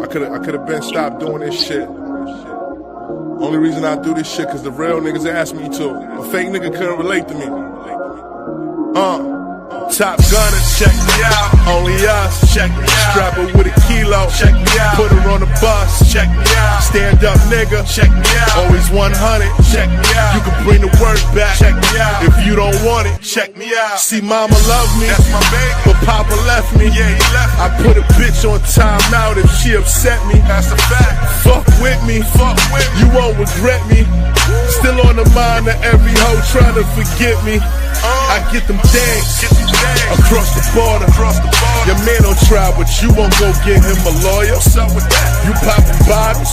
I could have been stopped doing this shit. Only reason I do this shit cause the real niggas asked me to. A fake nigga couldn't relate to me. Top gunner, check me out. Only us, check me out. Strap her with a kilo, check me out. Put her on the bus, check me out. Stand up nigga, check me out. Always 100, check me out. You can bring the work back, check me out. If you don't want it, check me out. See mama love me, that's my baby, but papa left me. Yeah, he left me. I put a bitch on timeout if she upset me. That's a fact. Fuck with me, you won't regret me. Still on the mind of every hoe trying to forget me. I get them things across the border. Your man on trial, but you won't go get him a lawyer. What's up with that? You poppin' bottles,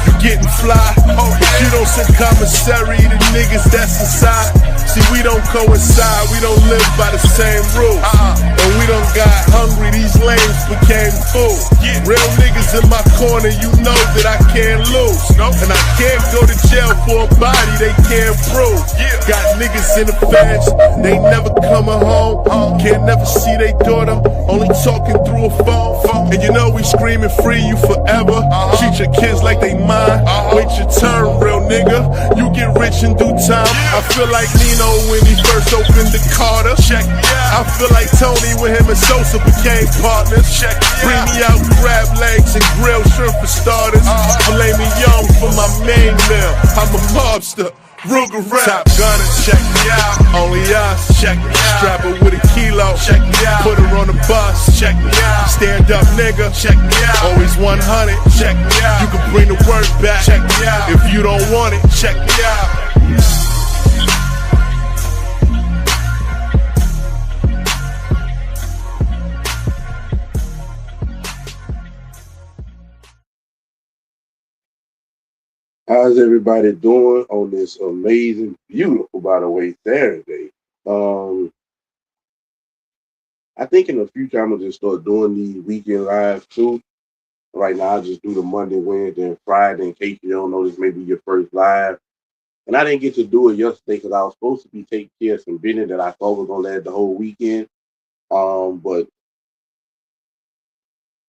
you getting fly, but you don't send commissary to niggas that's inside. See, we don't coincide, we don't live by the same rules. And we done got hungry, these lanes became full. Real niggas in my corner, you know that I can't lose. And I can't go to jail for a body they can't prove. Got niggas in the feds, they never coming home. Can't never see they daughter, only talking through a phone. And you know we screaming free you forever. Treat your kids like they mine. Wait your turn, real nigga. You get rich in due time. I feel like Nino when he first opened the Carter. Check me out. I feel like Tony when him and Sosa became partners. Check me out. Bring me out crab legs and grilled shrimp for starters. Filet mignon for my main meal. I'm a mobster. Ruger rap. Top gunner, check me out. Only us, check me out. Strap her with a kilo, check me out. Put her on the bus, check me out. Stand up nigga, check me out. Always 100, check me out. You can bring the work back, check me out. If you don't want it, check me out. How's everybody doing on this amazing, beautiful, by the way, Saturday? I think in the future I'm gonna just start doing these weekend lives too. Right now I just do the Monday, Wednesday, and Friday. In case you don't know, this may be your first live. And I didn't get to do it yesterday because I was supposed to be taking care of some business that I thought was gonna last the whole weekend. But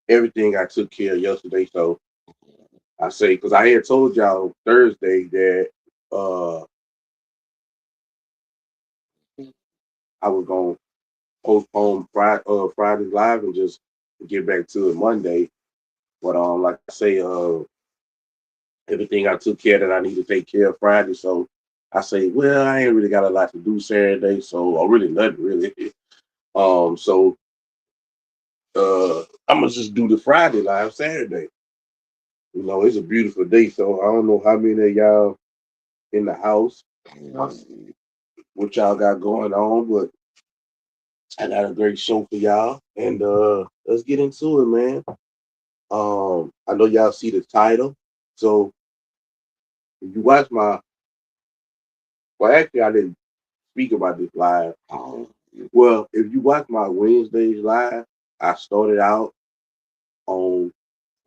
everything I took care of yesterday, so I say, because I had told y'all Thursday that I was going to postpone Friday's live and just get back to it Monday. But like I say, everything I took care of that I need to take care of Friday. So I say, well, I ain't really got a lot to do Saturday, or really nothing really. So I'm gonna just do the Friday live Saturday. You know, it's a beautiful day, so I don't know how many of y'all in the house, what y'all got going on, but I got a great show for y'all, and let's get into it, man. I know y'all see the title, so if you watch well, actually, I didn't speak about this live. Well, if you watch my Wednesdays live, I started out on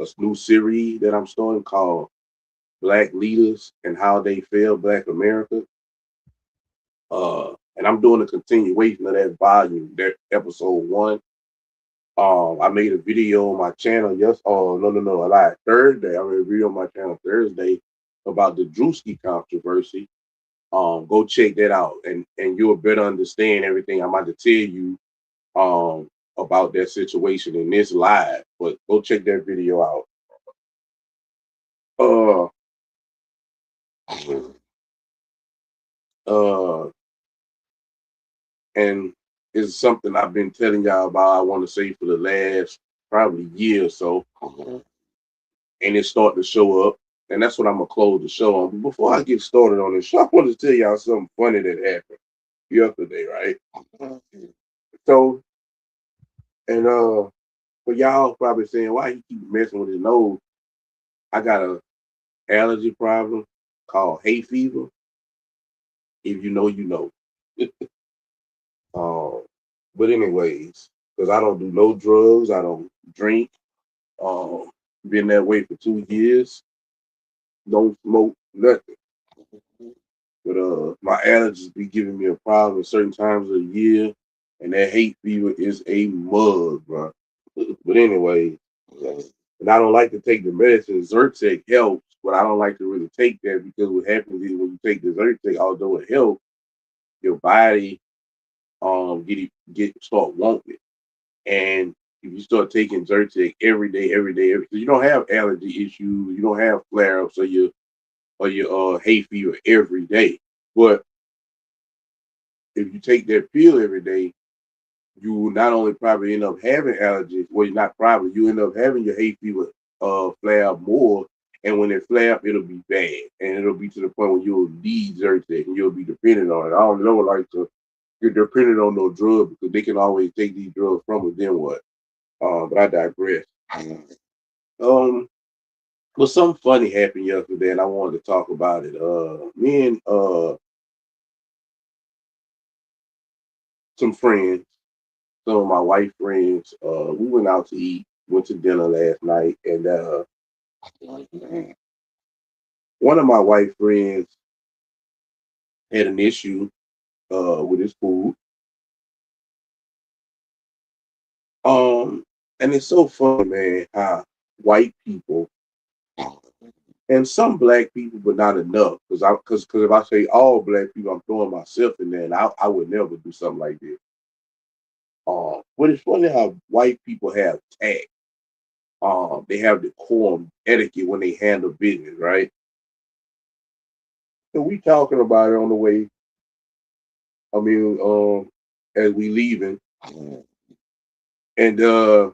a new series that I'm starting called Black Leaders and How They Failed Black America. And I'm doing a continuation of that volume, that episode 1. I made a video on my channel Thursday. I made a video on my channel Thursday about the Druski controversy. Go check that out, and you'll better understand everything I'm about to tell you about that situation in this live. But go check that video out. And it's something I've been telling y'all about, I want to say, for the last probably year or so. And it's starting to show up. And that's what I'm going to close the show on. But before I get started on this show, I want to tell y'all something funny that happened yesterday, right? So, and for y'all probably saying, why he keep messing with his nose? I got a allergy problem called hay fever. If you know, you know. But anyways, because I don't do no drugs, I don't drink. Been that way for 2 years. Don't smoke nothing. But my allergies be giving me a problem at certain times of the year, and that hay fever is a mug, bro. But anyway, And I don't like to take the medicine. Zyrtec helps, but I don't like to really take that because what happens is when you take the Zyrtec, although it helps, your body get start wanting it. And if you start taking Zyrtec you don't have allergy issues, you don't have flare ups or your hay fever every day. But if you take that pill every day, you will not only probably end up having allergies, well, not probably, you end up having your hay fever flare up more. And when it flare up, it'll be bad. And it'll be to the point where you'll need Zyrtec and you'll be dependent on it. I don't know, like, you're dependent on no drug because they can always take these drugs from us, then what? But I digress. Um, but something funny happened yesterday and I wanted to talk about it. Me and some friends, some of my white friends, we went out to eat, went to dinner last night, and one of my white friends had an issue with his food. And it's so funny, man, how white people and some black people, but not enough. Because if I say all black people, I'm throwing myself in there, and I would never do something like this. But it's funny how white people have tact. They have decorum, etiquette when they handle business, right? So we talking about it on the way. I mean, as we leaving, and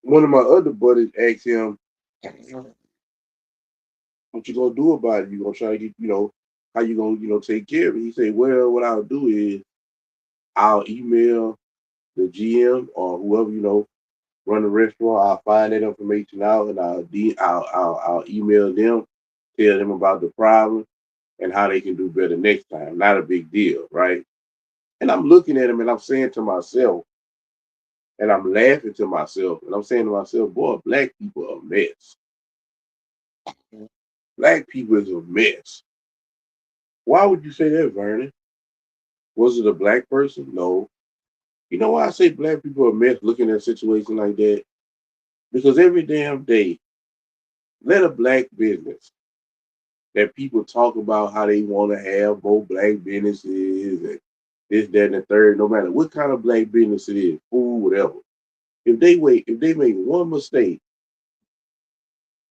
one of my other buddies asked him, "What you gonna do about it? You gonna try to get, how you gonna, take care of it?" He said, "Well, what I'll do is I'll email the GM or whoever run the restaurant. I'll find that information out and I'll email them, tell them about the problem and how they can do better next time. Not a big deal, right?" And I'm looking at him and I'm saying to myself, and I'm laughing to myself, and I'm saying to myself, "Boy, black people are a mess. Black people is a mess." Why would you say that, Vernon? Was it a black person? No. You know why I say black people are a mess looking at a situation like that? Because every damn day, let a black business that people talk about how they want to have both black businesses and this, that, and the third, no matter what kind of black business it is, food, whatever. If they make one mistake,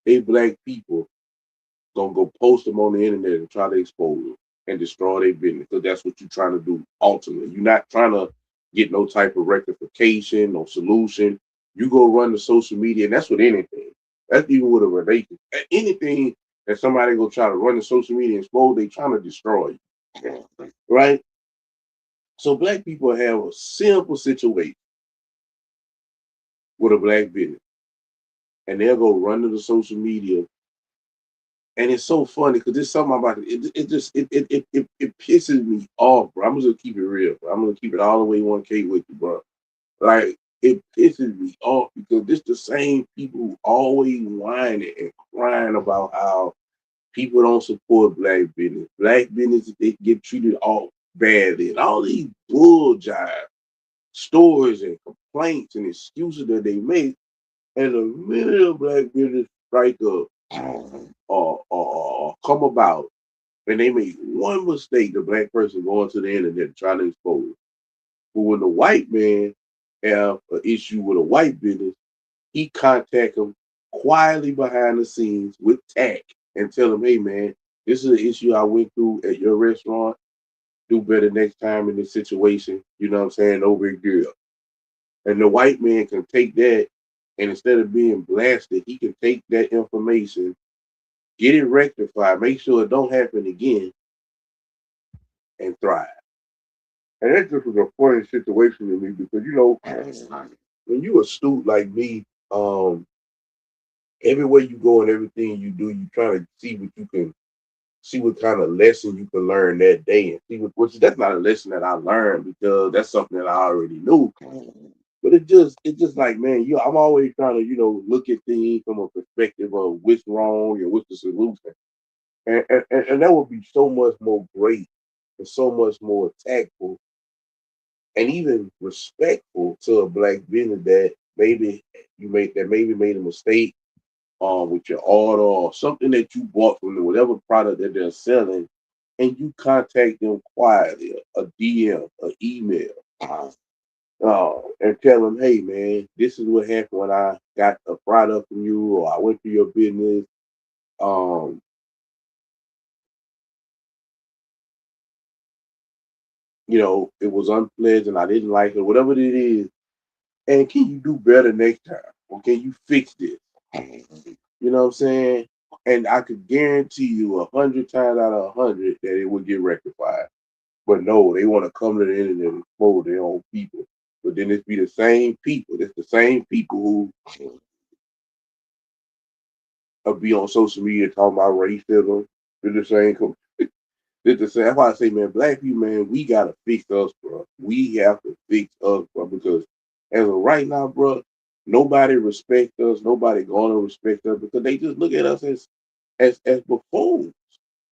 they black people gonna go post them on the internet and try to expose them and destroy their business because that's what you're trying to do ultimately. You're not trying to get no type of rectification or solution. You go run the social media, and that's with anything. That's even with a relationship. Anything that somebody go try to run the social media and expose, they trying to destroy you. Right? So black people have a simple situation with a black business. And they'll go run to the social media. And it's so funny because there's something about it. It pisses me off, bro. I'm just gonna keep it real, bro. I'm gonna keep it all the way 1K with you, bro. Like it pisses me off because this the same people who always whining and crying about how people don't support black business. Black business they get treated all badly, and all these bull jive stories and complaints and excuses that they make. And the minute a black business strike up or come about, and they make one mistake, the black person going to the internet trying to expose it. But when the white man have an issue with a white business, he contact them quietly behind the scenes with tact and tell them, "Hey man, this is an issue I went through at your restaurant. Do better next time in this situation." You know what I'm saying? No big deal. And the white man can take that and instead of being blasted, he can take that information, get it rectified, make sure it don't happen again, and thrive. And that just was a funny situation to me because when you astute like me, everywhere you go and everything you do, you try to see what kind of lesson you can learn that day and see which that's not a lesson that I learned because that's something that I already knew. But it's just like, man, I'm always trying to, look at things from a perspective of what's wrong and what's the solution. And that would be so much more great and so much more tactful and even respectful to a black business that maybe made a mistake with your order or something that you bought from them, whatever product that they're selling, and you contact them quietly, a DM, an email, and tell them, hey man, this is what happened when I got a product from you or I went to your business. Um, it was unpleasant, I didn't like it, whatever it is, and can you do better next time? Or can you fix this? You know what I'm saying? And I could guarantee you 100 times out of 100 that it would get rectified. But no, they want to come to the internet and expose their own people. But then it's be the same people. It's the same people who be on social media talking about racism. They're the same. They're the same. That's why I say, man, black people, man, we gotta fix us, bro. We have to fix us, bro, because as of right now, bro, nobody respects us. Nobody gonna respect us because they just look at us as buffoons.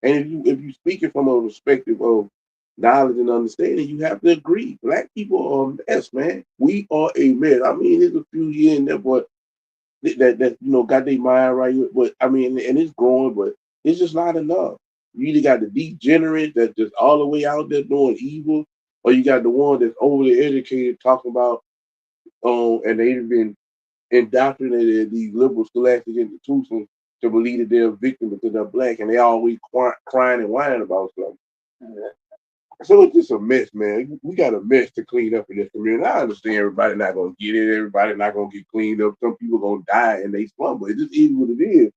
And if you speaking from a perspective of knowledge and understanding, you have to agree. Black people are a mess, man. We are a mess. I mean, there's a few here and there, but that got their mind right. But I mean, and it's growing, but it's just not enough. You either got the degenerate that's just all the way out there doing evil, or you got the one that's overly educated talking about and they've been indoctrinated in these liberal scholastic institutions to believe that they're a victim because they're black and they always crying and whining about something. So it's just a mess, man. We got a mess to clean up in this community. I understand everybody not gonna get it, everybody not gonna get cleaned up. Some people gonna die and they slumber. It just is what it is.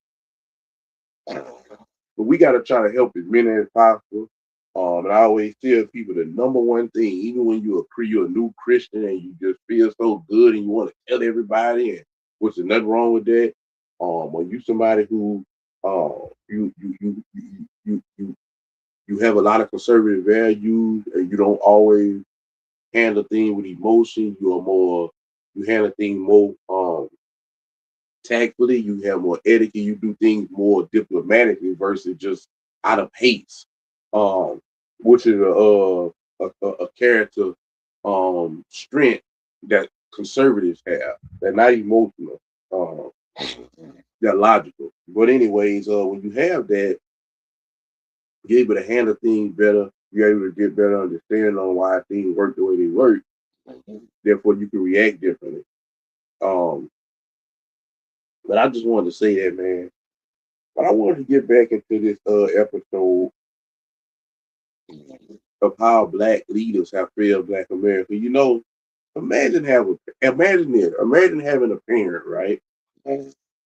But we gotta try to help as many as possible. And I always tell people the number one thing, even when you're a new Christian and you just feel so good and you want to tell everybody, and which is nothing wrong with that. When you somebody who you have a lot of conservative values and you don't always handle things with emotion. You handle things more tactfully. You have more etiquette. You do things more diplomatically versus just out of hate, um, which is a character strength that conservatives have. They're not emotional. Um, they're logical. But anyways, when you have that, you're able to handle things better. You're able to get better understanding on why things work the way they work. Therefore, you can react differently. Um, but I just wanted to say that, man. But I wanted to get back into this episode of how black leaders have failed Black America. Imagine having a parent, right?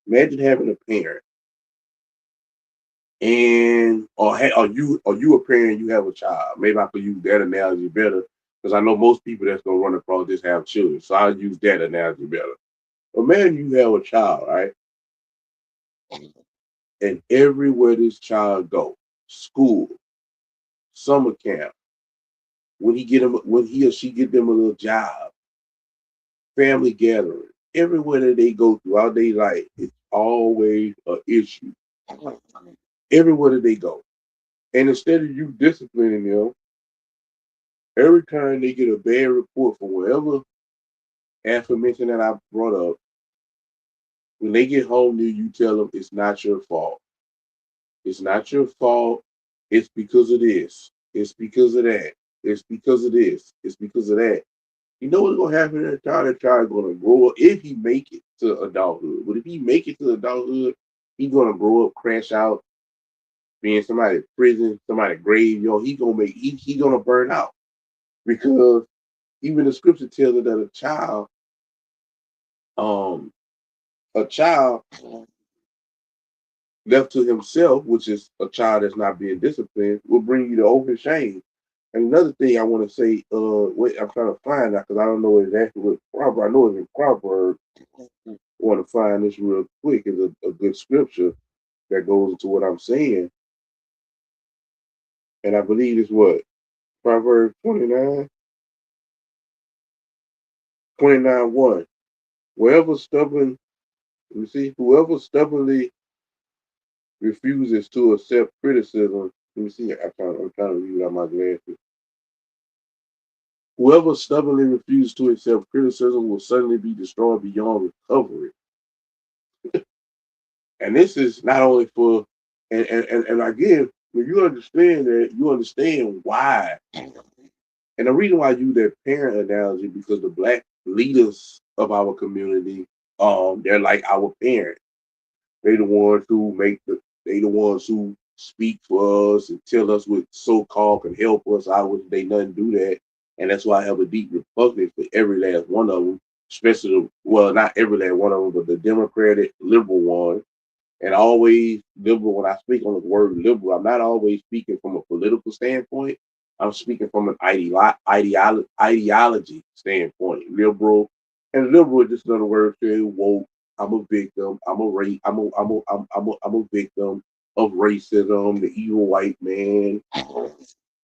Imagine having a parent, and or you a parent, you have a child. Maybe I could use that analogy better because I know most people that's gonna run across this have children, so I'll use that analogy better. Imagine you have a child, right? And everywhere this child go, school, summer camp, when he or she get them a little job, family gathering, everywhere that they go throughout their life, it's always an issue. Everywhere that they go. And instead of you disciplining them, every time they get a bad report from whatever affirmation that I brought up, when they get home, you tell them it's not your fault. It's not your fault. It's because of this. It's because of that. It's because of this. It's because of that. You know what's gonna happen to that child? That child gonna grow up if he make it to adulthood. But if he make it to adulthood, he's gonna grow up, crash out, being somebody in prison, somebody grave. He gonna burn out because even the scripture tells us that um, a child left to himself, which is a child that's not being disciplined, will bring you to open shame. And another thing I want to say, wait, I'm trying to find that because I don't know exactly what proverb. I know it's in Proverbs. I want to find this real quick. It's a good scripture that goes into what I'm saying. And I believe it's what? Proverbs 29, 1. Whoever stubborn, let me see, whoever stubbornly refuses to accept criticism. Let me see, I'm trying to read out my glasses. Whoever stubbornly refuses to accept criticism will suddenly be destroyed beyond recovery. And this is not only for, and again, when you understand that, you understand why. And the reason why I use that parent analogy, because the black leaders of our community, they're like our parents. They the ones who they the ones who speak for us and tell us what so-called can help us. I would they nothing do that. And that's why I have a deep repugnance for every last one of them, especially well, not every last one of them, but the Democratic liberal one. And always liberal, when I speak on the word liberal, I'm not always speaking from a political standpoint. I'm speaking from an ideology standpoint. Liberal, and liberal is just another word saying woke. I'm a victim. I'm a victim of racism, the evil white man,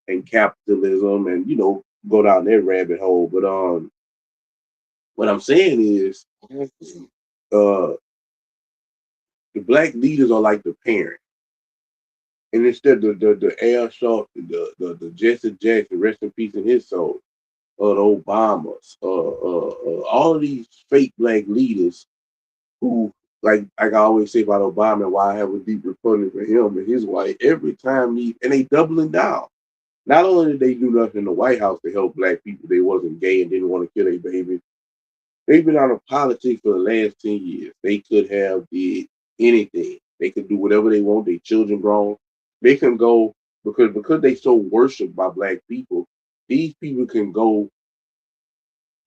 and capitalism, and go down that rabbit hole. But what I'm saying is, uh, the black leaders are like the parents. And instead the Al Sharpton, the Jesse Jackson, rest in peace in his soul, the Obamas, all of these fake black leaders who, like I always say about Obama, and why I have a deep repugnance for him and his wife, every time they doubling down. Not only did they do nothing in the White House to help black people, they wasn't gay and didn't want to kill their baby. They've been out of politics for the last 10 years. They could have did anything. They could do whatever they want. Their children grown. They can go because they so worshipped by black people. These people can go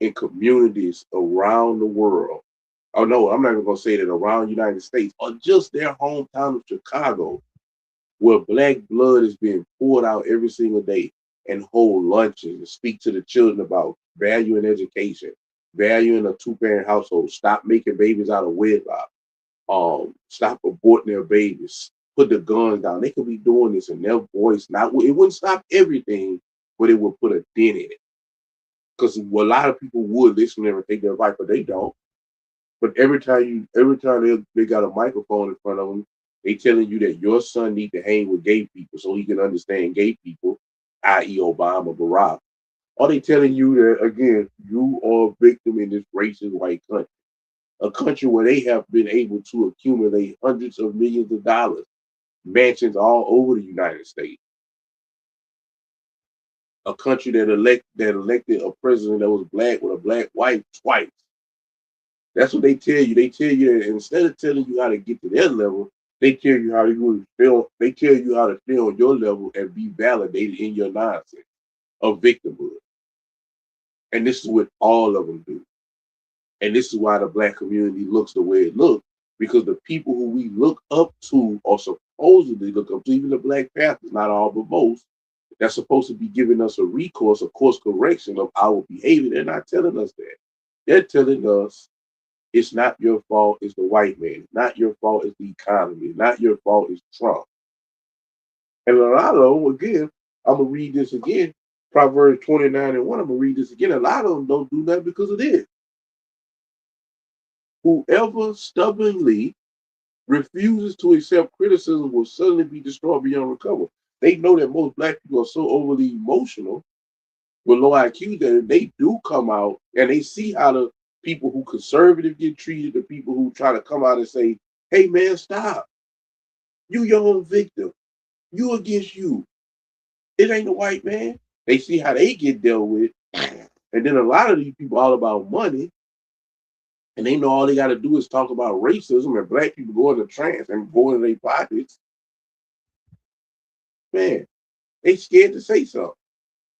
in communities around the world. Oh no, I'm not even gonna say that around the United States or just their hometown of Chicago, where black blood is being poured out every single day, and hold lunches and speak to the children about value in education, value in a two-parent household, stop making babies out of wedlock, stop aborting their babies, put the guns down. They could be doing this in their voice. Not it wouldn't stop everything, but it would put a dent in it. Because a lot of people would listen to them and take their advice, but they don't. But every time they got a microphone in front of them, they telling you that your son need to hang with gay people so he can understand gay people, i.e. Obama, Barack. Or they telling you that, again, you are a victim in this racist white country, a country where they have been able to accumulate hundreds of millions of dollars, mansions all over the United States, a country that elected a president that was black with a black wife twice. That's what they tell you. They tell you that instead of telling you how to get to their level, they tell you how to feel. They tell you how to stay on your level and be validated in your nonsense of victimhood. And this is what all of them do. And this is why the black community looks the way it looks, because the people who we look up to or supposedly look up to, even the Black Panthers, not all but most, that's supposed to be giving us a recourse, a course correction of our behavior. They're not telling us that. They're telling us it's not your fault, it's the white man. It's not your fault, it's the economy. It's not your fault, it's Trump. And a lot of them, again, I'm going to read this again, Proverbs 29:1, I'm going to read this again. A lot of them don't do that because of this. Whoever stubbornly refuses to accept criticism will suddenly be destroyed beyond recovery. They know that most black people are so overly emotional with low IQ that if they do come out and they see how the people who conservative get treated, the people who try to come out and say, hey man, stop. You your own victim. You against you. It ain't the white man. They see how they get dealt with. And then a lot of these people all about money. And they know all they got to do is talk about racism, and black people go into trance and go into their pockets. Man, they scared to say something.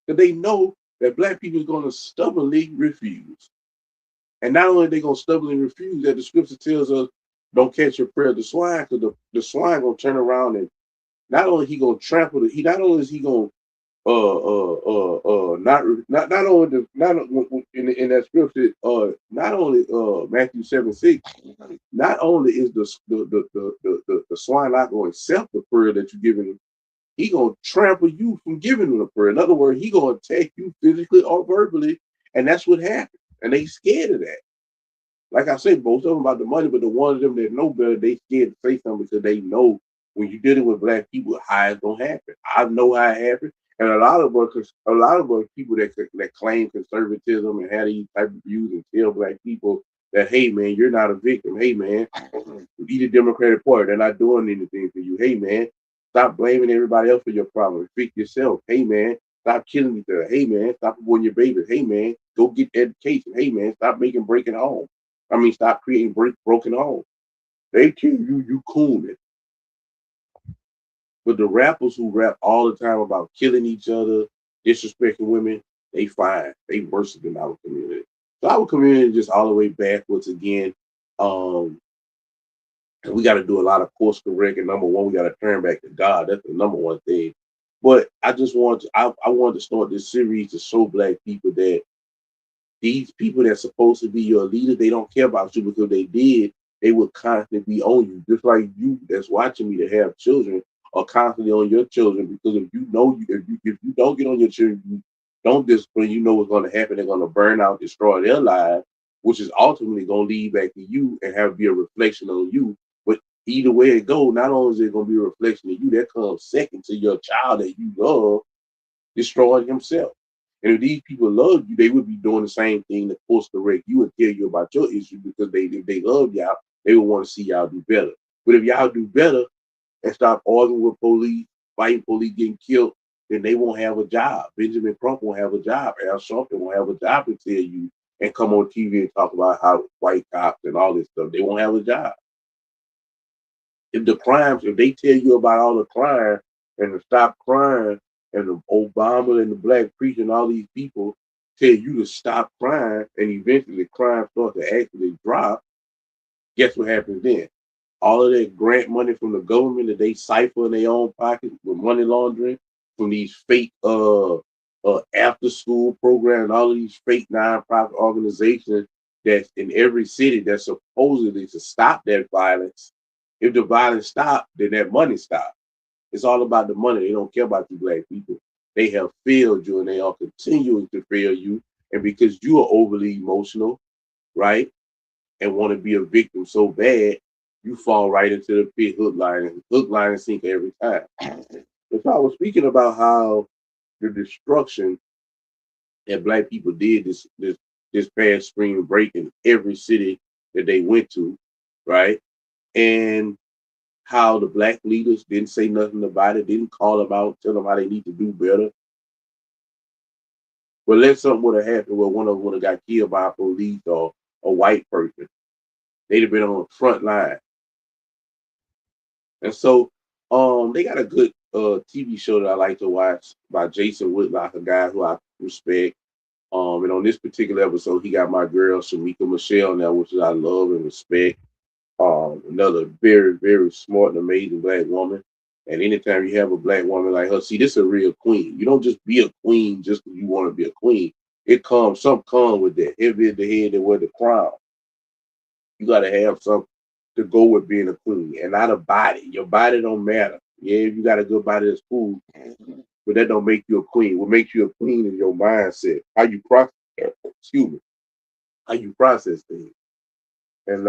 Because they know that black people is going to stubbornly refuse. And not only are they going to stubbornly refuse, that the scripture tells us, don't catch your prayer the swine, because the swine going to turn around and not only he going to trample it, not only is he going to not only the not in that scripture not only Matthew 7:6, not only is the swine not going to accept the prayer that you're giving him, he gonna trample you from giving him the prayer. In other words, he gonna attack you physically or verbally, and that's what happened. And they scared of that. Like I said, most of them about the money, but the ones of them that know better, they scared to say something because they know when you're dealing with black people, how it's gonna happen. I know how it happened. And a lot of us people that claim conservatism and have these type of views and tell black people that, hey man, you're not a victim. Hey man, be the Democratic Party. They're not doing anything for you. Hey man, stop blaming everybody else for your problems. Fix yourself. Hey man, stop killing each other. Hey man, stop aborting your babies. Hey man, go get education. Hey man, stop making breaking home. I mean, stop creating broken homes. They tell you you cool it. But the rappers who rap all the time about killing each other, disrespecting women, they fine. They worse than our community. So our community is just all the way backwards again. Um, and we got to do a lot of course correct. And number one, we got to turn back to God. That's the number one thing. But I just want to, I wanted to start this series to show black people that these people that's supposed to be your leader, they don't care about you because they did, they will constantly be on you. Just like you that's watching me that have children are constantly on your children because if you know if you don't get on your children, you don't discipline, you know what's going to happen. They're going to burn out, destroy their lives, which is ultimately going to lead back to you and have be a reflection on you. But either way it goes, not only is it going to be a reflection of you, that comes second to your child that you love destroying himself. And if these people love you, they would be doing the same thing to course correct you and tell you about your issue because if they love y'all, they would want to see y'all do better. But if y'all do better and stop arguing with police, fighting police, getting killed, then they won't have a job. Benjamin Crump won't have a job. Al Sharpton won't have a job to tell you and come on TV and talk about how white cops and all this stuff. They won't have a job. If the crimes, if they tell you about all the crime and to stop crime, and the Obama and the black preacher and all these people tell you to stop crime, and eventually crime starts to actually drop, guess what happens then? All of that grant money from the government that they siphon in their own pocket with money laundering from these fake after school programs, all of these fake nonprofit organizations that's in every city that's supposedly to stop that violence. If the violence stops, then that money stops. It's all about the money. They don't care about you black people. They have failed you and they are continuing to fail you. And because you are overly emotional, right, and want to be a victim so bad, you fall right into the pit hook, line, and sink every time. If I was speaking about how the destruction that black people did this past spring break in every city that they went to, right? And how the black leaders didn't say nothing about it, didn't call them out, tell them how they need to do better. But let something would have happened where one of them would have got killed by a police or a white person. They'd have been on the front line. And so they got a good TV show that I like to watch by Jason Whitlock, a guy who I respect. And on this particular episode, he got my girl Shamika Michelle now, which I love and respect. Another very, very smart and amazing black woman. And anytime you have a black woman like her, see, this is a real queen. You don't just be a queen just because you want to be a queen. Some come with that. Heavy at the head and wear the crown. You got to have something to go with being a queen and not a body. Your body don't matter. Yeah, if you got a good body, that's cool. But that don't make you a queen. What makes you a queen is your mindset. How you process, excuse me, how you process things. And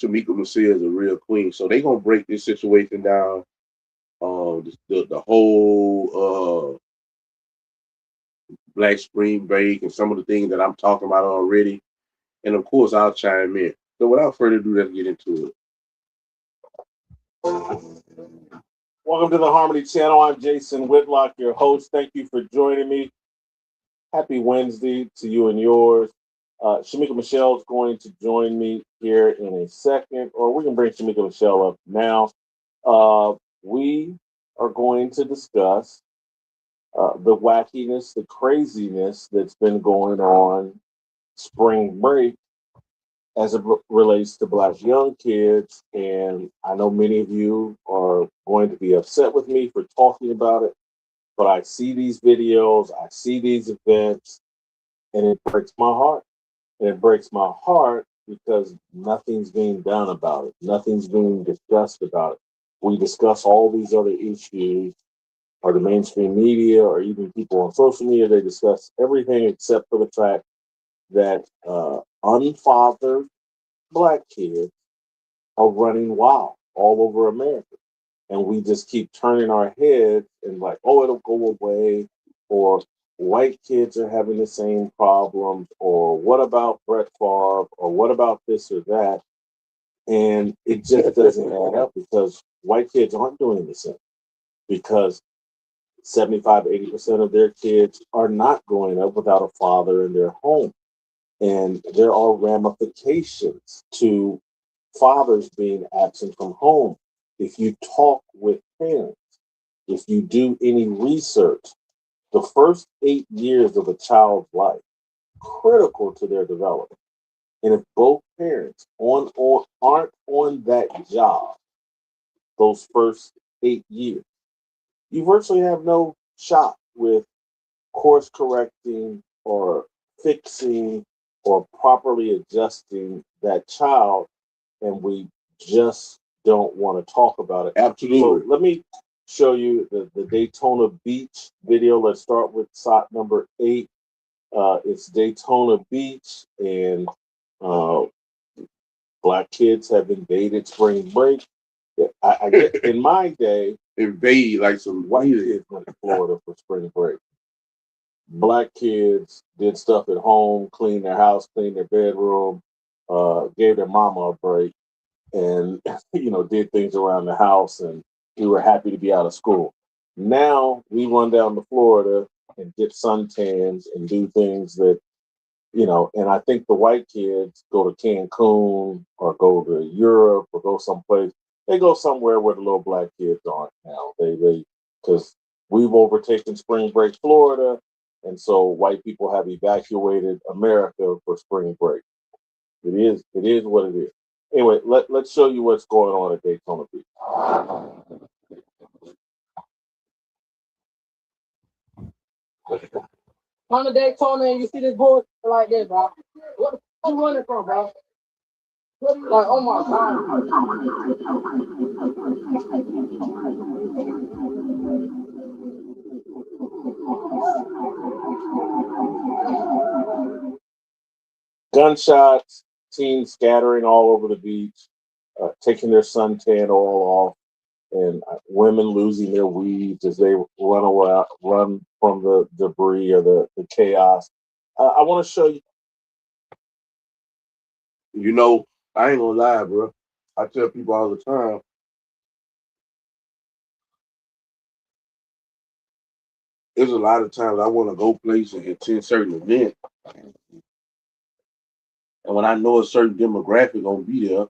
Shamika Michelle is a real queen. So they gonna break this situation down. The whole Black Spring Break and some of the things that I'm talking about already. And of course I'll chime in. So without further ado, let's get into it. Welcome to the Harmony Channel. I'm Jason Whitlock, your host. Thank you for joining me. Happy Wednesday to you and yours. Shamika Michelle is going to join me here in a second, or we can bring Shamika Michelle up now. We are going to discuss the wackiness, the craziness that's been going on spring break as it relates to Black young kids. And I know many of you are going to be upset with me for talking about it, but I see these videos, I see these events, and it breaks my heart. And it breaks my heart because nothing's being done about it. Nothing's being discussed about it. We discuss all these other issues, or the mainstream media, or even people on social media, they discuss everything except for the fact that unfathered Black kids are running wild all over America. and we just keep turning our heads and like, oh, it'll go away, or white kids are having the same problems, or what about Brett Favre, or what about this or that, and it just doesn't add up because white kids aren't doing the same because 75-80% of their kids are not growing up without a father in their home. And there are ramifications to fathers being absent from home. If you talk with parents, if you do any research, the first 8 years of a child's life, critical to their development. And if both parents aren't on that job those first 8 years, you virtually have no shot with course correcting or fixing or properly adjusting that child, and we just don't want to talk about it. Absolutely. So let me show you the Daytona Beach video. Let's start with shot number 8. It's Daytona Beach, and black kids have invaded spring break. I get in my day, invade like some white kids went to Florida for spring break. Black kids did stuff at home, cleaned their house, cleaned their bedroom, gave their mama a break, and did things around the house, and we were happy to be out of school. Now we run down to Florida and get suntans and do things that and I think the white kids go to Cancun or go to Europe or go someplace. They go somewhere where the little black kids aren't now. They because we've overtaken spring break Florida, and so white people have evacuated America for spring break. It is what it is. Anyway, let's show you what's going on at Daytona Beach. On the Daytona and you see this bull like this, bro. What the fuck you running from, bro? Like, oh my god. Gunshots, teens scattering all over the beach, taking their suntan oil off, and women losing their weeds as they run from the debris or the chaos. I want to show you. I ain't gonna lie, bro. I tell people all the time, there's a lot of times I want to go places and attend certain events, and when I know a certain demographic gonna be there,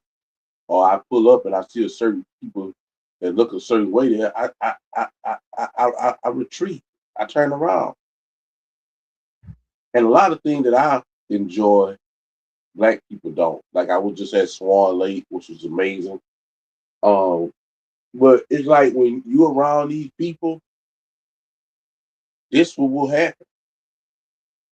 or I pull up and I see a certain people that look a certain way there, I retreat. I turn around. And a lot of things that I enjoy, black people don't. Like I was just at Swan Lake, which was amazing. But it's like when you're around these people, this what will happen.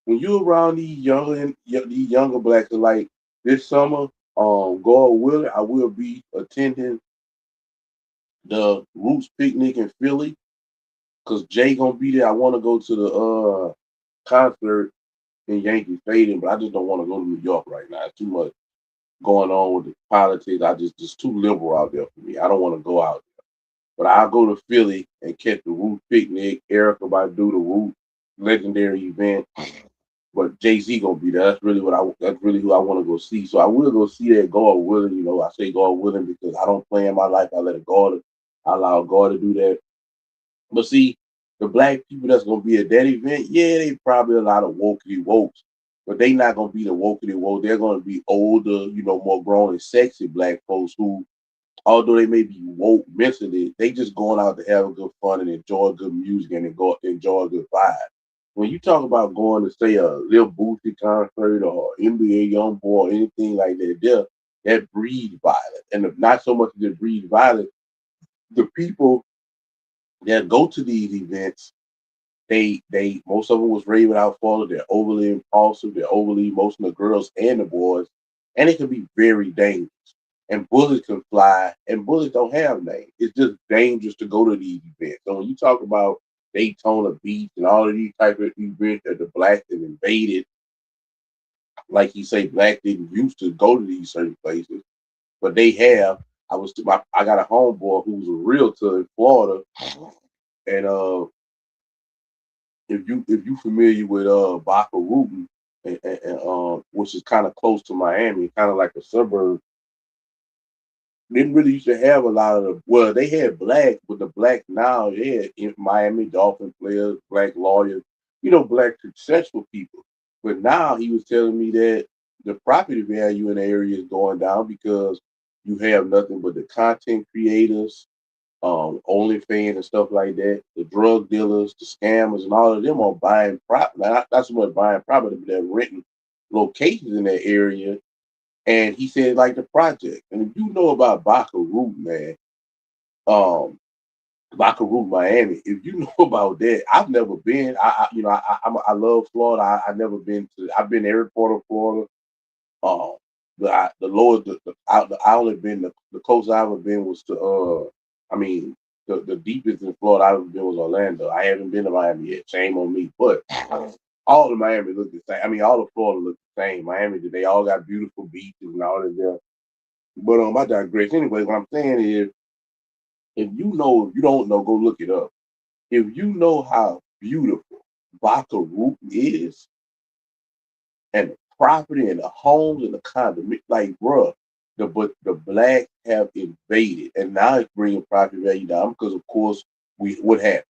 When you're around these younger blacks, like this summer, God willing, I will be attending the Roots picnic in Philly because Jay gonna be there. I want to go to the concert in Yankee Stadium, but I just don't want to go to New York right now. It's too much going on with the politics. I just too liberal out there for me. I don't want to go out there. But I'll go to Philly and catch the Root picnic. Erica about to do the Root legendary event. But Jay-Z gonna be there. That's really who I want to go see. So I will go see that, God willing. I say God willing because I don't plan my life. I allow God to do that. But see, the black people that's gonna be at that event, yeah, they probably a lot of wokey wokes, but they not gonna be the wokey woke. They're gonna be older, more grown and sexy black folks who, although they may be woke mentally, they just going out to have a good fun and enjoy good music and enjoy a good vibe. When you talk about going to say a Lil Boosie concert or NBA YoungBoy or anything like that, that breeds violence, and if not so much that breeds violence, the people that go to these events, they most of them was raised without father. They're overly impulsive. They're overly emotional, the girls and the boys, and it can be very dangerous. And bullets can fly, and bullets don't have names. It's just dangerous to go to these events. So when you talk about Daytona Beach and all of these type of events that the blacks have invaded, like you say, black didn't used to go to these certain places, but they have. I got a homeboy who's a realtor in Florida, and if you familiar with Baca Rubin, which is kind of close to Miami, kind of like a suburb. Didn't really used to have a lot of they had black, but the black now, they had in Miami Dolphin players, black lawyers, black successful people. But now he was telling me that the property value in the area is going down because you have nothing but the content creators, OnlyFans and stuff like that, the drug dealers, the scammers, and all of them are buying property. Not so much buying property, but they're renting locations in that area. And he said, like the project. And if you know about Baca Root, man, Baca Root, Miami, if you know about that, I've never been. I love Florida. I've never been to. I've been to every part of Florida. Um, the lowest, I only been the closest I've ever been was to. I mean, the deepest in Florida I've ever been was Orlando. I haven't been to Miami yet. Shame on me, but all of Miami look the same. I mean, all of Florida look the same. Miami, they all got beautiful beaches and all that there. But I digress. Anyway, what I'm saying is, if you don't know, go look it up. If you know how beautiful Baca Root is, and the property and the homes and the condominium, like, bruh, the blacks have invaded, and now it's bringing property value down because, of course, what happened?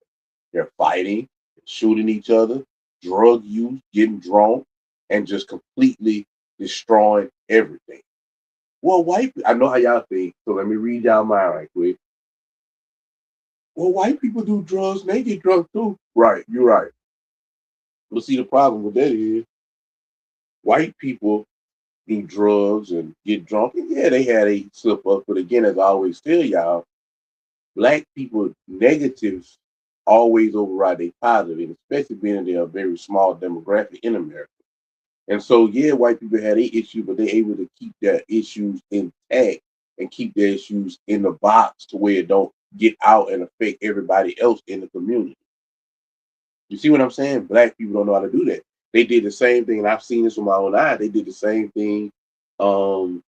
They're fighting, shooting each other, drug use, getting drunk, and just completely destroying everything. Well, I know how y'all think, so let me read y'all mind right quick. Well, white people do drugs, and they get drunk too. Right, you're right. But see, the problem with that is white people do drugs and get drunk. And yeah, they had a slip up. But again, as I always tell y'all, black people negatives always override their positive, and especially being they're a very small demographic in America. And so, yeah, white people had an issue, but they're able to keep their issues intact and keep their issues in the box to where it don't get out and affect everybody else in the community. You see what I'm saying? Black people don't know how to do that. They did the same thing, and I've seen this with my own eye. They did the same thing um,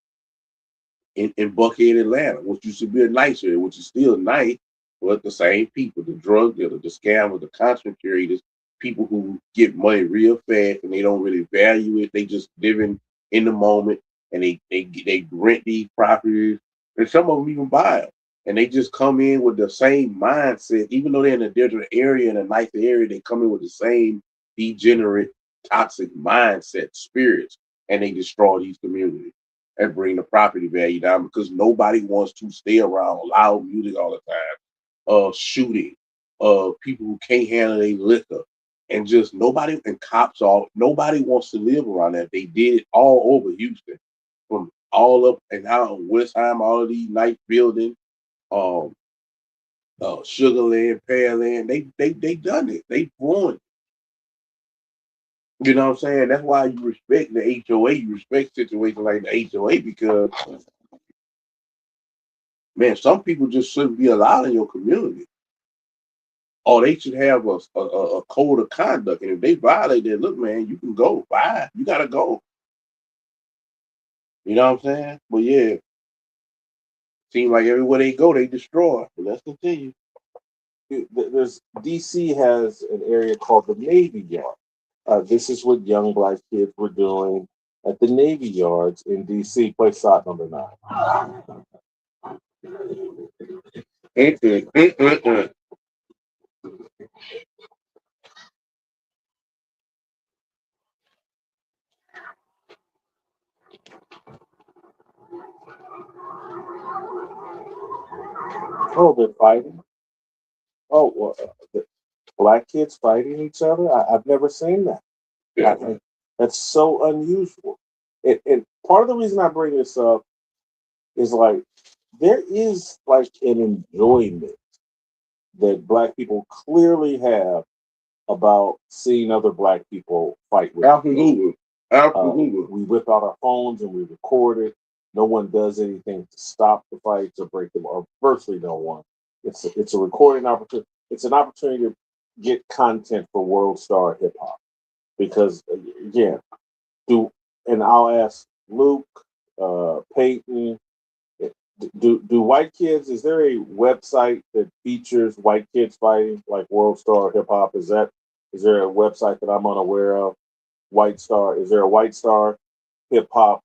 in Buckhead, Atlanta, which used to be a nice area, which is still nice, but the same people, the drug dealers, the scammers, the content creators, people who get money real fast and they don't really value it. They just living in the moment, and they rent these properties, and some of them even buy them. And they just come in with the same mindset, even though they're in a different area, in a nicer area, they come in with the same degenerate, toxic mindset, spirits, and they destroy these communities and bring the property value down because nobody wants to stay around loud music all the time, shooting, people who can't handle their liquor, and just nobody, and cops all, nobody wants to live around that. They did it all over Houston, from all up and down Westheim, all of these nice buildings, um, Sugarland, Pearland, they done it. They ruined it. You know what I'm saying? That's why you respect the HOA. You respect situations like the HOA because, man, some people just shouldn't be allowed in your community. Or they should have a code of conduct. And if they violate that, look, man, you can go. Bye. You got to go. You know what I'm saying? But yeah, seems like everywhere they go, they destroy. But let's continue. There's DC has an area called the Navy Yard. This is what young black kids were doing at the Navy Yards in DC. Play shot number 9. Oh, they're fighting. Oh, well, the black kids fighting each other. I've never seen that. That's so unusual. And part of the reason I bring this up is like there is like an enjoyment that black people clearly have about seeing other black people fight with. Absolutely. Absolutely. We whip out our phones and we record it. No one does anything to stop the fights or break them, or virtually no one. It's a recording opportunity. It's an opportunity to get content for World Star Hip Hop because again, and I'll ask Luke, Peyton, Do white kids? Is there a website that features white kids fighting, like World Star Hip Hop? Is there a website that I'm unaware of? White Star? Is there a White Star Hip Hop,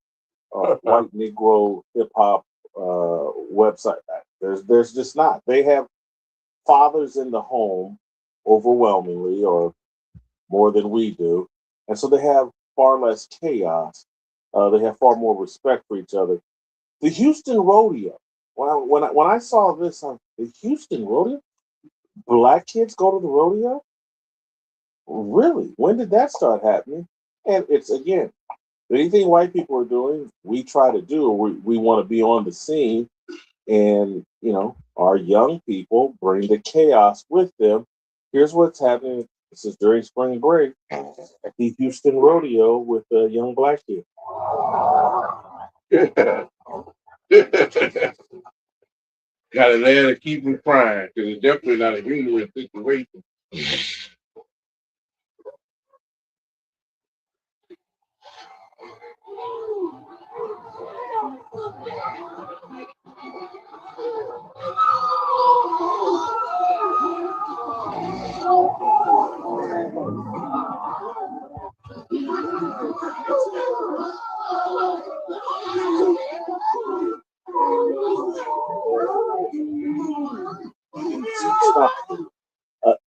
White Negro Hip Hop website? There's just not. They have fathers in the home overwhelmingly, or more than we do, and so they have far less chaos. They have far more respect for each other. The Houston Rodeo. When I saw this on the Houston Rodeo, black kids go to the rodeo. Really? When did that start happening? And it's again, anything white people are doing, we try to do. We want to be on the scene, and our young people bring the chaos with them. Here's what's happening. This is during spring break at the Houston Rodeo with a young black kid. Got to there to keep them crying because it's definitely not a humorous situation.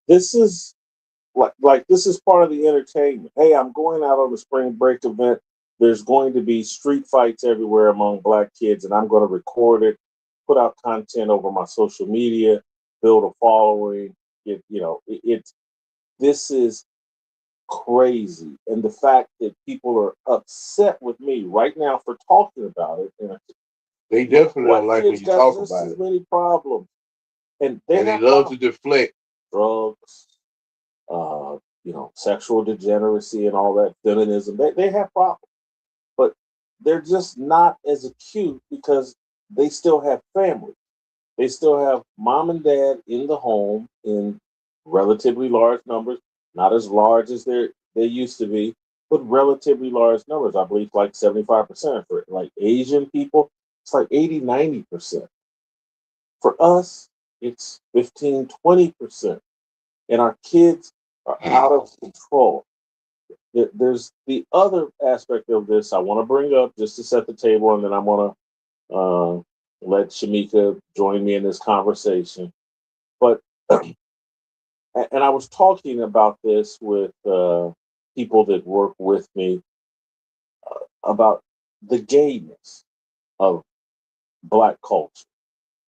This is like this is part of the entertainment. Hey, I'm going out on a spring break event. There's going to be street fights everywhere among black kids, and I'm going to record it, put out content over my social media, build a following. This is crazy, and the fact that people are upset with me right now for talking about it, and they definitely don't like when you talk about it. Many problems, and they love to deflect drugs, sexual degeneracy and all that, feminism. They have problems, but they're just not as acute because they still have family. They still have mom and dad in the home in relatively large numbers, not as large as they used to be, but relatively large numbers. I believe like 75%. For like Asian people, it's like 80-90%. For us, it's 15-20%. And our kids are out of control. There's the other aspect of this I want to bring up just to set the table, and then I'm going to let Shamika join me in this conversation. But, and I was talking about this with people that work with me about the gayness of Black culture.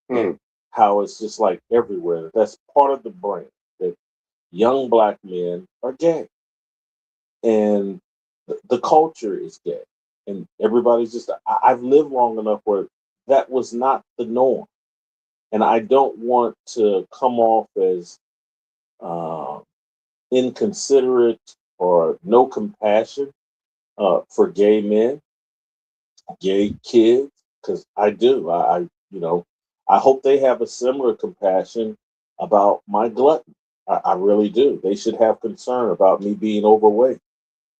And how it's just like everywhere. That's part of the brand, that young Black men are gay. And the culture is gay. And everybody's just, I've lived long enough where that was not the norm. And I don't want to come off as inconsiderate or no compassion for gay men, gay kids, because I do. I hope they have a similar compassion about my gluttony. I really do. They should have concern about me being overweight.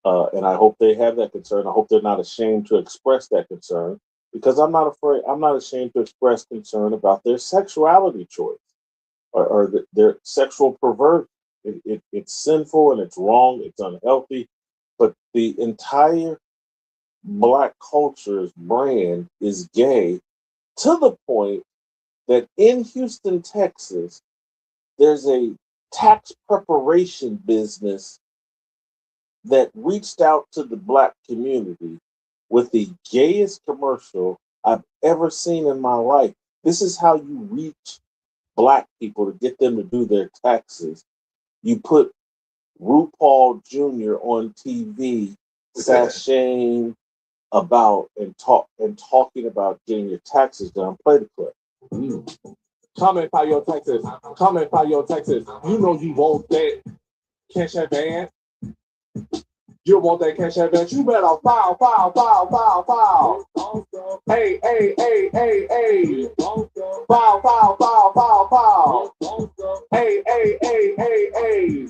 And I hope they have that concern. I hope they're not ashamed to express that concern, because I'm not afraid. I'm not ashamed to express concern about their sexuality choice or their sexual perversion. It's sinful and it's wrong. It's unhealthy. But the entire Black culture's brand is gay, to the point that in Houston, Texas, there's a tax preparation business that reached out to the Black community with the gayest commercial I've ever seen in my life. This is how you reach Black people to get them to do their taxes. You put RuPaul Jr. on TV sashaying about and talking about getting your taxes done. Play the clip. Come and file your taxes. Come and file your taxes. You know you want that cash advance. You want that cash advance. You better file. Hey. File. Hey.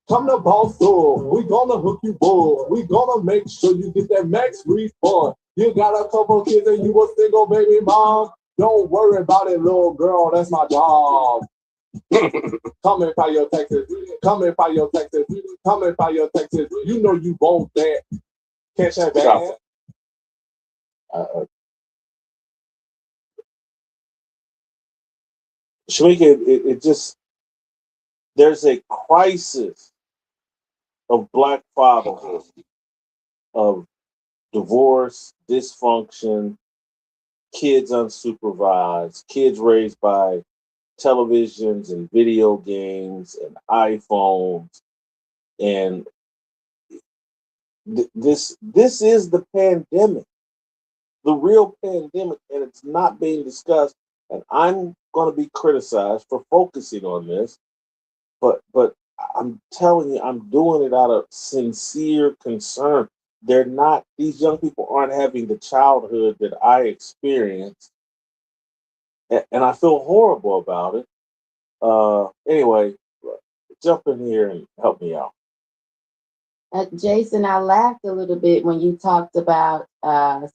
Come to Boss Store. We gonna hook you up. We gonna make sure you get that max refund. You got a couple kids and you a single baby mom. Don't worry about it, little girl. That's my job. Come and pay your taxes. Come and pay your taxes. Come and pay your taxes. You know you want that. Cash advance. Shamika, it just, there's a crisis of Black fatherhood, of divorce, dysfunction, kids unsupervised, kids raised by televisions and video games and iPhones. And this is the pandemic, the real pandemic, and it's not being discussed. And I'm going to be criticized for focusing on this, but I'm telling you, I'm doing it out of sincere concern. They're not; these young people aren't having the childhood that I experienced, and I feel horrible about it. Anyway, jump in here and help me out. Jason, I laughed a little bit when you talked about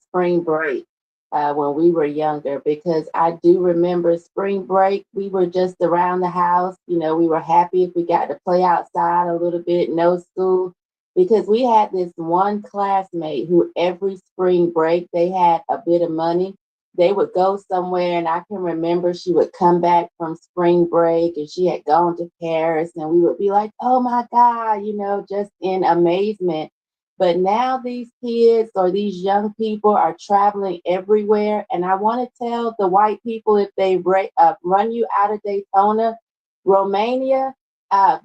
spring break when we were younger, because I do remember spring break. We were just around the house. You know, we were happy if we got to play outside a little bit, no school, because we had this one classmate who every spring break they had a bit of money. They would go somewhere, and I can remember she would come back from spring break and she had gone to Paris, and we would be like, oh my God, you know, just in amazement. But now these kids or these young people are traveling everywhere. And I want to tell the white people, if they run you out of Daytona, Romania,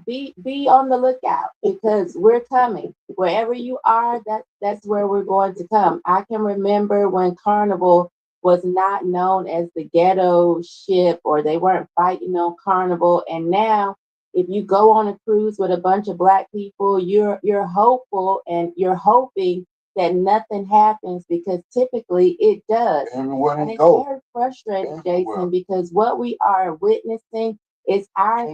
be on the lookout, because we're coming. Wherever you are, that's where we're going to come. I can remember when Carnival was not known as the ghetto ship, or they weren't fighting on Carnival. And now, if you go on a cruise with a bunch of Black people, you're hopeful and you're hoping that nothing happens, because typically it does. Everywhere And they it's go. very frustrating, Everywhere. Jason, because what we are witnessing is our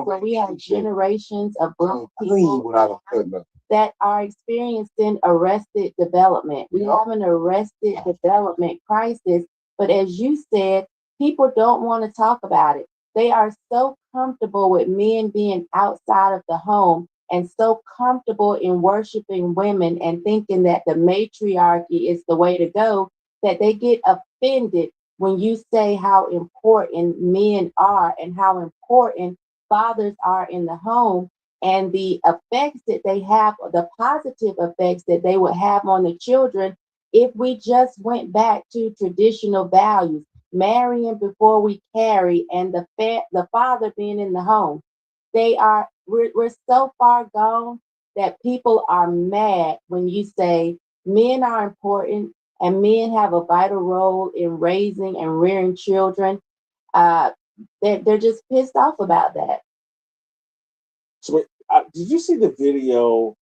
where we have generations of Black people without a footnote. that are experiencing arrested development. We have an arrested development crisis. But as you said, people don't want to talk about it. They are so comfortable with men being outside of the home and so comfortable in worshiping women and thinking that the matriarchy is the way to go, that they get offended when you say how important men are and how important fathers are in the home, and the effects that they have, the positive effects that they would have on the children if we just went back to traditional values, marrying before we carry, and the father being in the home. We're so far gone that people are mad when you say men are important and men have a vital role in raising and rearing children. Uh, they're just pissed off about that. So, did you see the video?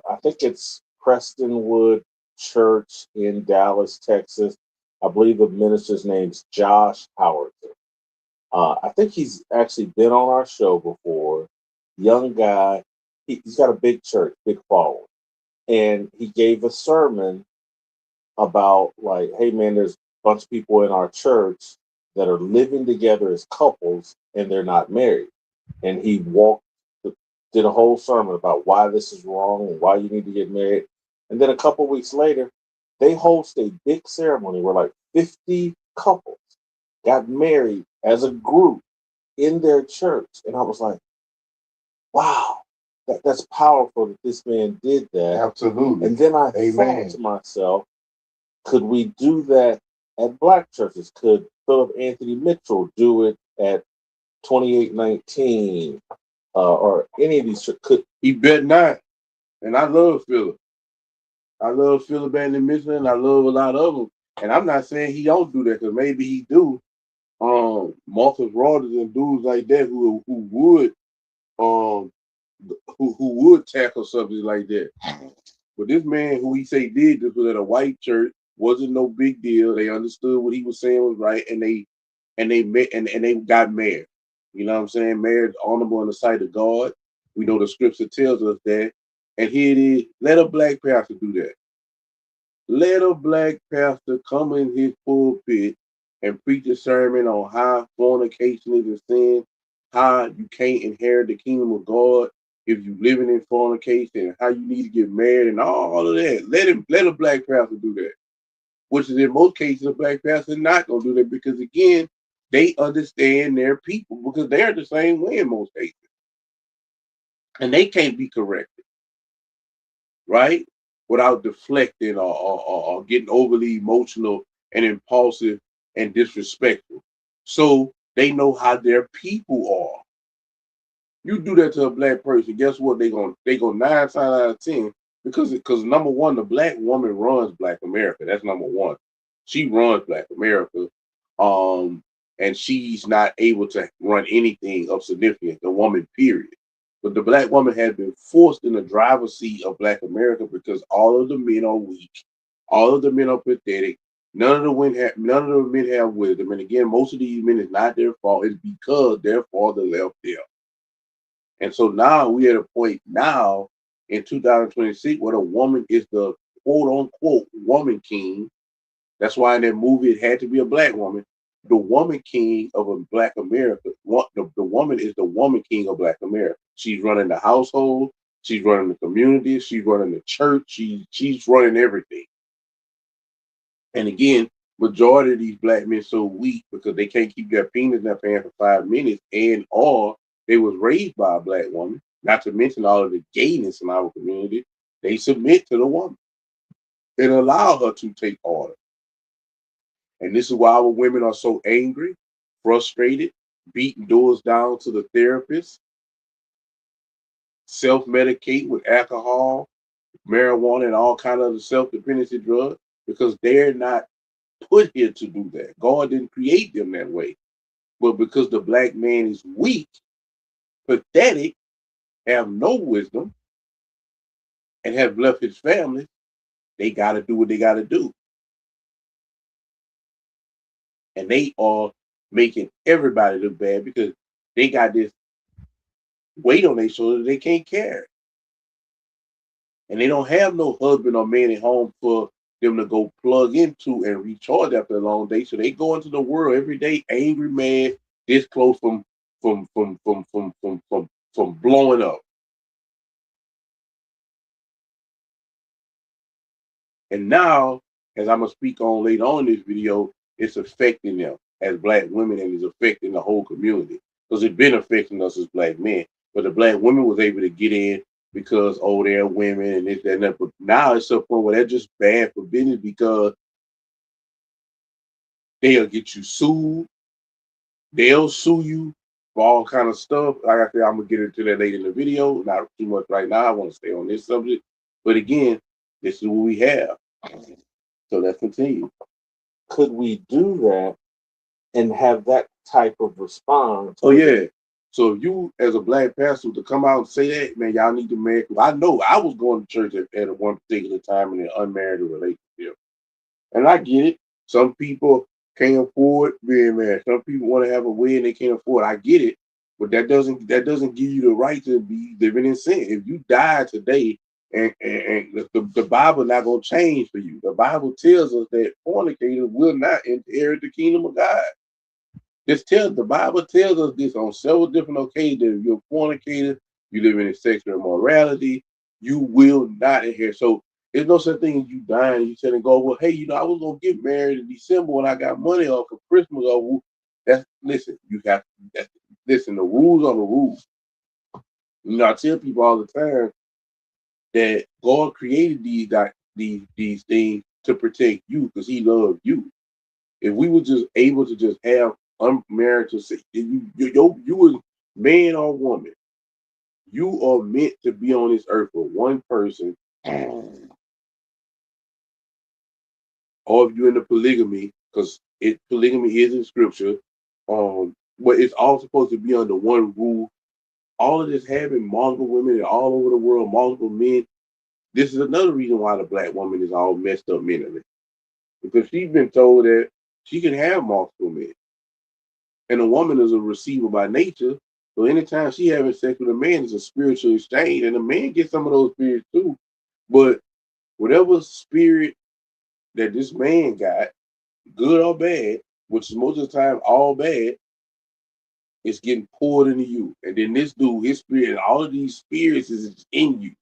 I think it's Prestonwood Church in Dallas, Texas. I believe the minister's name's Josh Howard. I think he's actually been on our show before. Young guy. He's got a big church, big following. And he gave a sermon about, like, hey, man, there's a bunch of people in our church that are living together as couples and they're not married. And he did a whole sermon about why this is wrong and why you need to get married. And then a couple weeks later, they host a big ceremony where like 50 couples got married as a group in their church. And I was like, wow, that's powerful that this man did that. Absolutely. And then I thought to myself, could we do that at Black churches? Could Philip Anthony Mitchell do it at 2819 or any of these? Could he bet not? And I love Philip. I love Philip Anthony Mitchell, and I love a lot of them. And I'm not saying he don't do that, because maybe he do. Marcus Rogers and dudes like that who would tackle something like that. But this man who he say did this was at a white church, wasn't no big deal. They understood what he was saying was right, and they met and they got married. You know what I'm saying? Marriage is honorable in the sight of God. We know the scripture tells us that. And here it is. Let a Black pastor do that. Let a Black pastor come in his pulpit and preach a sermon on how fornication is a sin, how you can't inherit the kingdom of God if you living in fornication, and how you need to get married and all of that. Let a black pastor do that. Which is in most cases a black pastor not gonna do that because again, they understand their people because they're the same way in most cases. And they can't be corrected, right? Without deflecting or getting overly emotional and impulsive and disrespectful. So they know how their people are. You do that to a black person, guess what? They go 9 times out of 10 because number one, the black woman runs Black America. That's number one. She runs Black America, and she's not able to run anything of significance. The woman, period. But the black woman has been forced in the driver's seat of Black America because all of the men are weak, all of the men are pathetic. None of the men have wisdom. And again, most of these men is not their fault. It's because their father left them. And so now we at a point now in 2026 where the woman is the quote unquote woman king. That's why in that movie it had to be a black woman. The woman king of a Black America. The woman is the woman king of Black America. She's running the household. She's running the community. She's running the church. She's running everything. And again, majority of these black men so weak because they can't keep their penis in their pants for 5 minutes and or they was raised by a black woman, not to mention all of the gayness in our community. They submit to the woman and allow her to take order. And this is why our women are so angry, frustrated, beating doors down to the therapist, self-medicate with alcohol, marijuana, and all kind of self-dependency drugs because they're not put here to do that. God didn't create them that way. But because the black man is weak, pathetic, have no wisdom, and have left his family, they got to do what they got to do. And they are making everybody look bad because they got this weight on their shoulders they can't carry. And they don't have no husband or man at home for them to go plug into and recharge after a long day. So they go into the world every day angry, mad, this close from blowing up. And now, as I'm gonna speak on later on in this video, it's affecting them as black women and it's affecting the whole community because it's been affecting us as black men. But the black women was able to get in because they're women and this, that, and that. But now it's a point where they're just bad for business because they'll get you sued. They'll sue you for all kind of stuff. Like I said, I'm gonna get into that later in the video. Not too much right now. I want to stay on this subject. But again, this is what we have. So let's continue. Could we do that and have that type of response? Oh yeah. So if you as a black pastor to come out and say that, man, y'all need to marry. I know I was going to church at one particular time in an unmarried relationship. And I get it. Some people can't afford being married. Some people want to have a wedding they can't afford. I get it. But that doesn't give you the right to be living in sin. If you die today and the Bible not gonna change for you. The Bible tells us that fornicators will not inherit the kingdom of God. The Bible tells us this on several different occasions. If you're a fornicator, you live in sexual immorality, you will not inherit. So there's no such thing as you dying and you telling God, well, hey, I was gonna get married in December when I got money off for Christmas. Or listen, the rules are the rules. I tell people all the time that God created these things to protect you because He loved you. If we were just able to just have unmarried to say you was man or woman, you are meant to be on this earth for one person. Or if you're in the polygamy, because polygamy is in scripture, but it's all supposed to be under one rule. All of this having multiple women all over the world, multiple men. This is another reason why the black woman is all messed up mentally. Because she's been told that she can have multiple men. And a woman is a receiver by nature. So anytime she having sex with a man, it's a spiritual exchange. And a man gets some of those spirits too. But whatever spirit that this man got, good or bad, which is most of the time all bad, is getting poured into you. And then this dude, his spirit, all of these spirits is in you.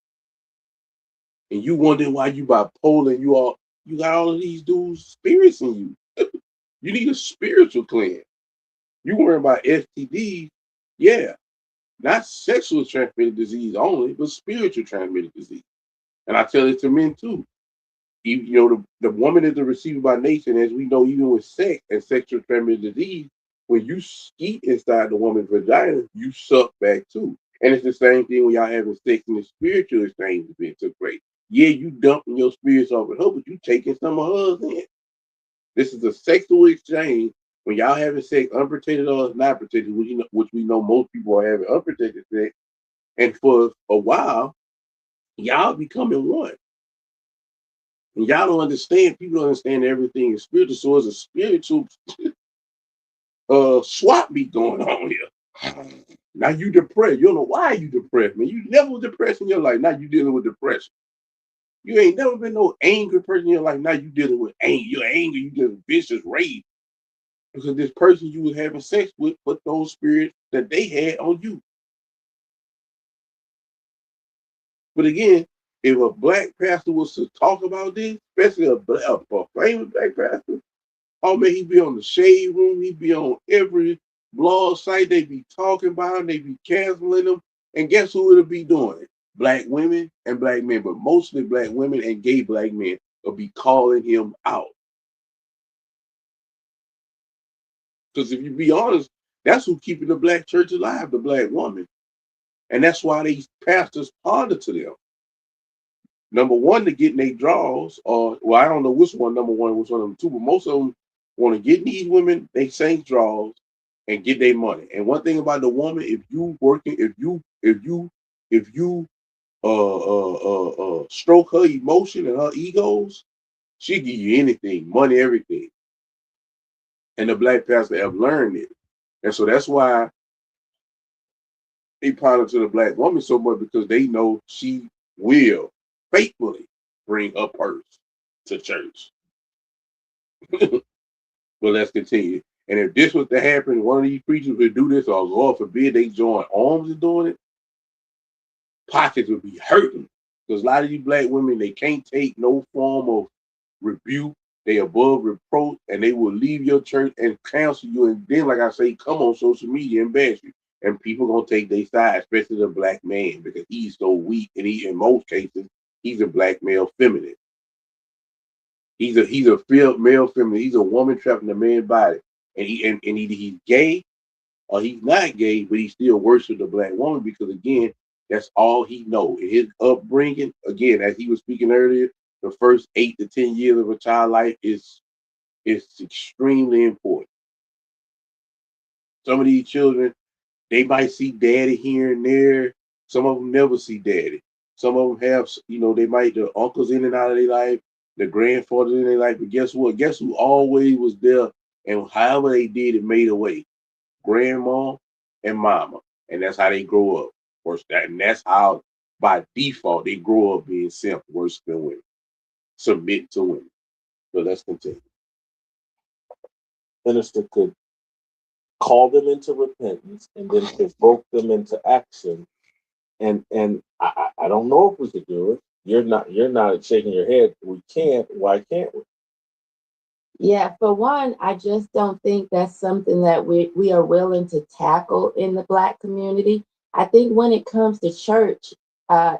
And you wondering why you bipolar and you got all of these dudes' spirits in you. You need a spiritual cleanse. You worry about STDs, yeah, not sexual transmitted disease only, but spiritual transmitted disease. And I tell it to men too. You know, the woman is the receiver by nature, and as we know, even with sex and sexual transmitted disease, when you skeet inside the woman's vagina, you suck back too. And it's the same thing when y'all having sex and the spiritual exchange event took place. Yeah, you dumping your spirits off of her, but you taking some of hers in. This is a sexual exchange when y'all having sex, unprotected or not protected, which we know most people are having unprotected sex. And for a while, y'all becoming one. And y'all don't understand, people don't understand everything is spiritual. So it's a spiritual swap meet going on here. Now you depressed. You don't know why you depressed, man. You never was depressed in your life. Now you dealing with depression. You ain't never been no angry person in your life. Now you dealing with anger. You're angry. You just vicious rage. Because this person you was having sex with put those spirits that they had on you. But again, if a black pastor was to talk about this, especially a famous black pastor, oh man, he'd be on the Shade Room, he'd be on every blog site, they be talking about him, they be canceling him. And guess who it'll be doing? Black women and black men, but mostly black women and gay black men will be calling him out. Because if you be honest, that's who keeping the black church alive, the black woman. And that's why these pastors ponder to them. Number one, to get in their draws, or well, I don't know which one, number one, which one of them two, but most of them want to get in these women, they same draws and get their money. And one thing about the woman, if you working, if you stroke her emotion and her egos, she give you anything, money, everything. And the black pastor have learned it. And so that's why they ponder to the black woman so much, because they know she will faithfully bring her purse to church. Well, let's continue. And if this was to happen, one of these preachers would do this, or God forbid they join arms in doing it, pockets would be hurting. Because a lot of these black women, they can't take no form of rebuke. They above reproach, and they will leave your church and counsel you. And then, like I say, come on social media and bash you. And people gonna take their side, especially the black man, because he's so weak, and in most cases, he's a black male feminine. He's a male feminine. He's a woman trapped in a man's body, and either he's gay or he's not gay, but he still worships the black woman, because again, that's all he knows. His upbringing, again, as he was speaking earlier, the first 8 to 10 years of a child's life is extremely important. Some of these children, they might see daddy here and there. Some of them never see daddy. Some of them have, they might, the uncles in and out of their life, the grandfathers in their life. But guess what? Guess who always was there? And however they did it, made a way. Grandma and mama. And that's how they grow up. And that's how, by default, they grow up being simple, worse than women. Submit to women. So let's continue. Minister could call them into repentance and then provoke them into action. And I don't know if we could do it. You're not shaking your head. We can't. Why can't we? Yeah, for one, I just don't think that's something that we are willing to tackle in the Black community. I think when it comes to church,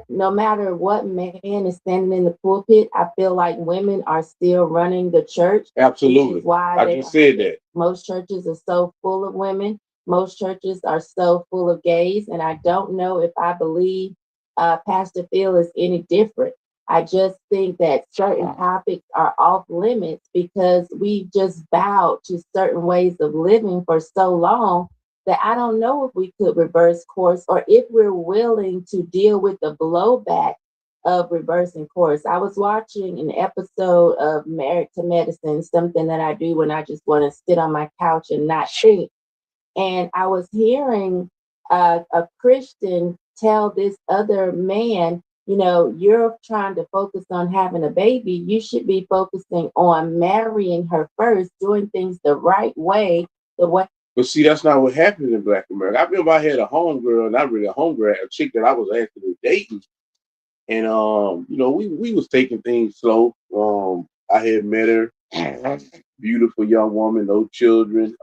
no matter what man is standing in the pulpit, I feel like women are still running the church. Absolutely. Why I just said that. Most churches are so full of women. Most churches are so full of gays. And I don't know if I believe Pastor Phil is any different. I just think that certain topics are off limits because we just bowed to certain ways of living for so long that I don't know if we could reverse course, or if we're willing to deal with the blowback of reversing course. I was watching an episode of Married to Medicine, something that I do when I just want to sit on my couch and not think. And I was hearing a Christian tell this other man, you're trying to focus on having a baby. You should be focusing on marrying her first, doing things the right way, the way. But see, that's not what happened in Black America. I remember I had a homegirl, not really a homegirl, a chick that I was actually dating. And we was taking things slow. I had met her, beautiful young woman, no children.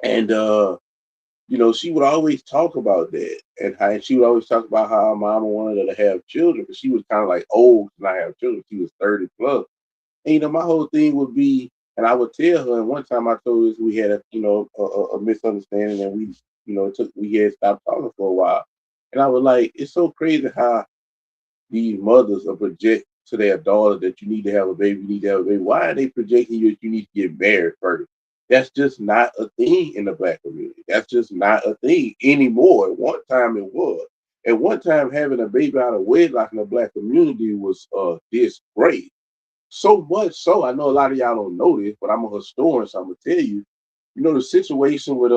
And she would always talk about that, and she would always talk about how her mama wanted her to have children, because she was kind of like old to not have children. She was 30 plus. And my whole thing would be, and I would tell her. And one time I told her we had a misunderstanding, and we had stopped talking for a while. And I was like, it's so crazy how these mothers are project to their daughter that you need to have a baby, you need to have a baby. Why are they projecting you that you need to get married first? That's just not a thing in the Black community. That's just not a thing anymore. At one time it was. At one time, having a baby out of wedlock in the Black community was disgrace. So much so, I know a lot of y'all don't know this, but I'm a historian, so I'm gonna tell you. The situation with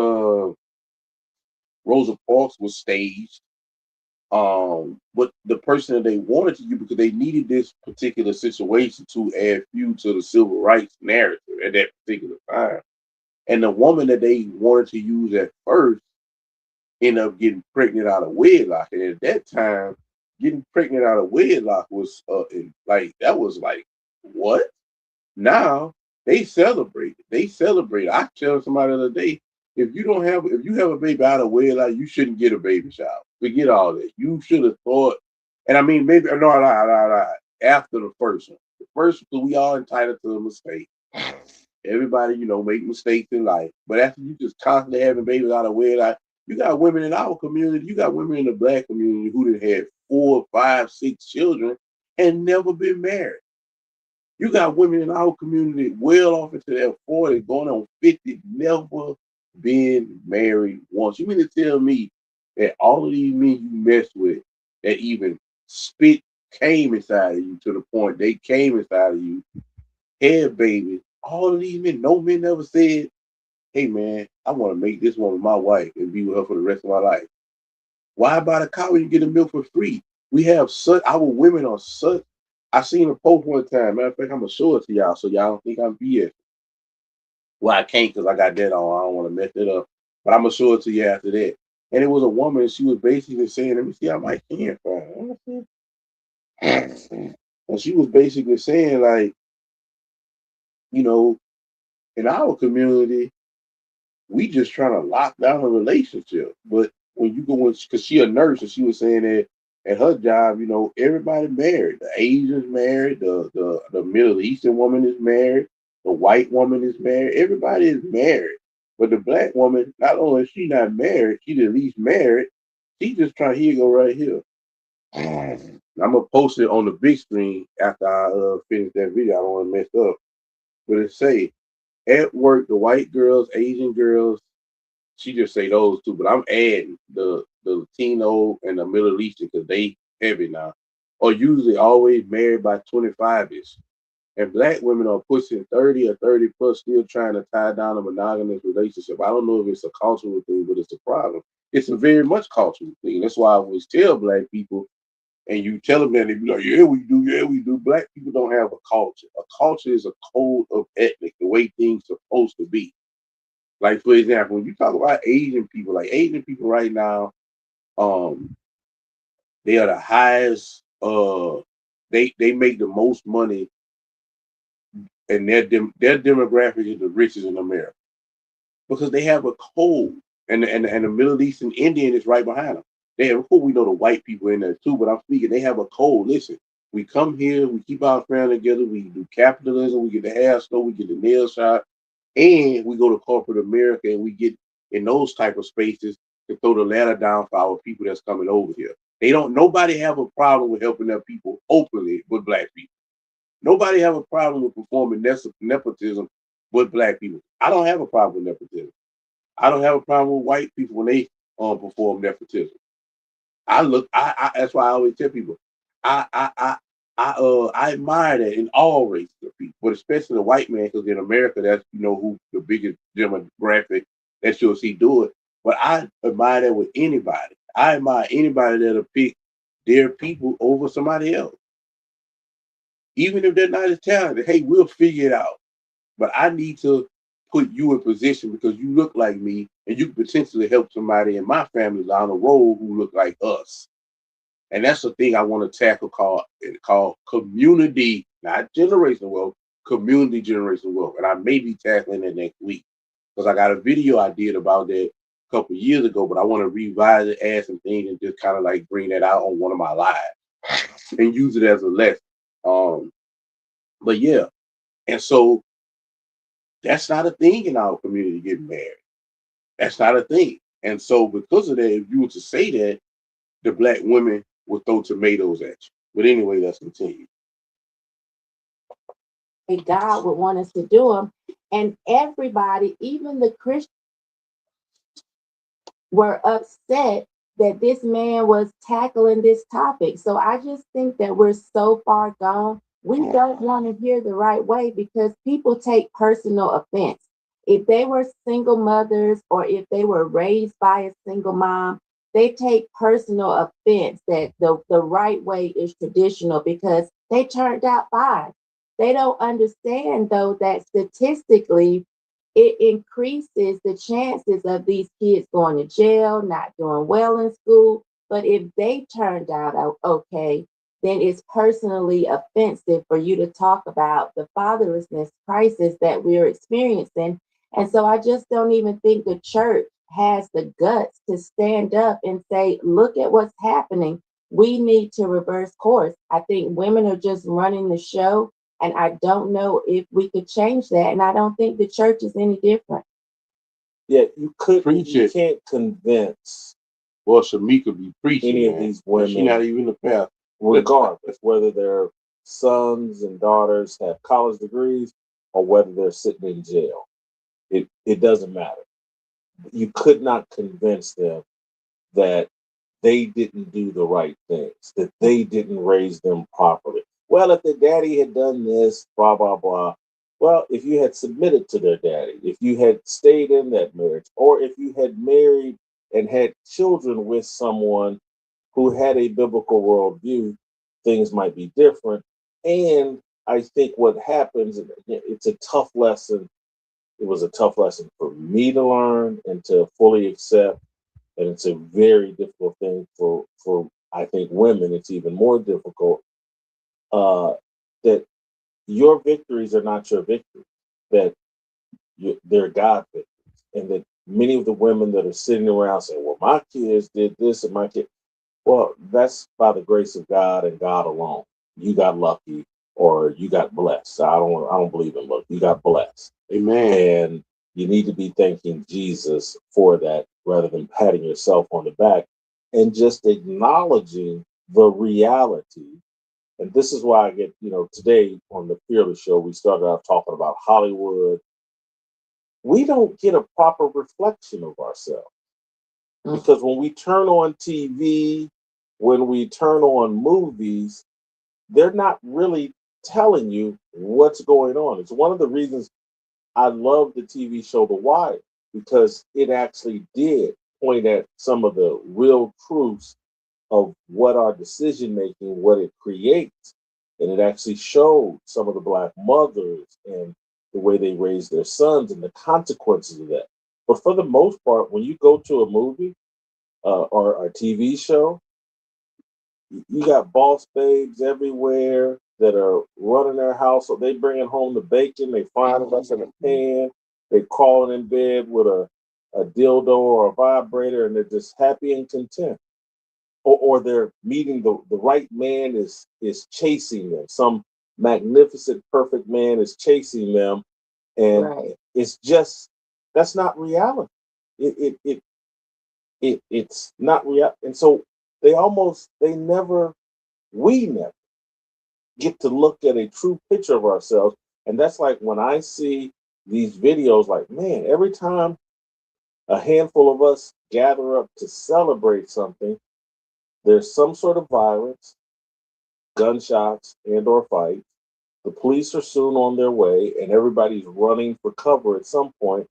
Rosa Parks was staged. But the person that they wanted to use, because they needed this particular situation to add fuel to the civil rights narrative at that particular time. And the woman that they wanted to use at first ended up getting pregnant out of wedlock. And at that time, getting pregnant out of wedlock was that was like, what? Now they celebrate it. They celebrate it. I tell somebody the other day, if you have a baby out of wedlock, you shouldn't get a baby shower. Forget all that. You should have thought, and I mean, maybe no, after the first one. The first one, we all entitled to a mistake. Everybody, make mistakes in life. But after you just constantly having babies out of wedlock, you got women in our community, you got women in the Black community who done had 4, 5, 6 children and never been married. You got women in our community well off into their 40s, going on 50, never been married once. You mean to tell me that all of these men you mess with, that even spit came inside of you to the point they came inside of you, had babies, all of these men, no men ever said, hey man, I want to make this woman my wife and be with her for the rest of my life. Why buy the cow when you get the milk for free? We have our women are such. I seen a post one time. Matter of fact, I'm gonna show it to y'all so y'all don't think I'm BS. Well, I can't because I got that on. I don't want to mess it up. But I'm gonna show it to you after that. And it was a woman. She was basically saying, "Let me see how my can from." And she was basically saying, like, in our community, we just trying to lock down a relationship. But when you go in, because she a nurse, and she was saying that at her job, everybody married. The Asians married, the Middle Eastern woman is married, the white woman is married. Everybody is married. But the Black woman, not only is she not married, she's at least married. She just trying, here you go right here. I'm gonna post it on the big screen after I finish that video. I don't want to mess up. But it say, at work, the white girls, Asian girls, she just say those two, but I'm adding the Latino and the Middle Eastern because they heavy now, are usually always married by 25-ish. And Black women are pushing 30 or 30 plus, still trying to tie down a monogamous relationship. I don't know if it's a cultural thing, but it's a problem. It's a very much cultural thing. That's why I always tell Black people, and you tell them that, they be like, yeah, we do, yeah, we do. Black people don't have a culture. A culture is a code of ethnic, the way things are supposed to be. Like, for example, when you talk about Asian people, like Asian people right now, they are the highest, they make the most money, and their demographic is the richest in America because they have a code, and the Middle Eastern Indian is right behind them. They have a code. We know the white people in there too, but I'm speaking. They have a code. Listen, we come here, we keep our family together, we do capitalism, we get the hair store, we get the nail shop, and we go to corporate America, and we get in those type of spaces to throw the ladder down for our people that's coming over here. Nobody have a problem with helping their people openly with Black people. Nobody have a problem with performing nepotism with Black people. I don't have a problem with nepotism. I don't have a problem with white people when they perform nepotism. That's why I always tell people, I admire that in all races of people, but especially the white man, because in America, that's who the biggest demographic that you'll see do it. But I admire that with anybody. I admire anybody that'll pick their people over somebody else. Even if they're not as talented, hey, we'll figure it out. But I need to put you in position because you look like me and you can potentially help somebody in my family down the road who look like us. And that's the thing I want to tackle called community, not generational wealth, community generational wealth. And I may be tackling it next week because I got a video I did about that a couple of years ago, but I want to revise it, add some things, and just kind of like bring that out on one of my lives and use it as a lesson. But yeah, and so that's not a thing in our community, getting married. That's not a thing. And so because of that, if you were to say that, the black women would throw tomatoes at you. But anyway, let's continue. God would want us to do them. And everybody, even the Christians, were upset that this man was tackling this topic. So I just think that we're so far gone. We don't want to hear the right way because people take personal offense. If they were single mothers or if they were raised by a single mom, they take personal offense that the right way is traditional because they turned out fine. They don't understand, though, that statistically, it increases the chances of these kids going to jail, not doing well in school. But if they turned out okay, then it's personally offensive for you to talk about the fatherlessness crisis that we're experiencing. And so I just don't even think the church has the guts to stand up and say, look at what's happening. We need to reverse course. I think women are just running the show. And I don't know if we could change that. And I don't think the church is any different. Yeah, you can't convince. Well, Shamika be preaching any of these women. She's not even a pastor. Regardless, whether their sons and daughters have college degrees or whether they're sitting in jail. It doesn't matter. You could not convince them that they didn't do the right things, that they didn't raise them properly. Well, if their daddy had done this, blah, blah, blah. Well, if you had submitted to their daddy, if you had stayed in that marriage, or if you had married and had children with someone who had a biblical worldview, things might be different. And I think what happens, it's a tough lesson. It was a tough lesson for me to learn and to fully accept. And it's a very difficult thing for I think women. It's even more difficult that your victories are not your victories, that they're God victories. And that many of the women that are sitting around saying, well, my kids did this and my kid, well, that's by the grace of God and God alone. You got lucky or you got blessed. I don't believe in luck. You got blessed. Amen. And you need to be thanking Jesus for that rather than patting yourself on the back and just acknowledging the reality. And this is why I get, today on the Fearless Show, we started out talking about Hollywood. We don't get a proper reflection of ourselves. Because when we turn on TV, when we turn on movies, they're not really telling you what's going on. It's one of the reasons I love the TV show The Wire, because it actually did point at some of the real truths of what our decision making, what it creates. And it actually showed some of the Black mothers and the way they raise their sons and the consequences of that. But for the most part, when you go to a movie or a TV show, you got boss babes everywhere that are running their house. So they bringing home the bacon, they frying us in a pan, they crawling in bed with a dildo or a vibrator, and they're just happy and content. Or they're meeting the right man is chasing them. Some magnificent, perfect man is chasing them. And it's just, that's not reality. It's not real. And so we never get to look at a true picture of ourselves. And that's like when I see these videos, like, man, every time a handful of us gather up to celebrate something, there's some sort of violence, gunshots, and or fight. The police are soon on their way, and everybody's running for cover at some point.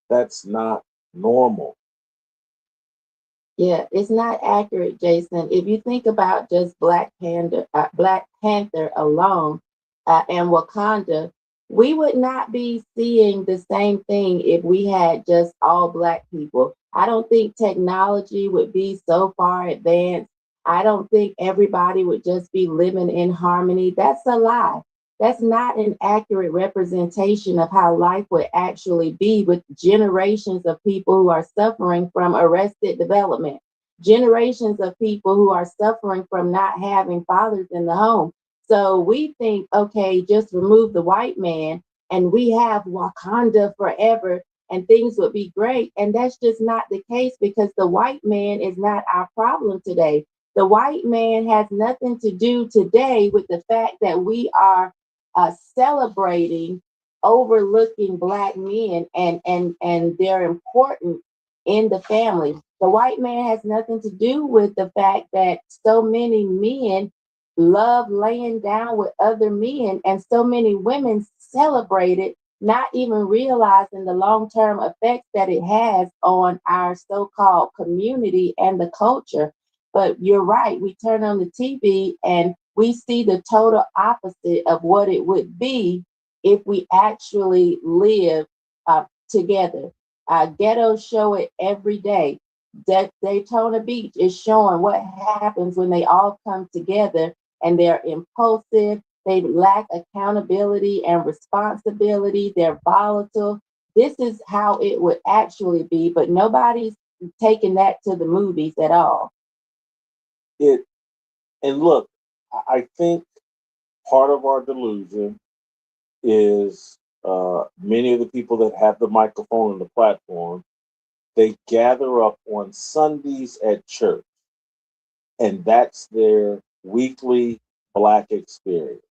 That's not normal. Yeah, it's not accurate, Jason. If you think about just Black Panther alone, and Wakanda, we would not be seeing the same thing if we had just all Black people. I don't think technology would be so far advanced. I don't think everybody would just be living in harmony. That's a lie. That's not an accurate representation of how life would actually be with generations of people who are suffering from arrested development, generations of people who are suffering from not having fathers in the home. So we think, okay, just remove the white man and we have Wakanda forever and things would be great. And that's just not the case because the white man is not our problem today. The white man has nothing to do today with the fact that we are celebrating overlooking Black men and their importance in the family. The white man has nothing to do with the fact that so many men love laying down with other men and so many women celebrate it, not even realizing the long-term effects that it has on our so-called community and the culture. But you're right, we turn on the TV and we see the total opposite of what it would be if we actually live together. Ghettos show it every day. Daytona Beach is showing what happens when they all come together and they're impulsive, they lack accountability and responsibility, they're volatile. This is how it would actually be, but nobody's taking that to the movies at all. It and look, I think part of our delusion is many of the people that have the microphone and the platform, they gather up on Sundays at church, and that's their weekly Black experience.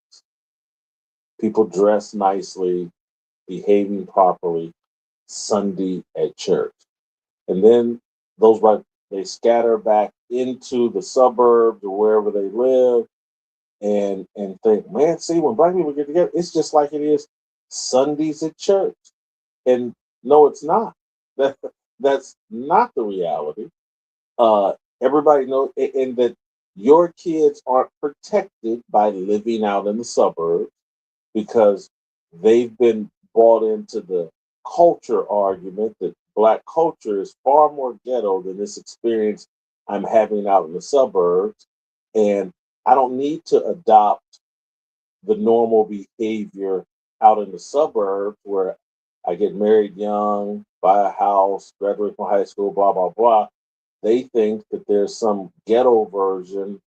People dress nicely, behaving properly, Sunday at church. And then those right they scatter back into the suburbs or wherever they live and think, man, see, when Black people get together, it's just like it is Sundays at church. And no, it's not. That that's not the reality. Uh, Everybody knows, and that your kids aren't protected by living out in the suburbs because they've been bought into the culture argument that Black culture is far more ghetto than this experience I'm having out in the suburbs. And I don't need to adopt the normal behavior out in the suburbs where I get married young, buy a house, graduate from high school, blah, blah, blah. They think that there's some ghetto version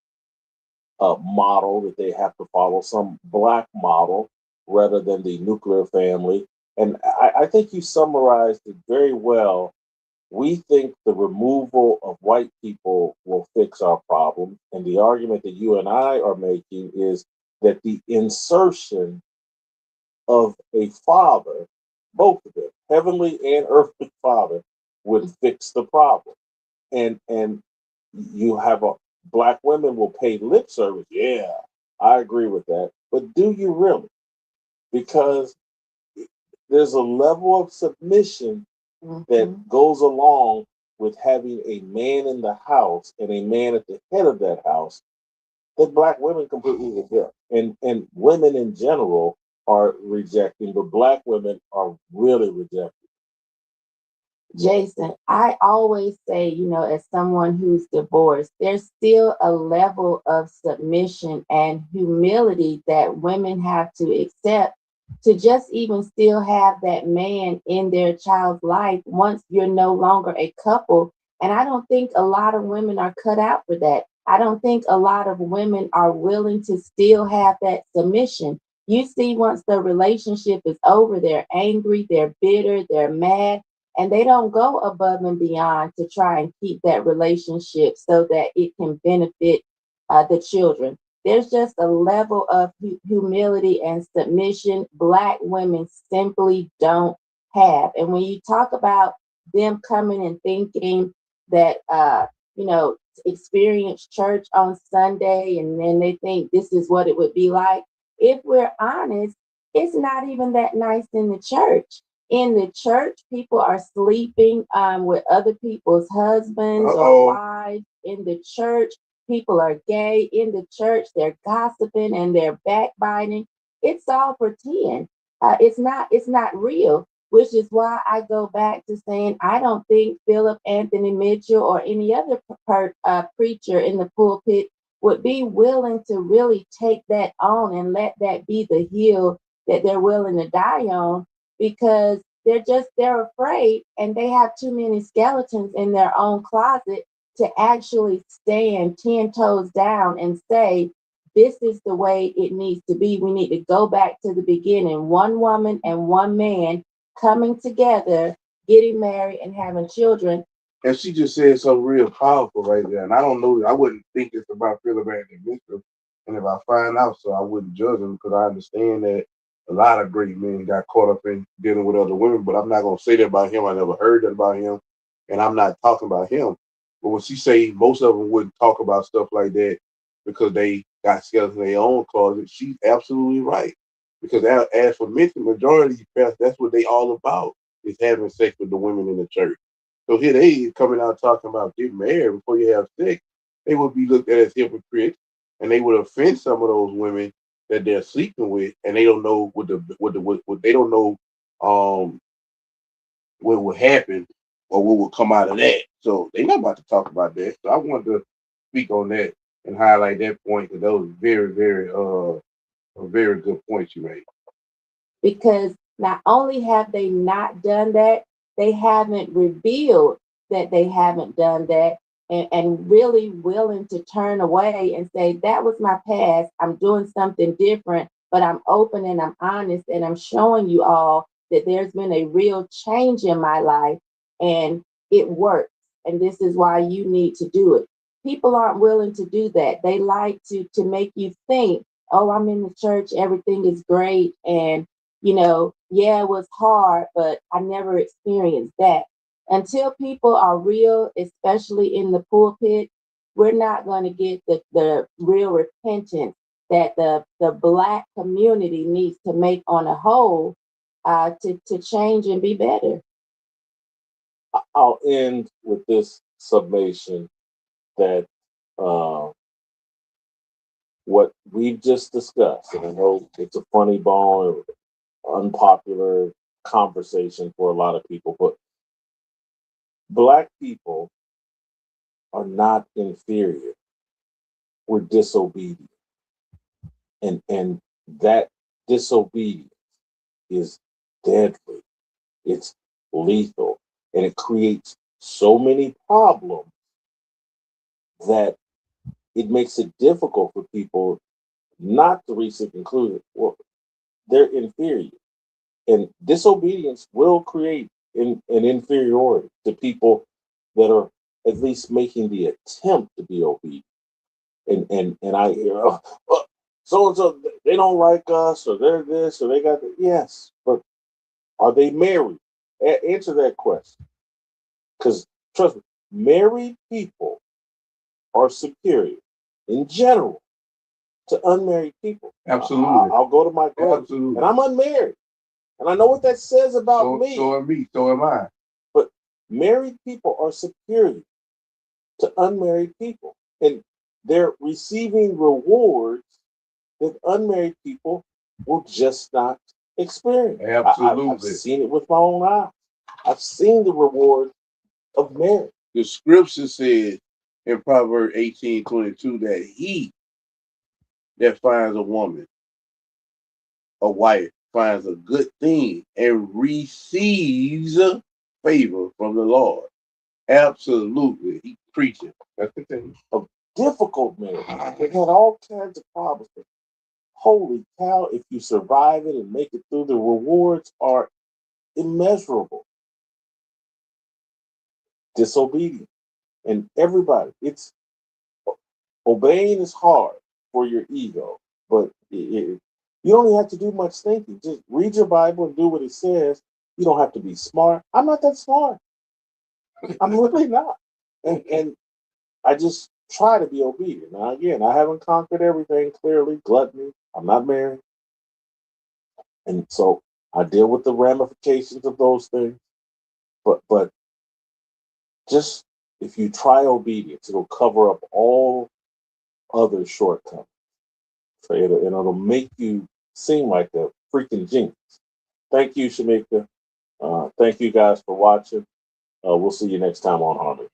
model that they have to follow, some Black model rather than the nuclear family. And I think you summarized it very well. We think the removal of white people will fix our problem. And the argument that you and I are making is that the insertion of a father, both of them, heavenly and earthly father, would fix the problem. And you have a Black women will pay lip service. Yeah, I agree with that. But do you really? Because there's a level of submission Mhm. that goes along with having a man in the house and a man at the head of that house that Black women completely reject. And women in general are rejecting, but Black women are really rejecting. Jason, I always say, as someone who's divorced, there's still a level of submission and humility that women have to accept to just even still have that man in their child's life once you're no longer a couple. And I don't think a lot of women are cut out for that. I don't think a lot of women are willing to still have that submission. You see, once the relationship is over, they're angry, they're bitter, they're mad, and they don't go above and beyond to try and keep that relationship so that it can benefit the children. There's just a level of humility and submission Black women simply don't have. And when you talk about them coming and thinking that, experience church on Sunday and then they think this is what it would be like, if we're honest, it's not even that nice in the church. in the church, people are sleeping with other people's husbands Uh-oh. or wives in the church. People are gay in the church. They're gossiping and they're backbiting. It's all pretend. It's not real, which is why I go back to saying I don't think Philip Anthony Mitchell or any other preacher in the pulpit would be willing to really take that on and let that be the hill that they're willing to die on, because they're afraid and they have too many skeletons in their own closet to actually stand 10 toes down and say, this is the way it needs to be. We need to go back to the beginning. One woman and one man coming together, getting married, and having children. And she just said something real powerful right there. And I don't know, I wouldn't think it's about Philip Anthony Mitchell. And if I find out, so I wouldn't judge him, because I understand that a lot of great men got caught up in dealing with other women. But I'm not going to say that about him. I never heard that about him. And I'm not talking about him. But when she say most of them wouldn't talk about stuff like that because they got skeletons in their own closet, she's absolutely right. Because as for mentioned, majority of that's what they all about, is having sex with the women in the church. So here they coming out talking about getting married before you have sex. They would be looked at as hypocrites, and they would offend some of those women that they're sleeping with, and they don't know what they don't know what would happen or what would come out of that. So they're not about to talk about that. So I wanted to speak on that and highlight that point, because that was a very good point you made. Because not only have they not done that, they haven't revealed that they haven't done that, and really willing to turn away and say, that was my past. I'm doing something different, but I'm open and I'm honest and I'm showing you all that there's been a real change in my life and it works. And this is why you need to do it. People aren't willing to do that. They like to make you think, oh, I'm in the church, everything is great, and yeah, it was hard, but I never experienced that. Until people are real, especially in the pulpit, we're not going to get the real repentance that the Black community needs to make on a whole, to change and be better. I'll end with this summation that what we've just discussed, and I know it's a funny bone, unpopular conversation for a lot of people, but Black people are not inferior. We're disobedient. And that disobedience is deadly. It's lethal. And it creates so many problems that it makes it difficult for people not to reach the conclusion, well, they're inferior. And disobedience will create an inferiority to people that are at least making the attempt to be obedient. And I hear, so and so, they don't like us, or they're this, or they got that. Yes, but are they married? Answer that question. Because trust me, married people are superior in general to unmarried people. Absolutely. I'll go to my grave. Absolutely. And I'm unmarried. And I know what that says about me. So am me. So am I. But married people are superior to unmarried people. And they're receiving rewards that unmarried people will just not experience. Absolutely. I've seen it with my own eyes. I've seen the reward of marriage. The scripture says in Proverbs 18:22 that he that finds a woman, a wife, finds a good thing and receives favor from the Lord. Absolutely. He preaching. That's the thing. A difficult marriage. It had all kinds of problems. Holy cow, if you survive it and make it through, the rewards are immeasurable. Disobedience. And everybody, obeying is hard for your ego, but you don't even have to do much thinking. Just read your Bible and do what it says. You don't have to be smart. I'm not that smart. I'm really not. And I just try to be obedient. Now, again, I haven't conquered everything clearly. Gluttony. I'm not married. And so I deal with the ramifications of those things, but just if you try obedience, it'll cover up all other shortcomings. So it'll make you seem like a freaking genius. Thank you, Shamika. Thank you guys for watching. We'll see you next time on Harmony.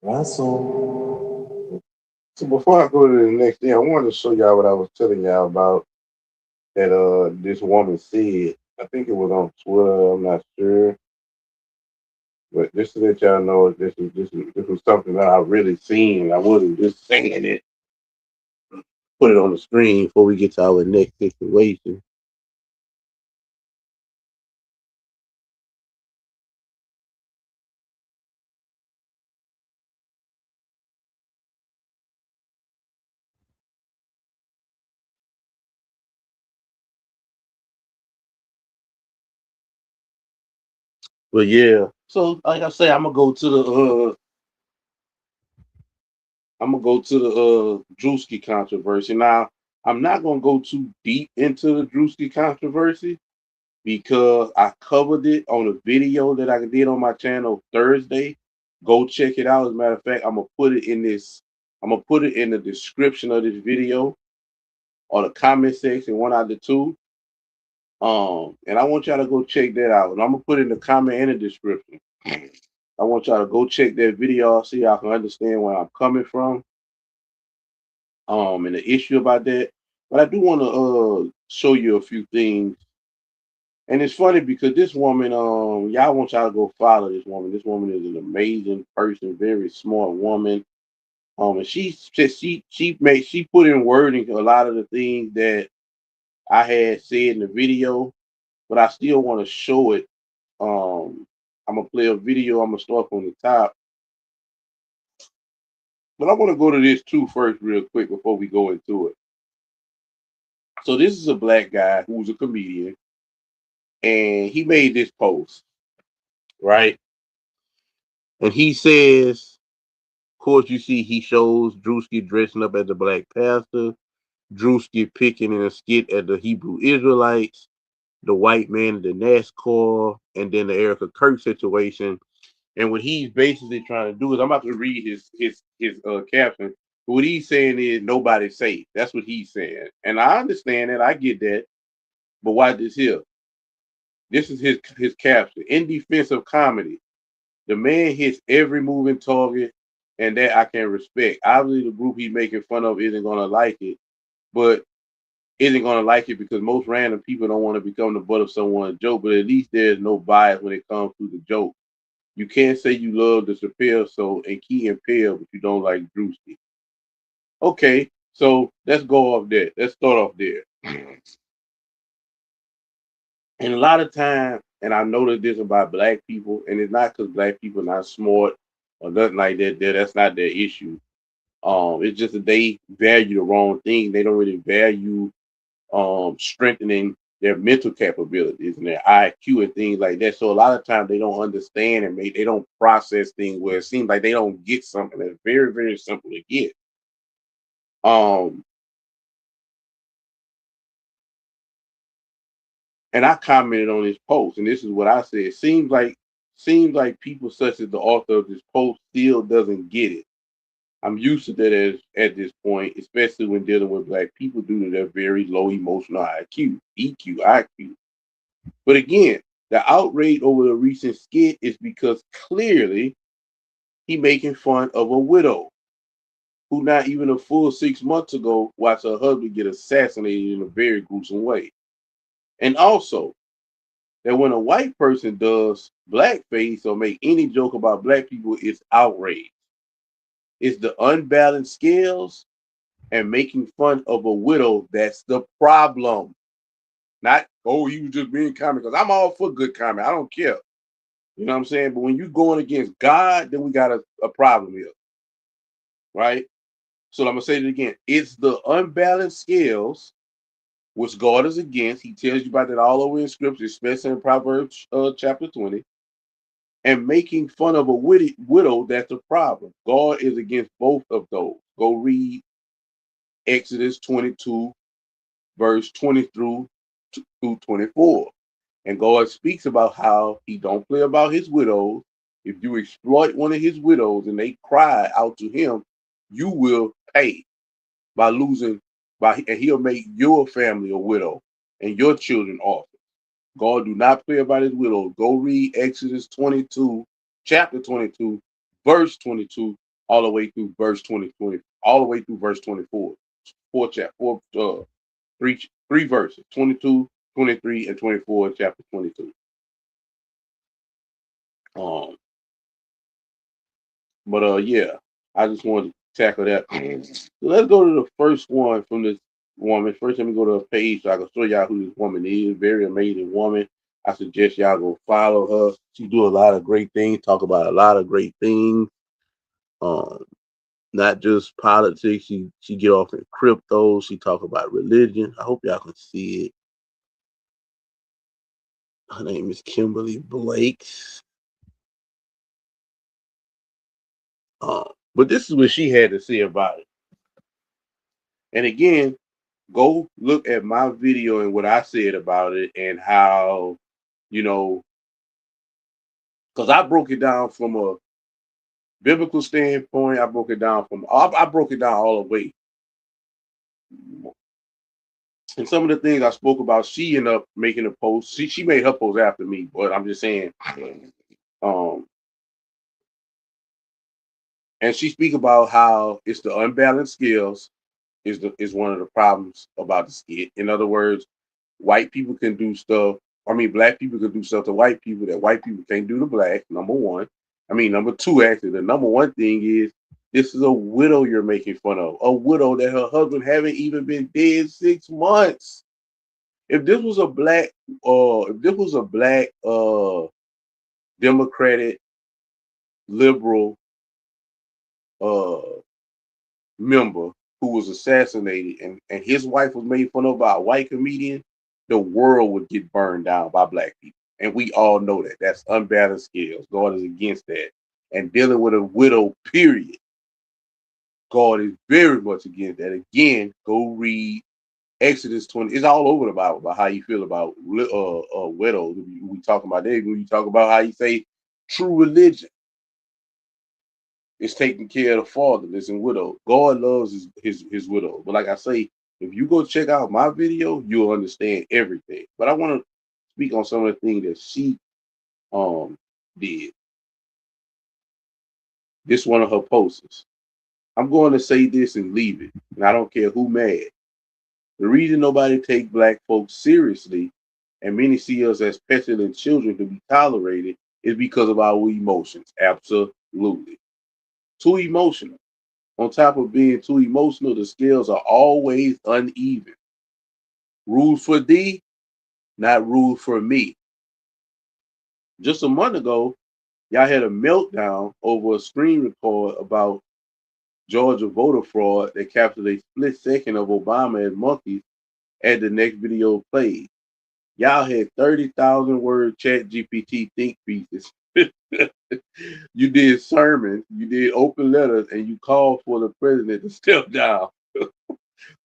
Russell. So before I go to the next thing, I wanted to show y'all what I was telling y'all about that this woman said. I think it was on Twitter, I'm not sure. But just to let y'all know, this was something that I really seen. I wasn't just saying it. Put it on the screen before we get to our next situation. But yeah, so like I say, I'm gonna go to the Druski controversy. Now, I'm not gonna go too deep into the Druski controversy because I covered it on a video that I did on my channel Thursday. Go check it out. As a matter of fact, I'm gonna put it in this. I'm gonna put it in the description of this video or the comment section, one out of the two. And I want y'all to go check that out. And I'm gonna put it in the comment and the description. I want y'all to go check that video, so y'all can understand where I'm coming from. And the issue about that. But I do want to show you a few things. And it's funny because this woman, y'all want y'all to go follow this woman. This woman is an amazing person, very smart woman. And she put in wording a lot of the things that I had said in the video, but I still want to show it. I'm gonna play a video. I'm gonna start from the top, but I want to go to this too first, real quick, before we go into it. So this is a black guy who's a comedian, and he made this post, right? And he says, of course, you see he shows Druski dressing up as a black pastor, Druski picking in a skit at the Hebrew Israelites, the white man in the NASCAR, and then the Erica Kirk situation. And what he's basically trying to do is, I'm about to read his caption. What he's saying is nobody's safe. That's what he's saying, and I understand that. I get that. But watch this here. This is his caption. In defense of comedy, the man hits every moving target, and that I can respect. Obviously, the group he's making fun of isn't gonna like it, but isn't gonna like it because most random people don't want to become the butt of someone's joke. But at least there's no bias when it comes to the joke. You can't say you love the Chappelle Show and Key and Peele, but you don't like Druski. Okay, so let's go off there. Let's start off there. And a lot of time, and I noticed this about black people, and it's not because black people are not smart or nothing like that. That's not their issue. It's just that they value the wrong thing. They don't really value strengthening their mental capabilities and their IQ and things like that. So a lot of times they don't understand and they don't process things where it seems like they don't get something that's very, very simple to get. And I commented on this post, and this is what I said. Seems like people such as the author of this post still doesn't get it. I'm used to that at this point, especially when dealing with black people due to their very low emotional IQ, EQ, IQ. But again, the outrage over the recent skit is because clearly he making fun of a widow who not even a full 6 months ago watched her husband get assassinated in a very gruesome way. And also, that when a white person does blackface or make any joke about black people, it's outrage. It's the unbalanced scales and making fun of a widow that's the problem. Not, oh, he was just being comic, because I'm all for good comedy. I don't care. You know what I'm saying? But when you're going against God, then we got a problem here. Right? So I'm going to say it again. It's the unbalanced scales, which God is against. He tells you about that all over in scripture, especially in Proverbs chapter 20. and making fun of a widow, that's a problem. God is against both of those. Go read Exodus 22, verse 20 through 24. And God speaks about how he don't play about his widows. If you exploit one of his widows and they cry out to him, you will pay by losing, and he'll make your family a widow and your children orphans. God do not play about his widows. Go read Exodus 22, chapter 22, verse 22, all the way through verse 20, all the way through verse 24. Three verses, 22, 23, and 24 in chapter 22. Yeah, I just wanted to tackle that. So let's go to the first one from this woman. First, let me go to a page so I can show y'all who this woman is. Very amazing woman. I suggest y'all go follow her. She do a lot of great things, talk about a lot of great things. Not just politics. She get off in crypto. She talk about religion. I hope y'all can see it. Her name is Kimberly Blake. But this is what she had to say about it. And again, go look at my video and what I said about it and how, because I broke it down from a biblical standpoint. I broke it down all the way. And some of the things I spoke about, she ended up making a post. She made her post after me, but I'm just saying, and she speak about how it's the unbalanced scales is one of the problems about the skit. In other words, white people can do stuff. Black people can do stuff to white people that white people can't do to black. Number one. Number two, actually, the number one thing is this is a widow you're making fun of. A widow that her husband haven't even been dead 6 months. If this was a black, Democratic, liberal, member who was assassinated and his wife was made fun of by a white comedian, the world would get burned down by black people. And we all know that. That's unbalanced scales. God is against that. And dealing with a widow, period, God is very much against that. Again, go read Exodus 20. It's all over the Bible about how you feel about widows. We talking about that. When you talk about how you say true religion is taking care of the fatherless and widow. God loves his widow. But like I say, if you go check out my video, you'll understand everything. But I want to speak on some of the things that she did. This one of her posts. I'm going to say this and leave it. And I don't care who mad. The reason nobody take black folks seriously and many see us as petulant children to be tolerated is because of our emotions. Absolutely. Too emotional. On top of being too emotional, the scales are always uneven. Rule for thee, not rule for me. Just a month ago, y'all had a meltdown over a screen record about Georgia voter fraud that captured a split second of Obama and monkeys at the next video played. Y'all had 30,000 word chat GPT think pieces. You did sermons, you did open letters, and you called for the president to step down.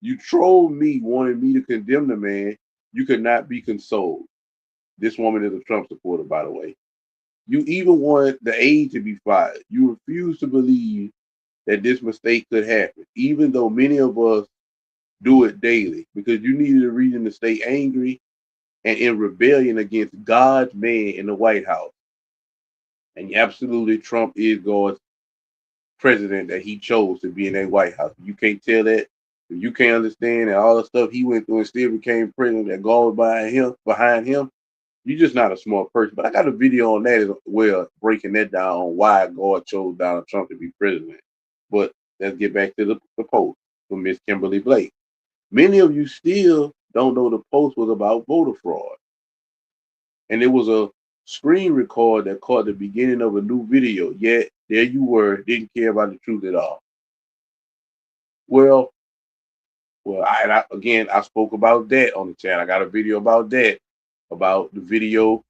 You trolled me, wanting me to condemn the man. You could not be consoled. This woman is a Trump supporter, by the way. You even wanted the aide to be fired. You refused to believe that this mistake could happen, even though many of us do it daily, because you needed a reason to stay angry and in rebellion against God's man in the White House. And absolutely, Trump is God's president that he chose to be in that White House. You can't tell that. If you can't understand that all the stuff he went through and still became president that God behind him, you're just not a smart person. But I got a video on that as well, breaking that down on why God chose Donald Trump to be president. But let's get back to the post from Miss Kimberly Blake. Many of you still don't know the post was about voter fraud. And it was a screen record that caught the beginning of a new video. Yet there you were, didn't care about the truth at all. Well, I spoke about that on the channel. I got a video about that, about the video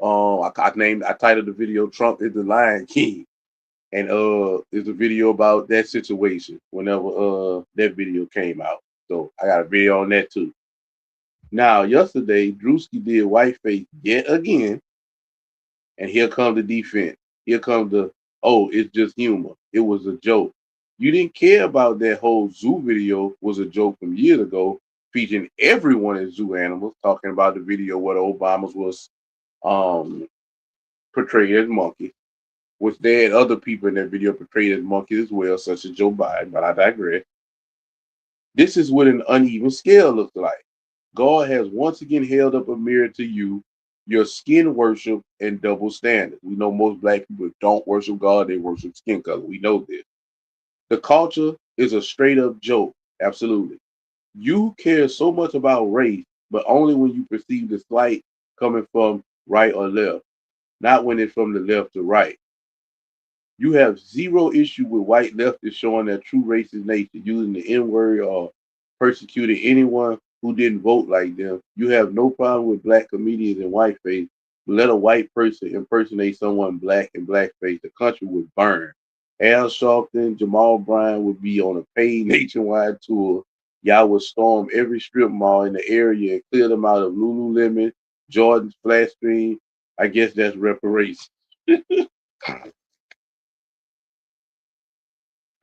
I titled the video "Trump is the Lion King," and it's a video about that situation. Whenever that video came out, so I got a video on that too. Now, yesterday, Druski did whiteface yet again, and here comes the defense. Here comes the, oh, it's just humor. It was a joke. You didn't care about that whole zoo video was a joke from years ago, featuring everyone as zoo animals, talking about the video where the Obamas was um, portrayed as monkeys, which they had other people in that video portrayed as monkeys as well, such as Joe Biden, but I digress. This is what an uneven scale looks like. God has once again held up a mirror to you, your skin worship and double standards. We know most black people don't worship God, they worship skin color. We know this. The culture is a straight up joke. Absolutely. You care so much about race, but only when you perceive the slight coming from right or left, not when it's from the left to right. You have zero issue with white leftists showing their true racist nature, using the N word or persecuting anyone who didn't vote like them. You have no problem with black comedians in whiteface. Let a white person impersonate someone black in blackface, the country would burn. Al Sharpton, Jamal Bryant would be on a paid nationwide tour. Y'all would storm every strip mall in the area and clear them out of Lululemon, Jordan's flat screen. I guess that's reparations.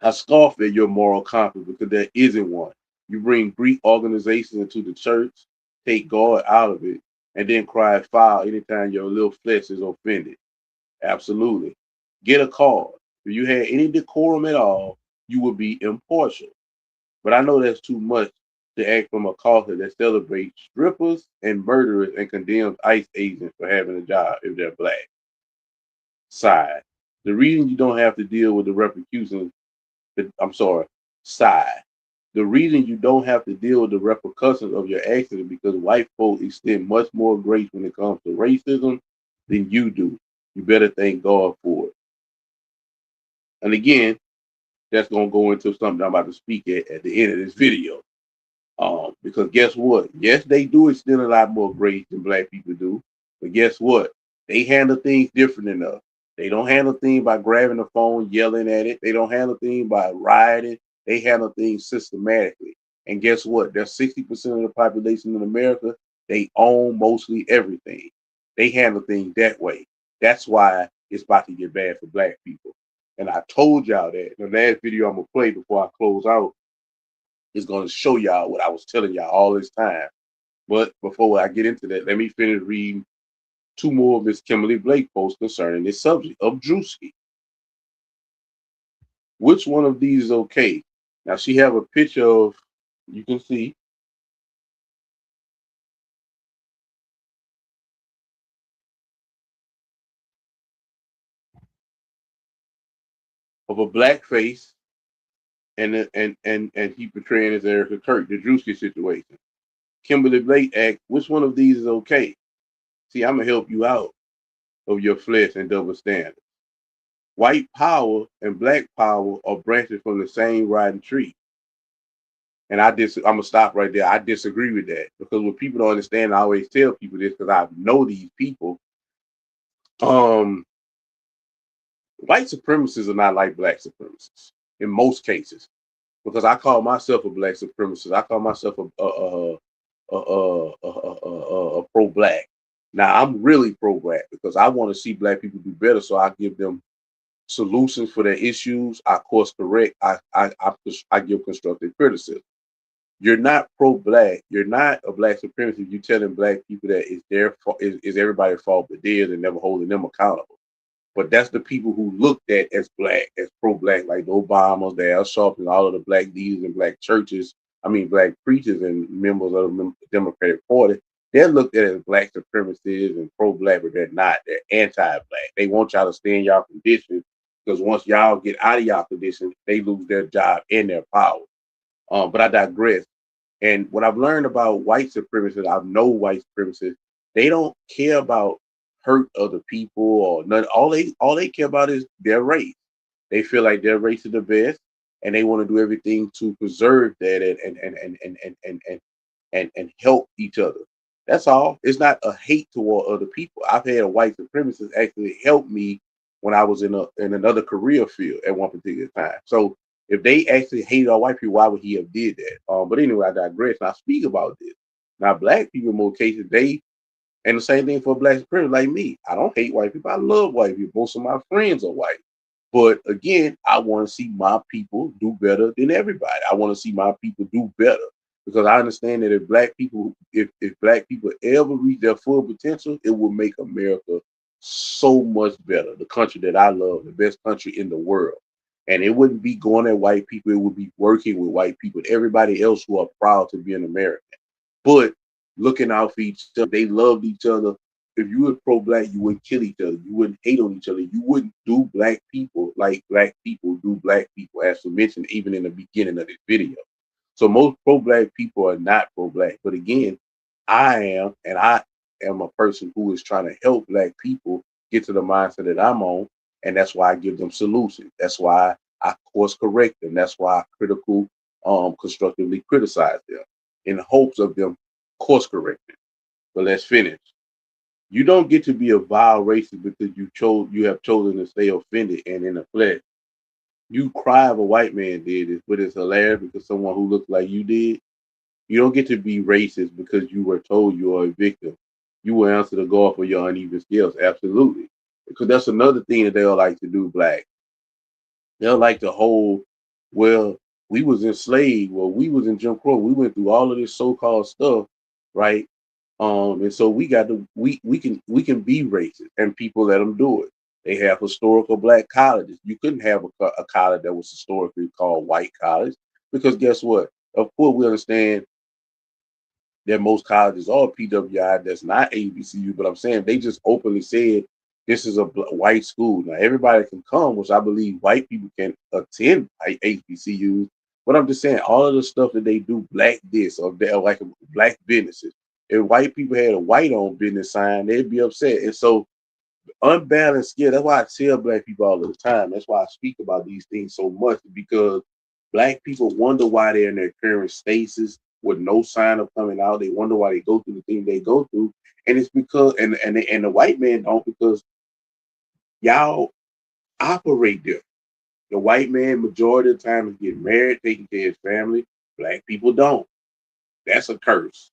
I scoff at your moral compass because there isn't one. You bring Greek organizations into the church, take God out of it, and then cry foul anytime your little flesh is offended. Absolutely. Get a card. If you had any decorum at all, you would be impartial. But I know that's too much to act from a culture that celebrates strippers and murderers and condemns ICE agents for having a job if they're black. Side. The reason you don't have to deal with the repercussions I'm sorry, side. The reason you don't have to deal with the repercussions of your actions is because white folk extend much more grace when it comes to racism than you do. You better thank God for it. And again, that's going to go into something I'm about to speak at the end of this video. Because guess what? Yes, they do extend a lot more grace than black people do. But guess what? They handle things different than us. They don't handle things by grabbing the phone, yelling at it. They don't handle things by rioting. They handle things systematically. And guess what? There's 60% of the population in America. They own mostly everything. They handle things that way. That's why it's about to get bad for black people. And I told y'all that in the last video I'm going to play before I close out is going to show y'all what I was telling y'all all this time. But before I get into that, let me finish reading two more of Miss Kimberly Blake posts concerning this subject of Druski. Which one of these is okay? Now she have a picture of, you can see, of a black face and he portraying as Erica Kirk, the Druski situation. Kimberly Blake asked, which one of these is okay? See, I'm gonna help you out of your flesh and double standards. White power and black power are branches from the same rotten tree. And I'm gonna stop right there. I disagree with that because what people don't understand, I always tell people this because I know these people. White supremacists are not like black supremacists in most cases, because I call myself a black supremacist. I call myself a pro-black. Now I'm really pro-black because I want to see black people do better, so I give them solutions for their issues. I course correct. I give constructive criticism. You're not pro-black. You're not a black supremacist. You're telling black people that it's their fault, is everybody's fault but theirs, and never holding them accountable. But that's the people who looked at as black, as pro-black, like the Obamas, the Al Sharpton, all of the black leaders and black churches. I mean, black preachers and members of the Democratic Party. They're looked at as black supremacists and pro-black, but they're not. They're anti-black. They want y'all to stay in y'all conditions because once y'all get out of y'all conditions, they lose their job and their power. But I digress. And what I've learned about white supremacists, I know white supremacists, they don't care about hurt other people or none. All they care about is their race. They feel like their race is the best, and they want to do everything to preserve that and help each other. That's all. It's not a hate toward other people. I've had a white supremacist actually help me when I was in another career field at one particular time. So if they actually hated all white people, why would he have did that? But anyway, I digress. And I speak about this. Now, black people in most cases, and the same thing for black supremacists like me. I don't hate white people. I love white people. Most of my friends are white. But again, I want to see my people do better than everybody. I want to see my people do better because I understand that if black people ever reach their full potential, it will make America so much better. The country that I love, the best country in the world. And it wouldn't be going at white people. It would be working with white people, everybody else who are proud to be an American. But looking out for each other, they loved each other. If you were pro-black, you wouldn't kill each other. You wouldn't hate on each other. You wouldn't do black people like black people do black people, as we mentioned even in the beginning of this video. So most pro-black people are not pro-black. But again, I am a person who is trying to help black people get to the mindset that I'm on, and that's why I give them solutions. That's why I course correct them. That's why I constructively criticize them in hopes of them course correcting. But let's finish. You don't get to be a vile racist because you have chosen to stay offended and in the flesh. You cry if a white man did this, but it's hilarious because someone who looks like you did. You don't get to be racist because you were told you are a victim. You will answer the God for your uneven skills. Absolutely. Because that's another thing that they'll like to do, black. They'll like to hold, well, we was enslaved, well, we was in Jim Crow. We went through all of this so-called stuff, right? And so we can be racist, and people let them do it. They have historical black colleges. You couldn't have a college that was historically called white college because guess what? Of course, we understand that most colleges are PWI. That's not HBCU, but I'm saying they just openly said this is a white school. Now everybody can come, which I believe white people can attend HBCUs. But I'm just saying all of the stuff that they do, black this or they're like black businesses. If white people had a white-owned business sign, they'd be upset. And so unbalanced skill. That's why I tell black people all the time. That's why I speak about these things so much because black people wonder why they're in their current stasis with no sign of coming out. They wonder why they go through the things they go through, and it's because and the white man don't because y'all operate different. The white man majority of the time is getting married, taking care of his family. Black people don't. That's a curse.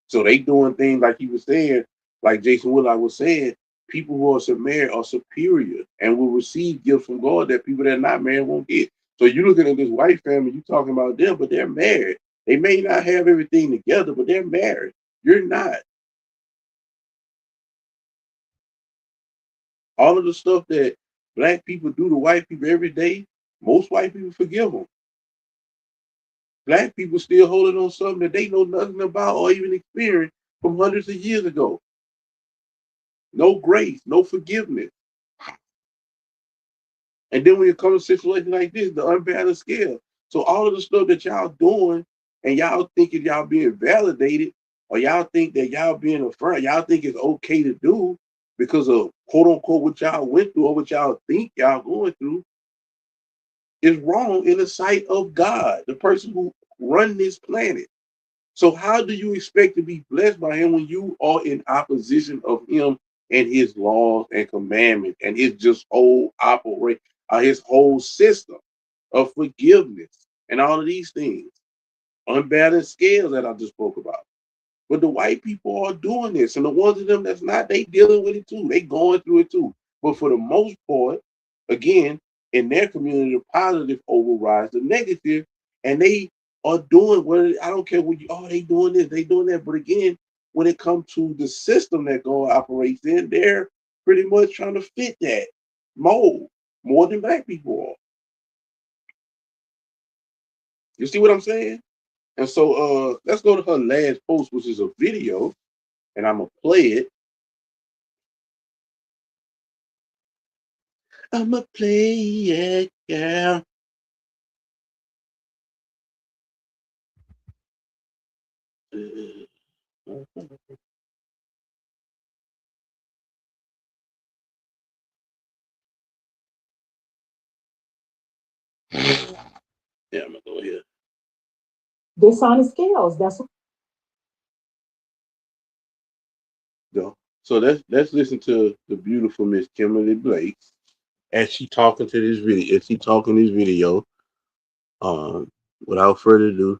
So they doing things like he was saying, like Jason Whitlock was saying, people who are married are superior and will receive gifts from God that people that are not married won't get. So you're looking at this white family, you talking about them, but they're married. They may not have everything together, but they're married. You're not. All of the stuff that black people do to white people every day, most white people forgive them. Black people still holding on something that they know nothing about or even experienced from hundreds of years ago. No grace, no forgiveness. And then when it comes to situations like this, the unbalanced scale. So all of the stuff that y'all doing and y'all thinking y'all being validated or y'all think that y'all being affirmed, y'all think it's okay to do because of quote unquote what y'all went through or what y'all think y'all going through is wrong in the sight of God, the person who run this planet. So how do you expect to be blessed by him when you are in opposition of him and his laws and commandments and his just whole his whole system of forgiveness and all of these things, unbalanced scales that I just spoke about. But the white people are doing this, and the ones of them that's not, they dealing with it too. They going through it too. But for the most part, again, in their community, the positive overrides the negative, and they are doing what I don't care what they doing this, they doing that. But again, when it comes to the system that God operates in, they're pretty much trying to fit that mold more than black people are. You see what I'm saying? And so let's go to her last post, which is a video, and I'm gonna play it. I'ma play it, yeah. Yeah, I'm gonna go here. Dishonest scales. That's So let's listen to the beautiful Miss Kimberly Blake as she talking to this video. As she talking this video. Um, without further ado,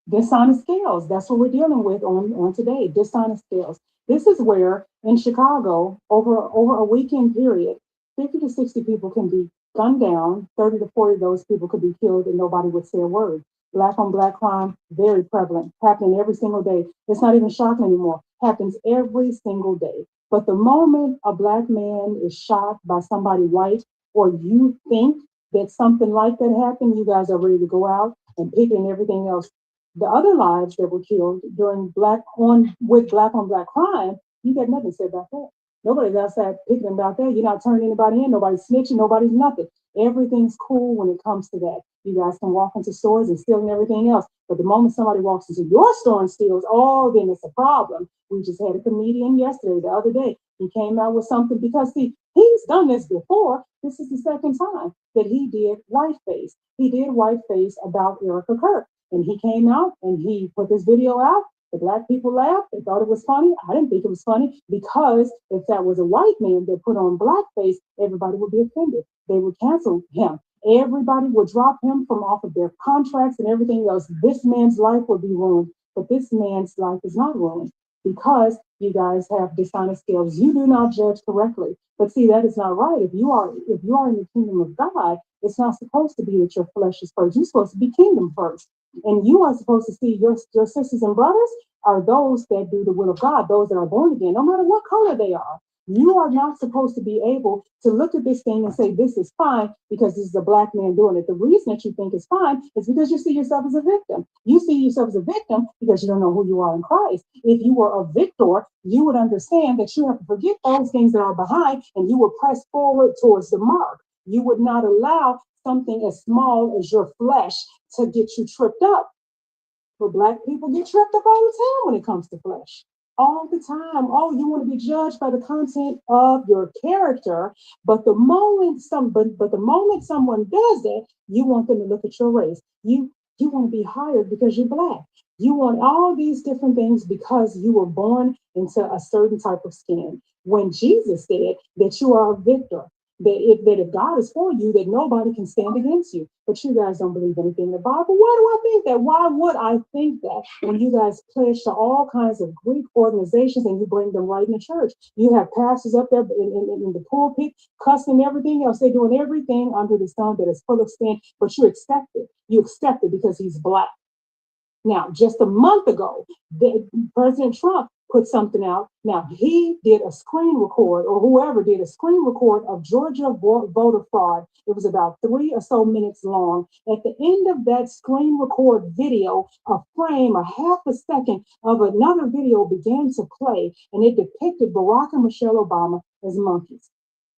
Dishonest scales. That's what we're dealing with on today. Dishonest scales. This is where in Chicago, over a weekend period, 50 to 60 people can be gunned down. 30 to 40 of those people could be killed, and nobody would say a word. Black on black crime, very prevalent, happening every single day. It's not even shocking anymore. Happens every single day. But the moment a black man is shot by somebody white, or you think that something like that happened, you guys are ready to go out and pick and everything else. The other lives that were killed during black on black crime, you got nothing to say about that. Nobody's outside picking about that. You're not turning anybody in. Nobody's snitching. Nobody's nothing. Everything's cool when it comes to that. You guys can walk into stores and steal and everything else. But the moment somebody walks into your store and steals, oh, then it's a problem. We just had a comedian yesterday, the other day. He came out with something because, see, he's done this before. This is the second time that he did whiteface. He did whiteface about Erica Kirk. And he came out and he put this video out. The black people laughed. They thought it was funny. I didn't think it was funny because if that was a white man that put on blackface, everybody would be offended. They would cancel him. Everybody would drop him from off of their contracts and everything else. This man's life would be ruined. But this man's life is not ruined because you guys have dishonest skills. You do not judge correctly. But see, that is not right. If you are in the kingdom of God, it's not supposed to be that your flesh is first. You're supposed to be kingdom first. And you are supposed to see your sisters and brothers are those that do the will of God, those that are born again, no matter what color they are. You are not supposed to be able to look at this thing and say, this is fine because this is a black man doing it. The reason that you think it's fine is because you see yourself as a victim. You see yourself as a victim because you don't know who you are in Christ. If you were a victor, you would understand that you have to forget those things that are behind and you would press forward towards the mark. You would not allow something as small as your flesh to get you tripped up. But black people get tripped up all the time when it comes to flesh. All the time. Oh, you want to be judged by the content of your character, but the moment the moment someone does that, you want them to look at your race. You want to be hired because you're black. You want all these different things because you were born into a certain type of skin. When Jesus said that you are a victor, that if God is for you, that nobody can stand against you. But you guys don't believe anything in the Bible. Why do I think that? Why would I think that when you guys pledge to all kinds of Greek organizations and you bring them right in the church? You have pastors up there in the pulpit cussing everything else. They're doing everything under the sun that is full of sin, but you accept it. You accept it because he's black. Now, just a month ago, President Trump put something out. Now, he did a screen record, or whoever did a screen record of Georgia voter fraud. It was about 3 or so minutes long. At the end of that screen record video, a frame, a half a second of another video began to play, and it depicted Barack and Michelle Obama as monkeys.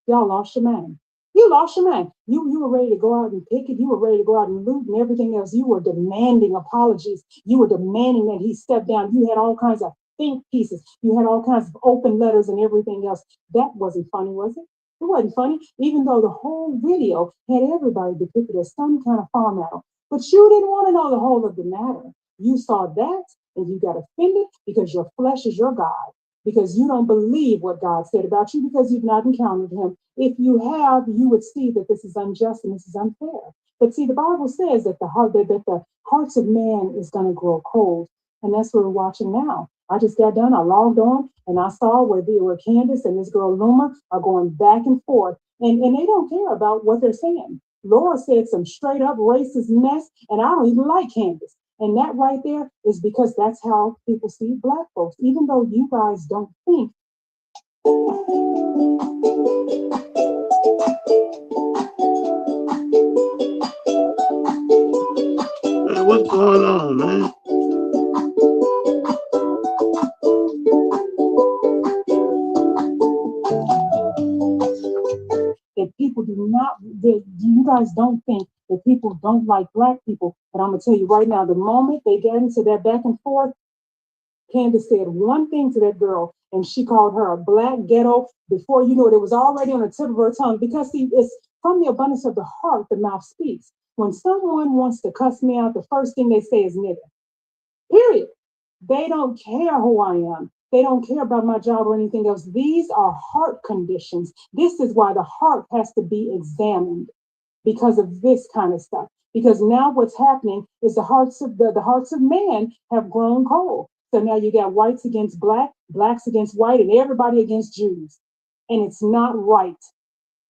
Y'all lost your mind. You lost your mind. You were ready to go out and picket. You were ready to go out and loot and everything else. You were demanding apologies. You were demanding that he step down. You had all kinds of think pieces. You had all kinds of open letters and everything else. That wasn't funny, was it? It wasn't funny, even though the whole video had everybody depicted as some kind of farm animal. But you didn't want to know the whole of the matter. You saw that and you got offended because your flesh is your God. Because you don't believe what God said about you because you've not encountered him. If you have, you would see that this is unjust and this is unfair. But see, the Bible says that the hearts of man is going to grow cold. And that's what we're watching now. I just got done. I logged on and I saw where Candace and this girl Luma are going back and forth. And they don't care about what they're saying. Laura said some straight up racist mess, and I don't even like Candace. And that right there is because that's how people see black folks, even though you guys don't think. Man, what's going on, man? That people you guys don't think that people don't like black people. But I'm going to tell you right now, the moment they get into that back and forth, Candace said one thing to that girl, and she called her a black ghetto. Before you know it, it was already on the tip of her tongue. Because see, it's from the abundance of the heart the mouth speaks. When someone wants to cuss me out, the first thing they say is nigger. Period. They don't care who I am. They don't care about my job or anything else. These are heart conditions. This is why the heart has to be examined because of this kind of stuff. Because now what's happening is the hearts of man have grown cold. So now you got whites against black, blacks against white, and everybody against Jews. And it's not right.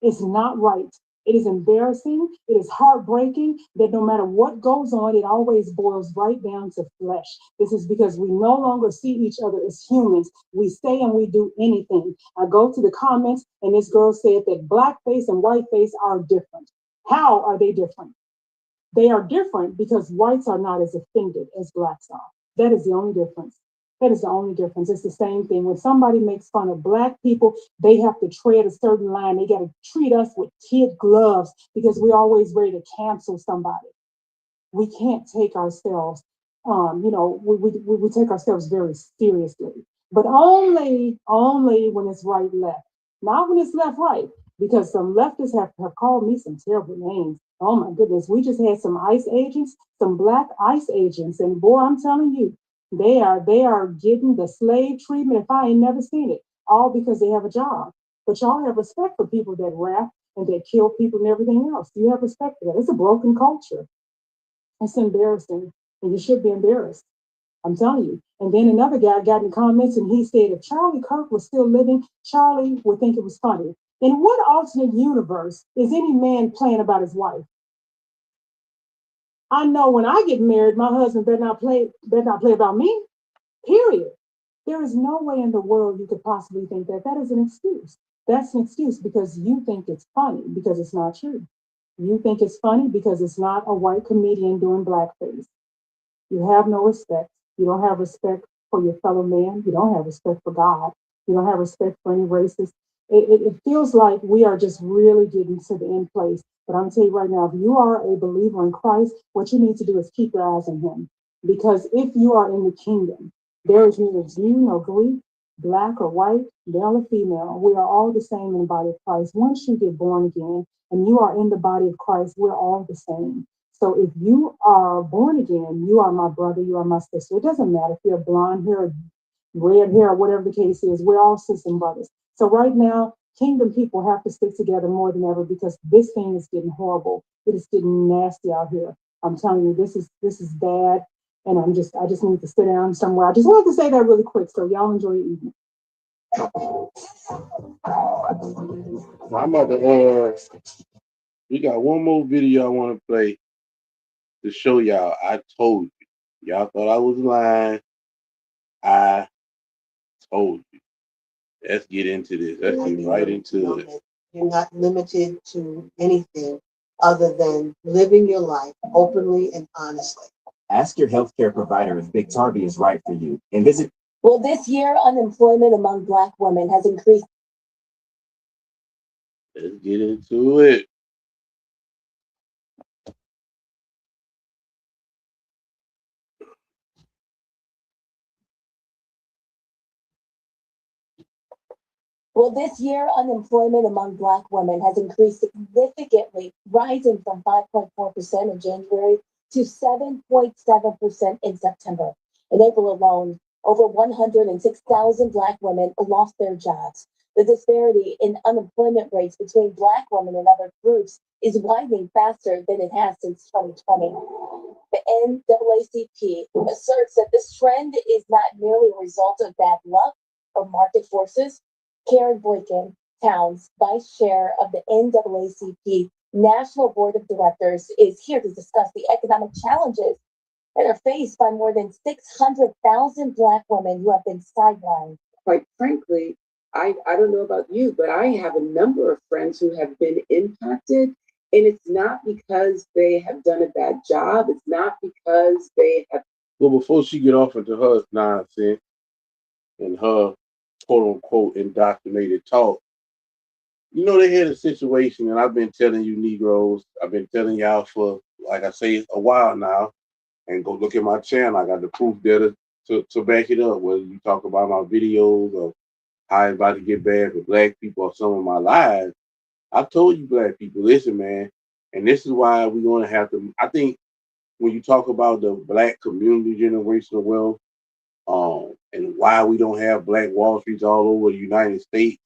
It's not right. It is embarrassing. It is heartbreaking that no matter what goes on, it always boils right down to flesh. This is because we no longer see each other as humans. We say and we do anything. I go to the comments, and this girl said that blackface and whiteface are different. How are they different? They are different because whites are not as offended as blacks are. That is the only difference. That is the only difference. It's the same thing. When somebody makes fun of black people, they have to tread a certain line. They got to treat us with kid gloves because we're always ready to cancel somebody. We can't take ourselves, we take ourselves very seriously, but only when it's right left, not when it's left right. Because some leftists have called me some terrible names. Oh my goodness, we just had some ICE agents, some black ICE agents, and boy, I'm telling you, they are getting the slave treatment if I ain't never seen it. All because they have a job. But y'all have respect for people that rap and that kill people and everything else. You have respect for that. It's a broken culture. It's embarrassing, and you should be embarrassed. I'm telling you. And then another guy got in the comments and he said if Charlie Kirk was still living, Charlie would think it was funny. In what alternate universe is any man playing about his wife? I know when I get married, my husband better not play about me. Period. There is no way in the world you could possibly think that. That is an excuse. That's an excuse because you think it's funny because it's not true. You think it's funny because it's not a white comedian doing blackface. You have no respect. You don't have respect for your fellow man. You don't have respect for God. You don't have respect for any races. It feels like we are just really getting to the end place. But I'm going to tell you right now, if you are a believer in Christ, what you need to do is keep your eyes on him. Because if you are in the kingdom, there is neither Jew nor Greek, black or white, male or female. We are all the same in the body of Christ. Once you get born again and you are in the body of Christ, we're all the same. So if you are born again, you are my brother, you are my sister. It doesn't matter if you're blonde hair, red hair, or whatever the case is. We're all sisters and brothers. So right now, kingdom people have to stick together more than ever because this thing is getting horrible. It is getting nasty out here. I'm telling you, this is bad. And I just need to sit down somewhere. I just wanted to say that really quick. So y'all enjoy your evening. I'm about to, we got one more video I want to play to show y'all. I told you. Y'all thought I was lying. I told you. Let's get into this. Let's get right into it. You're not limited to anything other than living your life openly and honestly. Ask your healthcare provider if Big Tarby is right for you and visit. Well, this year, unemployment among Black women has increased. Let's get into it. Well, this year, unemployment among Black women has increased significantly, rising from 5.4% in January to 7.7% in September. In April alone, over 106,000 Black women lost their jobs. The disparity in unemployment rates between Black women and other groups is widening faster than it has since 2020. The NAACP asserts that this trend is not merely a result of bad luck or market forces. Karen Boykin Towns, vice chair of the NAACP National Board of Directors, is here to discuss the economic challenges that are faced by more than 600,000 Black women who have been sidelined. Quite frankly, I don't know about you, but I have a number of friends who have been impacted, and it's not because they have done a bad job. It's not because they have. Well, before she get off into her nonsense and her quote unquote indoctrinated talk, you know, they had a situation, and I've been telling you Negroes, I've been telling y'all for, like I say, a while now, and go look at my channel. I got the proof there to back it up, whether you talk about my videos or how it's about to get bad for Black people or some of my lives. I told you Black people, listen, man, and this is why we're going to have to, I think when you talk about the Black community generational wealth, and why we don't have black Wall Streets all over the United States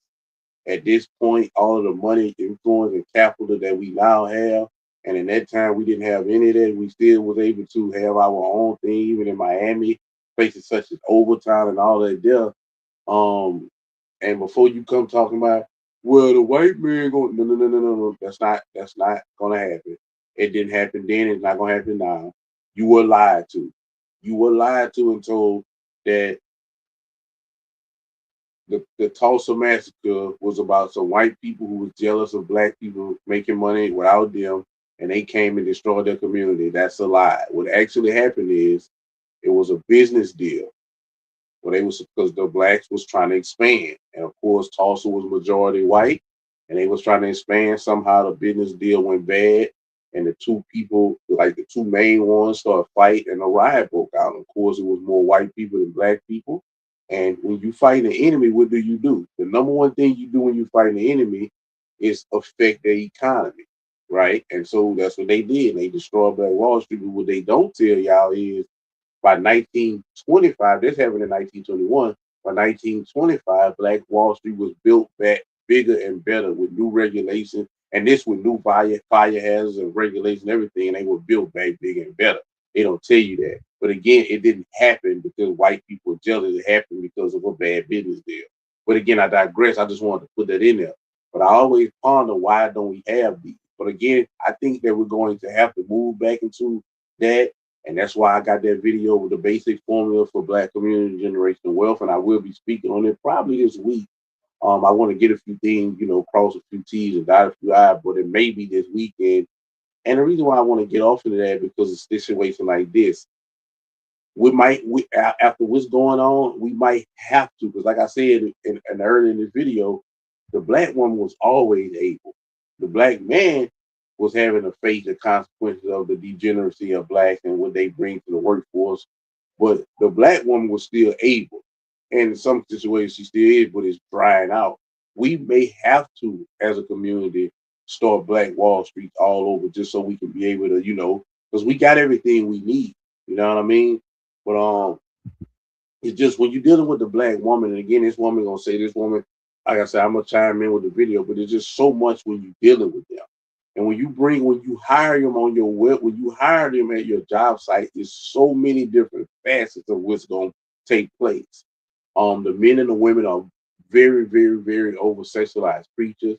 at this point, all of the money, influence, and capital that we now have, and in that time we didn't have any of that. We still was able to have our own thing, even in Miami, places such as Overtown and all that there. And before you come talking about, well, the white man going, no, that's not gonna happen. It didn't happen then. It's not gonna happen now. You were lied to. You were lied to and told that the Tulsa massacre was about some white people who was jealous of black people making money without them, and they came and destroyed their community. That's a lie. What actually happened is it was a business deal. Well, they was because the blacks was trying to expand, and of course Tulsa was majority white, and they was trying to expand. Somehow the business deal went bad, and the two people, like the two main ones, started fighting, and a riot broke out. Of course, it was more white people than black people. And when you fight an enemy, what do? The number one thing you do when you fight an enemy is affect their economy, right? And so that's what they did. They destroyed Black Wall Street. But what they don't tell y'all is by 1925, this happened in 1921. By 1925, Black Wall Street was built back bigger and better with new regulations, and this with new fire hazards and regulations and everything, and they were built back bigger and better. They don't tell you that. But again, it didn't happen because white people were jealous. It happened because of a bad business deal. But again, I digress. I just wanted to put that in there. But I always ponder, why don't we have these? But again, I think that we're going to have to move back into that. And that's why I got that video with the basic formula for Black community generational wealth. And I will be speaking on it probably this week. I want to get a few things, cross a few T's and dot a few I's, but it may be this weekend. And the reason why I want to get off into that, because a situation like this, after what's going on, we might have to, because like I said in earlier in this video, the black woman was always able. The black man was having to face the consequences of the degeneracy of blacks and what they bring to the workforce. But the black woman was still able. And in some situations she still is, but it's drying out. We may have to, as a community, start Black Wall Street all over just so we can be able to, because we got everything we need. You know what I mean? But it's just when you're dealing with the black woman, and again, this woman gonna say this woman, like I said, I'm gonna chime in with the video, but it's just so much when you're dealing with them. And when you hire them on your web, when you hire them at your job site, there's so many different facets of what's gonna take place. The men and the women are very, very, very over sexualized creatures.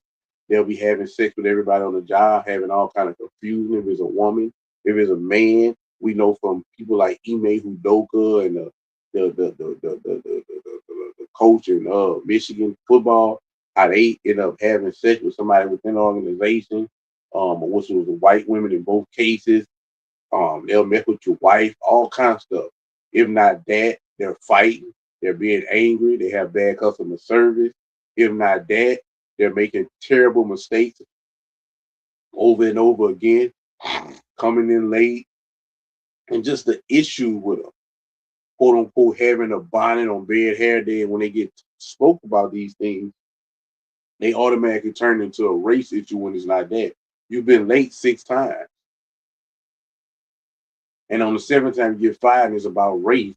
They'll be having sex with everybody on the job, having all kind of confusion. If it's a woman, if it's a man, we know from people like Ime Udoka and the coach in Michigan football, how they end up having sex with somebody within the organization, which was the white women in both cases. They'll mess with your wife, all kinds of stuff. If not that, they're fighting, they're being angry, they have bad customer service. If not that, they're making terrible mistakes over and over again, coming in late, and just the issue with them, quote unquote, having a bonnet on bad hair day. And when they get spoke about these things, they automatically turn into a race issue when it's not that. You've been late 6 times. And on the 7th time you get fired and it's about race.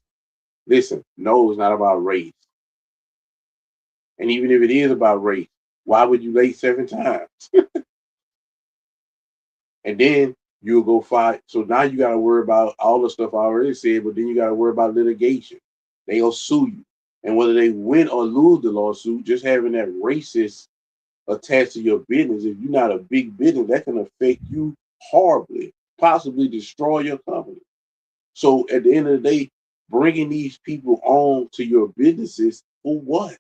Listen, no, it's not about race. And even if it is about race, why would you late 7 times? And then you'll go fight. So now you got to worry about all the stuff I already said, but then you got to worry about litigation. They'll sue you. And whether they win or lose the lawsuit, just having that racist attached to your business, if you're not a big business, that can affect you horribly, possibly destroy your company. So at the end of the day, bringing these people on to your businesses for what?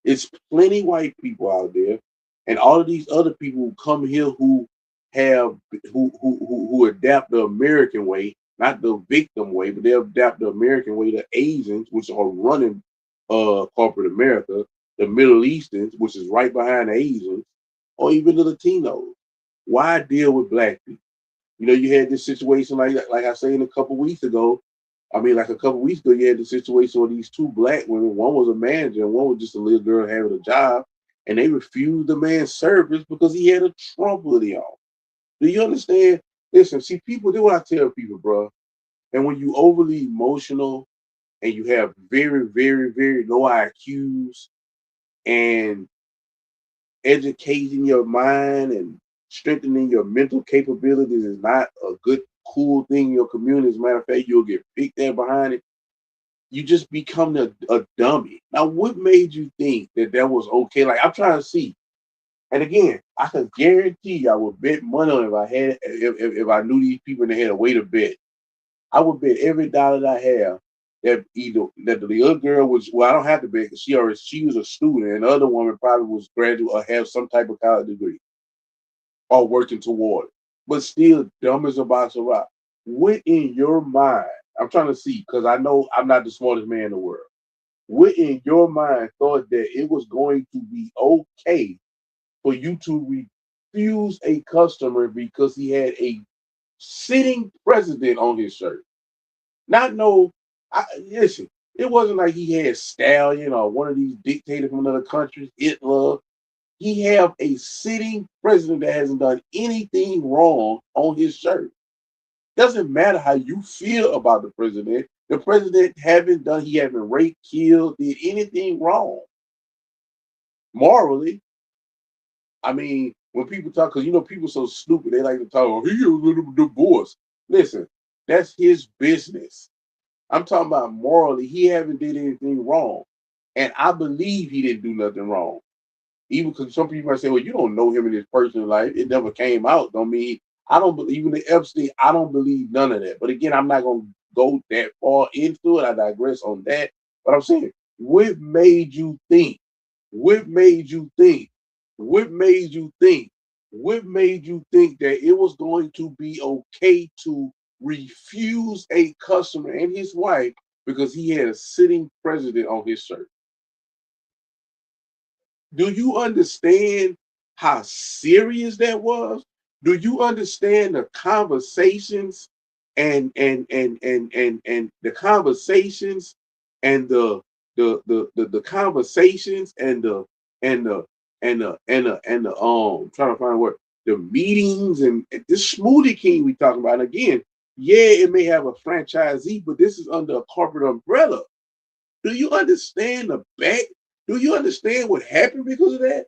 It's plenty white people out there, and all of these other people who come here who adapt the American way, not the victim way, but they adapt the American way. The Asians, which are running corporate America, the Middle Easterns, which is right behind the Asians, or even the Latinos. Why deal with black people? You had this situation like I said a couple weeks ago. You had the situation where these 2 black women, one was a manager and one was just a little girl having a job, and they refused the man's service because he had a Trump hoodie on. Do you understand? Listen, see, people do what I tell people, bro. And when you overly emotional and you have very, very, very low IQs, and educating your mind and strengthening your mental capabilities is not a good, cool thing in your community. As a matter of fact, you'll get picked at behind it. You just become a dummy. Now, what made you think that was okay? Like, I'm trying to see. And again, I can guarantee you I would bet money on if I knew these people and they had a way to bet. I would bet every dollar that I have that either that the other girl was, well, I don't have to bet because she was a student, and the other woman probably was graduate or have some type of college degree or working toward it, but still dumb as a box of rock. What in your mind? I'm trying to see because I know I'm not the smartest man in the world. What in your mind thought that it was going to be okay for you to refuse a customer because he had a sitting president on his shirt? Not no, listen, it wasn't like he had Stallion or one of these dictators from another country, Hitler. He have a sitting president that hasn't done anything wrong on his shirt. Doesn't matter how you feel about the president. The president he haven't raped, killed, did anything wrong. Morally, I mean, when people talk, because people so stupid, they like to talk, oh, he a little divorce. Listen, that's his business. I'm talking about morally, he haven't did anything wrong. And I believe he didn't do nothing wrong. Even because some people might say, well, you don't know him in his personal life. It never came out. Don't mean I don't believe even the Epstein, I don't believe none of that. But again, I'm not gonna go that far into it. I digress on that. But I'm saying, what made you think? What made you think? What made you think? What made you think that it was going to be okay to refuse a customer and his wife because he had a sitting president on his shirt? Do you understand how serious that was? Do you understand the conversations and the conversations and the conversations and the trying to find a word, the meetings and this Smoothie King we talking about? And again, yeah, it may have a franchisee, but this is under a corporate umbrella. Do you understand the back? Do you understand what happened because of that?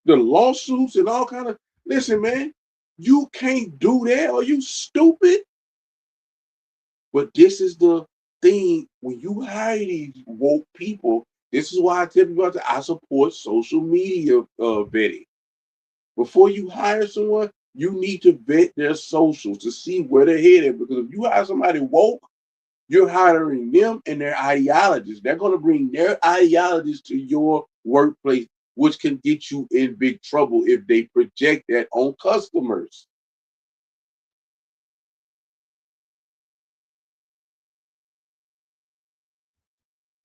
The lawsuits and all kind of. Listen, man, you can't do that. Are you stupid? But this is the thing when you hire these woke people. This is why I tell people that I support social media vetting. Before you hire someone, you need to vet their socials to see where they're headed. Because if you hire somebody woke, you're hiring them and their ideologies. They're going to bring their ideologies to your workplace, which can get you in big trouble if they project that on customers.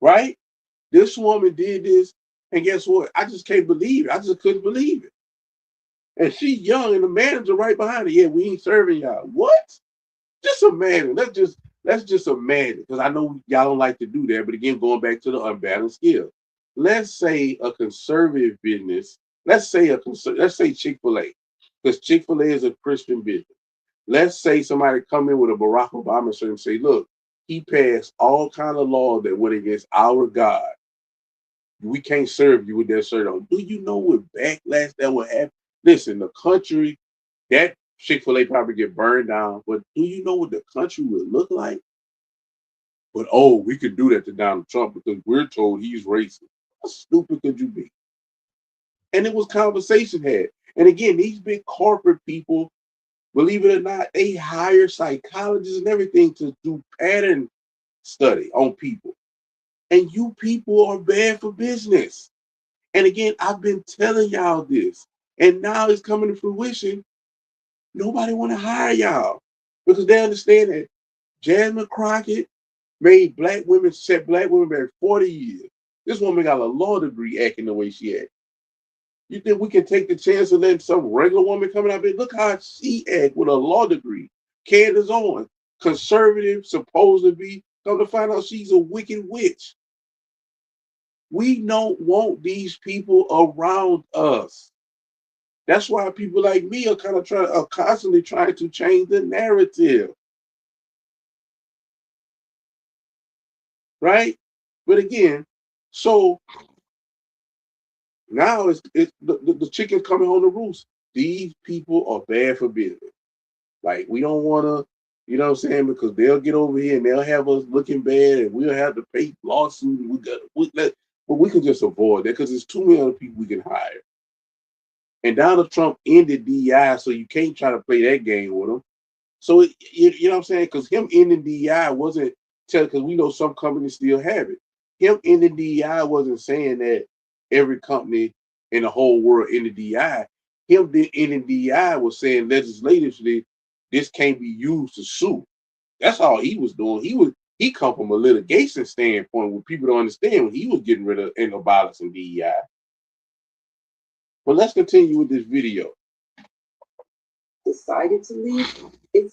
Right? This woman did this, and guess what? I just can't believe it. I just couldn't believe it. And she's young, and the manager right behind her. Yeah, we ain't serving y'all. What? Just imagine. Let's just imagine, because I know y'all don't like to do that. But again, going back to the unbalanced scale, let's say a conservative business. Let's say Chick-fil-A, because Chick-fil-A is a Christian business. Let's say somebody come in with a Barack Obama shirt and say, "Look, he passed all kind of laws that went against our God. We can't serve you with that shirt on." Do you know what backlash that would happen? Listen, the country, that Chick-fil-A probably get burned down, but do you know what the country would look like? But oh, we could do that to Donald Trump because we're told he's racist. How stupid could you be? And it was conversation had. And again, these big corporate people, believe it or not, they hire psychologists and everything to do pattern study on people. And you people are bad for business. And again, I've been telling y'all this, and now it's coming to fruition. Nobody want to hire y'all because they understand that Jasmine Crockett set black women back 40 years. This woman got a law degree acting the way she acts. You think we can take the chance of letting some regular woman come out there? Look how she act with a law degree. Candace Owens, conservative, supposed to be. Come to find out she's a wicked witch. We don't want these people around us. That's why people like me are constantly trying to change the narrative. right? But again, so now it's the chicken coming home to roost. These people are bad for business. Like, we don't want to, you know what I'm saying? Because they'll get over here and they'll have us looking bad, and we'll have to pay lawsuits. But we can just avoid that because there's too many other people we can hire. And Donald Trump ended DEI, so you can't try to play that game with him. So you know what I'm saying? Because him ending DEI wasn't because we know some companies still have it. Him ending DEI wasn't saying that every company in the whole world ended DEI. Him ending DEI was saying legislatively this can't be used to sue. That's all he was doing. He come from a litigation standpoint where people don't understand when he was getting rid of and abolishing DEI. But let's continue with this video. Decided to leave. It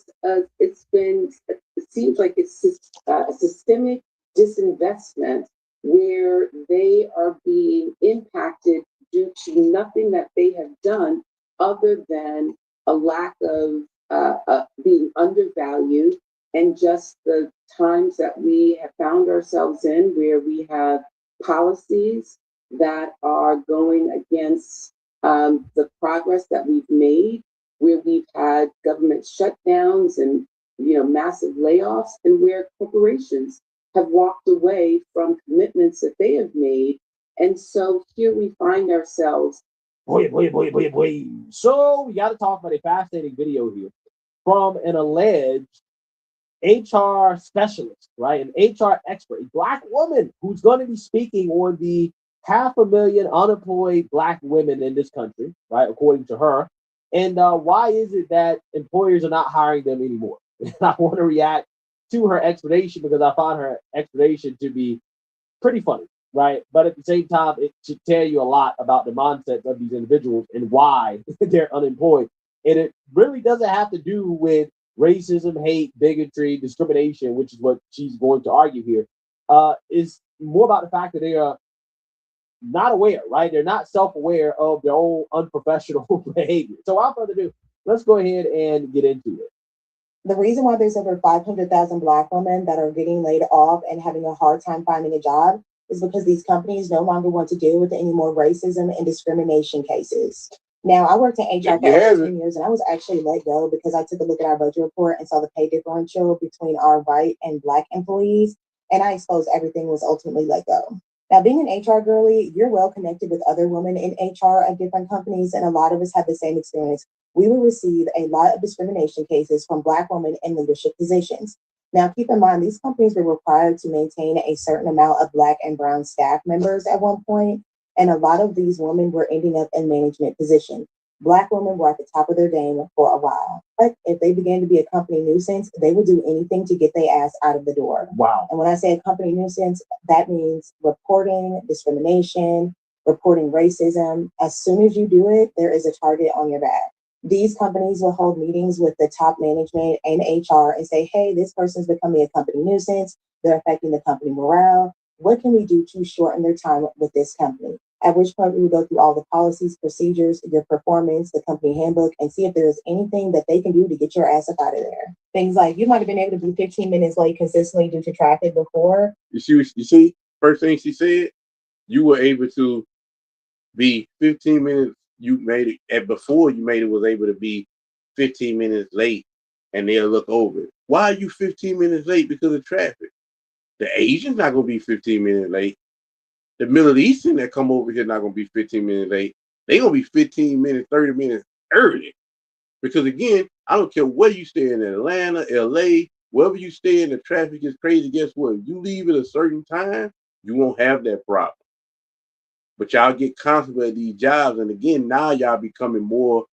seems like it's a systemic disinvestment where they are being impacted due to nothing that they have done other than a lack of being undervalued, and just the times that we have found ourselves in where we have policies that are going against the progress that we've made, where we've had government shutdowns and massive layoffs, and where corporations have walked away from commitments that they have made. And so here we find ourselves. Boy. So we got to talk about a fascinating video here from an alleged HR specialist, right? An HR expert, a Black woman who's going to be speaking on the 500,000 unemployed Black women in this country, right? According to her. And why is it that employers are not hiring them anymore? And I want to react to her explanation because I found her explanation to be pretty funny, right? But at the same time, it should tell you a lot about the mindset of these individuals and why they're unemployed. And it really doesn't have to do with racism, hate, bigotry, discrimination, which is what she's going to argue here. Is more about the fact that they are not aware, right? They're not self-aware of their own unprofessional behavior. So without further ado, let's go ahead and get into it. The reason why there's over 500,000 Black women that are getting laid off and having a hard time finding a job is because these companies no longer want to deal with any more racism and discrimination cases. Now, I worked in HR for over 10 years, and I was actually let go because I took a look at our budget report and saw the pay differential between our white and Black employees, and I exposed everything was ultimately let go. Now, being an HR girly, you're well connected with other women in HR at different companies, and a lot of us have the same experience. We will receive a lot of discrimination cases from Black women in leadership positions. Now, keep in mind, these companies were required to maintain a certain amount of Black and brown staff members at one point, and a lot of these women were ending up in management positions. Black women were at the top of their game for a while. But if they began to be a company nuisance, they would do anything to get their ass out of the door. Wow. And when I say a company nuisance, that means reporting discrimination, reporting racism. As soon as you do it, there is a target on your back. These companies will hold meetings with the top management and HR and say, hey, this person's becoming a company nuisance. They're affecting the company morale. What can we do to shorten their time with this company? At which point we would go through all the policies, procedures, your performance, the company handbook, and see if there is anything that they can do to get your ass up out of there. Things like you might have been able to be 15 minutes late consistently due to traffic before. You see, first thing she said, you were able to be 15 minutes. You made it, and before you made it was able to be 15 minutes late, and they'll look over it. Why are you 15 minutes late? Because of traffic. The Asian's not going to be 15 minutes late. The Middle Eastern that come over here not going to be 15 minutes late. They're going to be 15 minutes, 30 minutes early. Because again, I don't care where you stay in Atlanta, LA, wherever you stay in, the traffic is crazy. Guess what? If you leave at a certain time, you won't have that problem. But y'all get comfortable at these jobs. And again, now y'all becoming more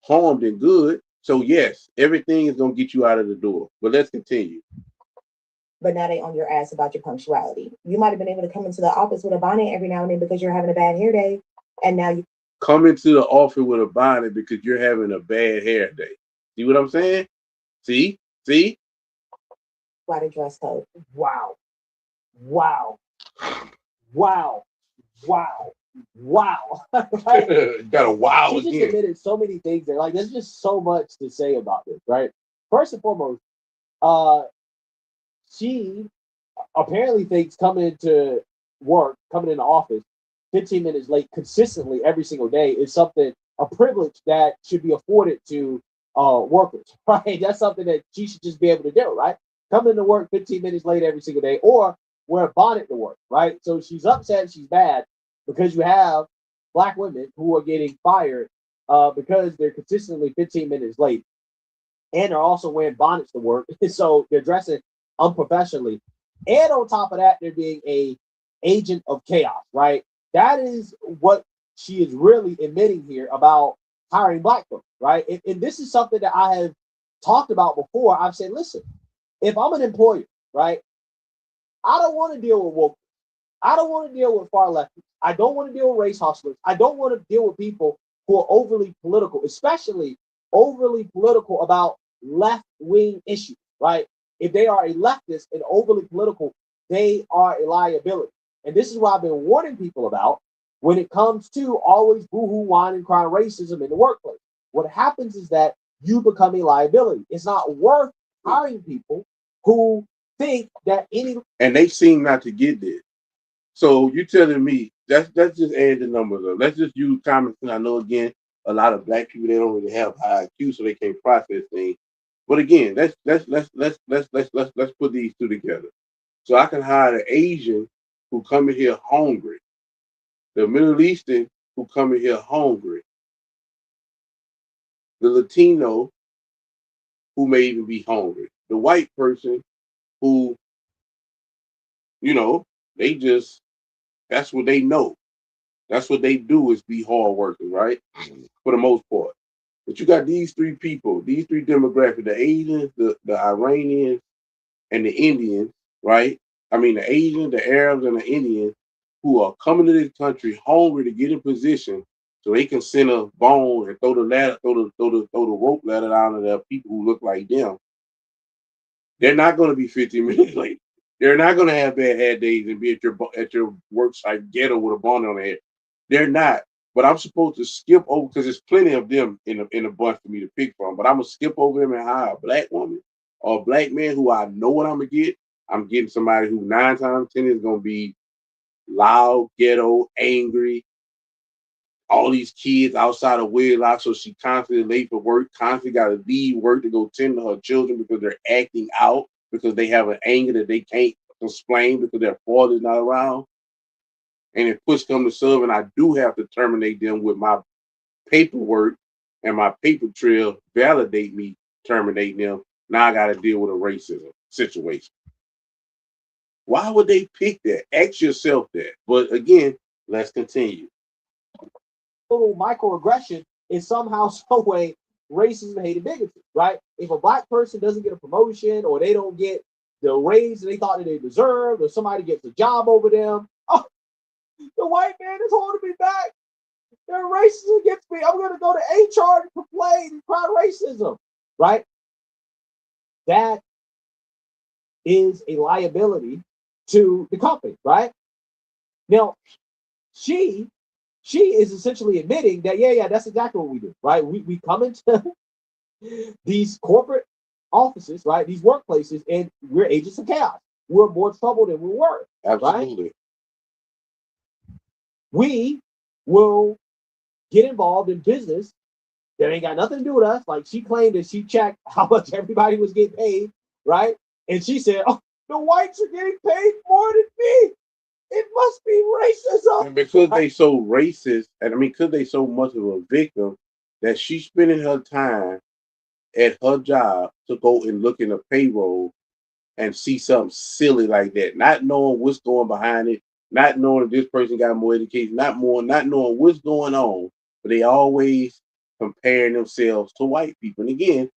harm than good. So yes, everything is going to get you out of the door. But let's continue. But now they on your ass about your punctuality. You might have been able to come into the office with a bonnet every now and then because you're having a bad hair day. And now you come into the office with a bonnet because you're having a bad hair day. See what I'm saying? See? Why the dress code? Wow. You got a wow she again. Just admitted so many things there. Like, there's just so much to say about this, right? First and foremost, she apparently thinks coming into work, coming into office 15 minutes late consistently every single day is something, a privilege that should be afforded to workers, right? That's something that she should just be able to do, right? Come into work 15 minutes late every single day, or wear a bonnet to work, right? So she's upset, she's bad because you have black women who are getting fired because they're consistently 15 minutes late, and they're also wearing bonnets to work. So they're dressing unprofessionally. And on top of that, they're being a agent of chaos, right? That is what she is really admitting here about hiring black folks, right? And this is something that I have talked about before. I've said, listen, if I'm an employer, right, I don't want to deal with woke. I don't want to deal with far leftists. I don't want to deal with race hustlers. I don't want to deal with people who are overly political, especially overly political about left-wing issues, right? If they are a leftist and overly political, they are a liability. And this is what I've been warning people about when it comes to always boohoo, whine, and cry racism in the workplace. What happens is that you become a liability. It's not worth hiring people who think that any... And they seem not to get this. So you telling me let's just add the numbers up. Let's just use common sense. I know again a lot of black people, they don't really have high IQ, so they can't process things. But again, let's put these two together. So I can hire the Asian who come in here hungry, the Middle Eastern who come in here hungry, the Latino who may even be hungry, the white person who, they just, that's what they know. That's what they do, is be hard working, right? For the most part. But you got these three people, these three demographics, the Asians, the Iranians, and the Indians, right? I mean, the Asians, the Arabs, and the Indians who are coming to this country hungry to get in position so they can send a bone and throw the rope ladder down to the people who look like them. They're not going to be 15 minutes late. They're not going to have bad hair days and be at your work site ghetto with a bonnet on their head. They're not. But I'm supposed to skip over, because there's plenty of them in a bunch for me to pick from. But I'm going to skip over them and hire a black woman or a black man who I know what I'm going to get. I'm getting somebody who 9 times 10 is going to be loud, ghetto, angry. All these kids outside of wedlock, so she constantly late for work, constantly got to leave work to go tend to her children because they're acting out, because they have an anger that they can't explain because their father's not around. And if push comes to shove, and I do have to terminate them with my paperwork and my paper trail validate me terminating them, now I got to deal with a racism situation. Why would they pick that? Ask yourself that. But again, let's continue. Little microaggression is somehow, some way, racism, hate, and bigotry, right? If a black person doesn't get a promotion, or they don't get the raise they thought that they deserved, or somebody gets a job over them, oh, the white man is holding me back. They're racist against me. I'm going to go to HR to complain and cry racism, right? That is a liability to the company, right? Now, she is essentially admitting that, yeah, that's exactly what we do, right? We come into these corporate offices, right? These workplaces, and we're agents of chaos. We're more trouble than we were. Absolutely. Right? We will get involved in business that ain't got nothing to do with us. Like, she claimed that she checked how much everybody was getting paid, right? And she said, oh, the whites are getting paid more than me. It must be racism. And because they so racist, and I mean, because they so much of a victim, that she's spending her time at her job to go and look in the payroll and see something silly like that, not knowing what's going behind it, not knowing if this person got more education, not knowing what's going on, but they always comparing themselves to white people. And again,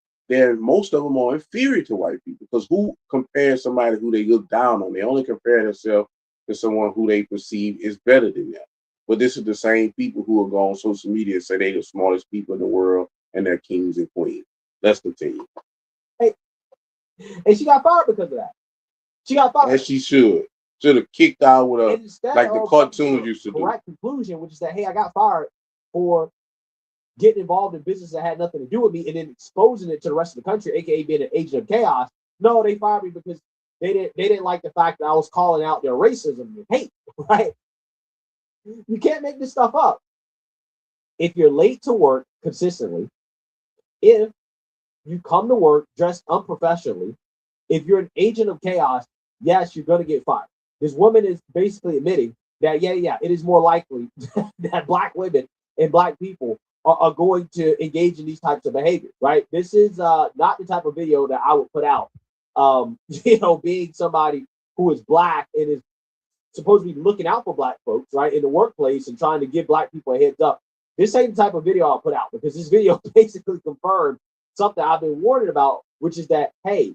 most of them are inferior to white people, because who compares somebody who they look down on? They only compare themselves to someone who they perceive is better than them. But this is the same people who will go on social media and say they're the smartest people in the world and they're kings and queens. Let's continue. Hey, and she got fired because of that. She got fired. As she should. Should have kicked out with a, like the cartoons used to do. Correct conclusion, which is that, hey, I got fired for getting involved in business that had nothing to do with me, and then exposing it to the rest of the country, aka being an agent of chaos. No, they fired me because they didn't like the fact that I was calling out their racism and hate, right? You can't make this stuff up. If you're late to work consistently, if you come to work dressed unprofessionally, if you're an agent of chaos, yes, you're going to get fired. This woman is basically admitting that, it is more likely that black women and black people are going to engage in these types of behaviors, right? This is not the type of video that I would put out. Being somebody who is black and is supposed to be looking out for black folks, right, in the workplace and trying to give black people a heads up. This ain't the type of video I'll put out, because this video basically confirmed something I've been warning about, which is that, hey,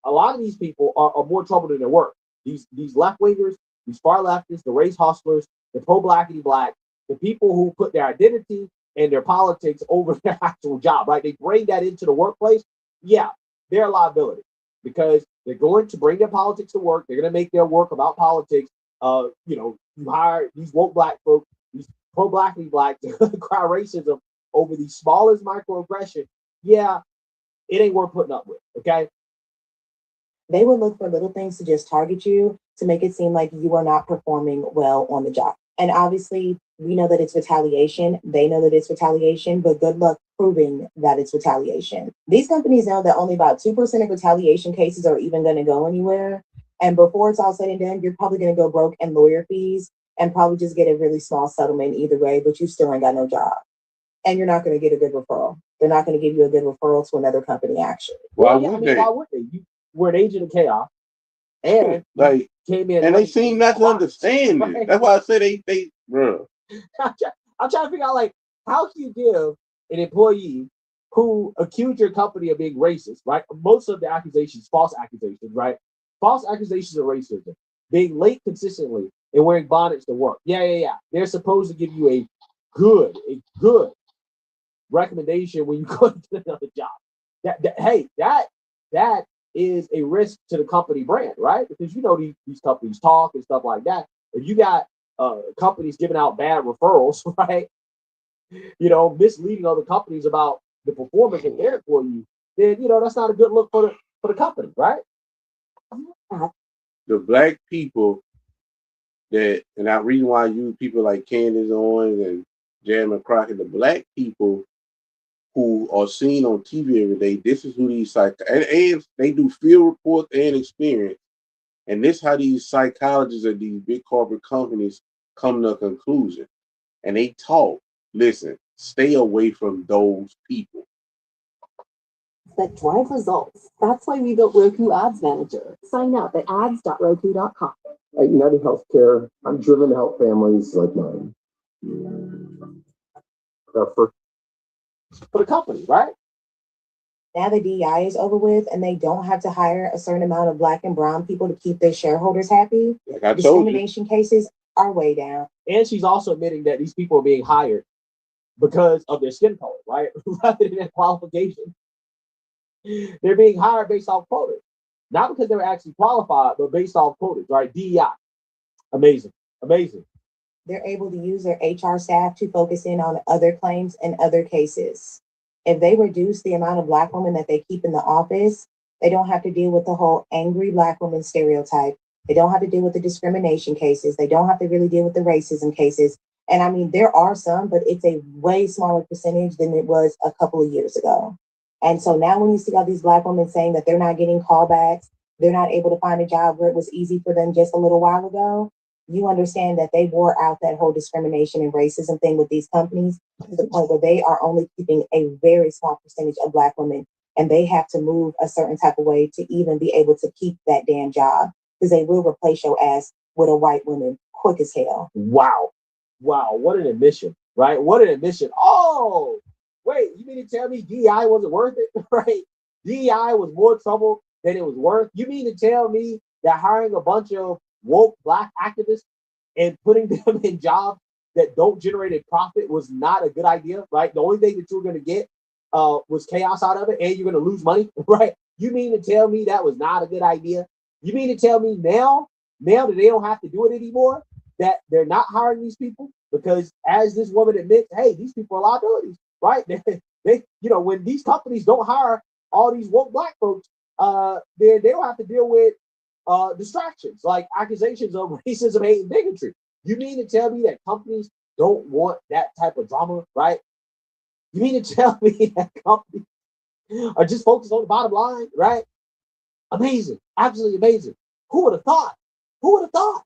a lot of these people are more trouble than their work. These left wingers, these far leftists, the race hustlers, the pro blackity black, the people who put their identity and their politics over their actual job, right? They bring that into the workplace. Yeah, they're a liability, because they're going to bring their politics to work. They're going to make their work about politics. You hire these woke black folks, these pro blackity black, to cry racism over the smallest microaggression. Yeah, it ain't worth putting up with. Okay. They would look for little things to just target you to make it seem like you are not performing well on the job. And obviously, we know that it's retaliation. They know that it's retaliation, but good luck proving that it's retaliation. These companies know that only about 2% of retaliation cases are even going to go anywhere. And before it's all said and done, you're probably going to go broke in lawyer fees and probably just get a really small settlement either way, but you still ain't got no job. And you're not going to get a good referral. They're not going to give you a good referral to another company, actually. Why would they? Why would they? You were an agent of chaos, and like came in, and they seem not to understand it. Right? That's why I say they bro. I'm trying to figure out, like, how can you give an employee who accused your company of being racist, right? Most of the accusations, false accusations, right? False accusations of racism, being late consistently and wearing bonnets to work. Yeah. They're supposed to give you a good recommendation when you go to another job. That is a risk to the company brand, right? Because these companies talk and stuff like that. If you got companies giving out bad referrals, right? Misleading other companies about the performance of their employees, then that's not a good look for the company, right? The black people and the reason why I use people like Candace Owens and Jan McCrockett, the black people who are seen on TV every day, this is who these and they do field reports and experience. And this is how these psychologists of these big corporate companies come to a conclusion. And they talk. Listen, stay away from those people. That drive results. That's why we built Roku Ads Manager. Sign up at ads.roku.com. At United Healthcare, I'm driven to help families like mine. For the company, right? Now the DEI is over with and they don't have to hire a certain amount of black and brown people to keep their shareholders happy. Like discrimination cases are way down. And she's also admitting that these people are being hired because of their skin color, right? Rather than their qualification. They're being hired based off quotas. Not because they were actually qualified, but based off quotas, right? DEI. Amazing. They're able to use their HR staff to focus in on other claims and other cases. If they reduce the amount of black women that they keep in the office, they don't have to deal with the whole angry black woman stereotype. They don't have to deal with the discrimination cases. They don't have to really deal with the racism cases. And I mean, there are some, but it's a way smaller percentage than it was a couple of years ago. And so now when you see all these black women saying that they're not getting callbacks, they're not able to find a job where it was easy for them just a little while ago, you understand that they wore out that whole discrimination and racism thing with these companies to the point where they are only keeping a very small percentage of black women, and they have to move a certain type of way to even be able to keep that damn job, because they will replace your ass with a white woman quick as hell. Wow, what an admission, right? What an admission. Oh, wait, you mean to tell me DEI wasn't worth it, right? DEI was more trouble than it was worth. You mean to tell me that hiring a bunch of woke black activists and putting them in jobs that don't generate a profit was not a good idea, right? The only thing that you were going to get was chaos out of it, and you're going to lose money, right? You mean to tell me that was not a good idea? You mean to tell me now that they don't have to do it anymore, that they're not hiring these people? Because as this woman admits, hey, these people are liabilities, right? They when these companies don't hire all these woke black folks, then they don't have to deal with distractions, like accusations of racism, hate, and bigotry. You mean to tell me that companies don't want that type of drama, right? You mean to tell me that companies are just focused on the bottom line, right? Amazing, absolutely amazing. Who would have thought? Who would have thought?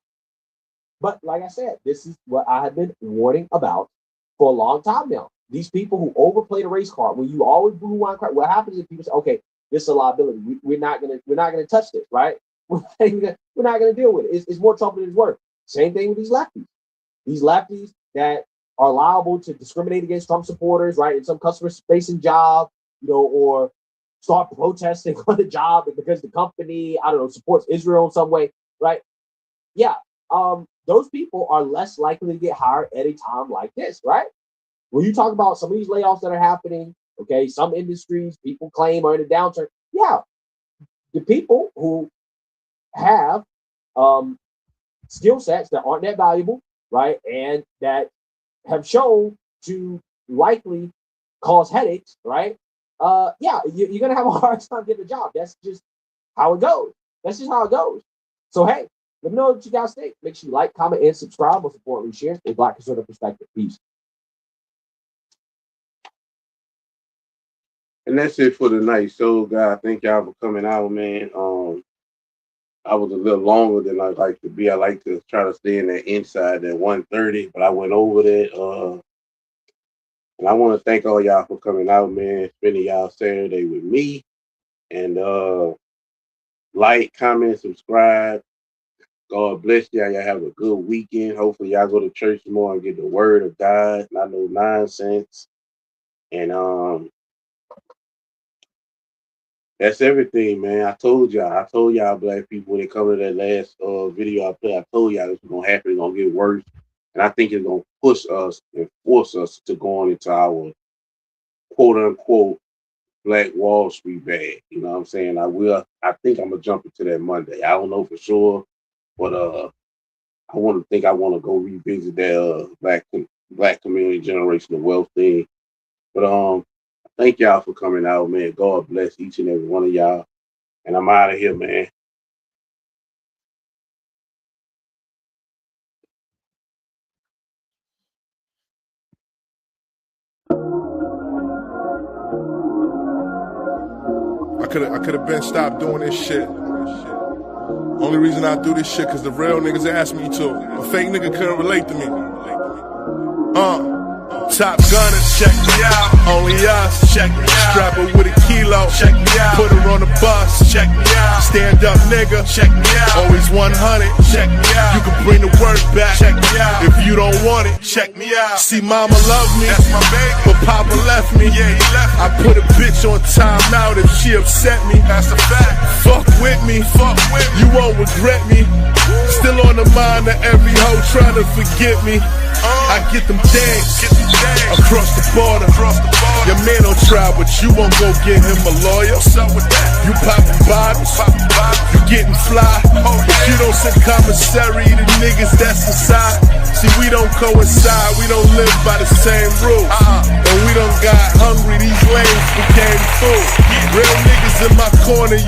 But like I said, this is what I have been warning about for a long time now. These people who overplay the race card, when you always boo one card, what happens is people say, "Okay, this is a liability. We're not gonna touch this, right? We're not gonna deal with it. It's more trouble than it's worth." Same thing with these lefties. These lefties that are liable to discriminate against Trump supporters, right? In some customer-facing job, or start protesting on the job because the company, I don't know, supports Israel in some way, right? Yeah, those people are less likely to get hired at a time like this, right? When you talk about some of these layoffs that are happening, okay, some industries people claim are in a downturn. Yeah, the people who have skill sets that aren't that valuable, right, and that have shown to likely cause headaches, right? Yeah, you're gonna have a hard time getting a job. That's just how it goes. That's just how it goes. So hey, let me know what you guys think. Make sure you like, comment, and subscribe. Most importantly, share a Black conservative perspective. Peace. And that's it for tonight. So, guys, thank y'all for coming out, man. I was a little longer than I like to be. I like to try to stay in that inside at 1:30, but I went over that. And I want to thank all y'all for coming out, man. Spending y'all Saturday with me. And like, comment, subscribe. God bless y'all. Y'all have a good weekend. Hopefully, y'all go to church more and get the word of God, not no nonsense. And that's everything, man. I told y'all black people when it comes to that last video I put, I told y'all this was gonna happen, it's gonna get worse. And I think it's gonna push us and force us to go on into our quote unquote Black Wall Street bag. You know what I'm saying? I think I'm gonna jump into that Monday. I don't know for sure, but I want to go revisit that black community generational wealth thing. But thank y'all for coming out, man. God bless each and every one of y'all. And I'm out of here, man. I could have been stopped doing this shit. Only reason I do this shit cause the real niggas asked me to. A fake nigga couldn't relate to me. Top gunners, check me out. Only us, check me out. Strap her with a kilo, check me out. Put her on the bus, check me out. Stand up nigga, check me out. Always 100, check me out. You can bring the work back, check me out. If you don't want it, check me out. See mama love me, that's my baby, but papa left me. Yeah, he left me. I put a bitch on timeout if she upset me. That's a fact. Fuck with me, you won't regret me. Still on the mind of every hoe trying to forget me. I get them things across the border. Your man on trial, but you won't go get him a lawyer. What's up with that? You popping bottles, you getting fly, but you don't send commissary to niggas that's inside. See, we don't coincide, we don't live by the same rules. And we done got hungry, these lanes became full. Real niggas in my corner.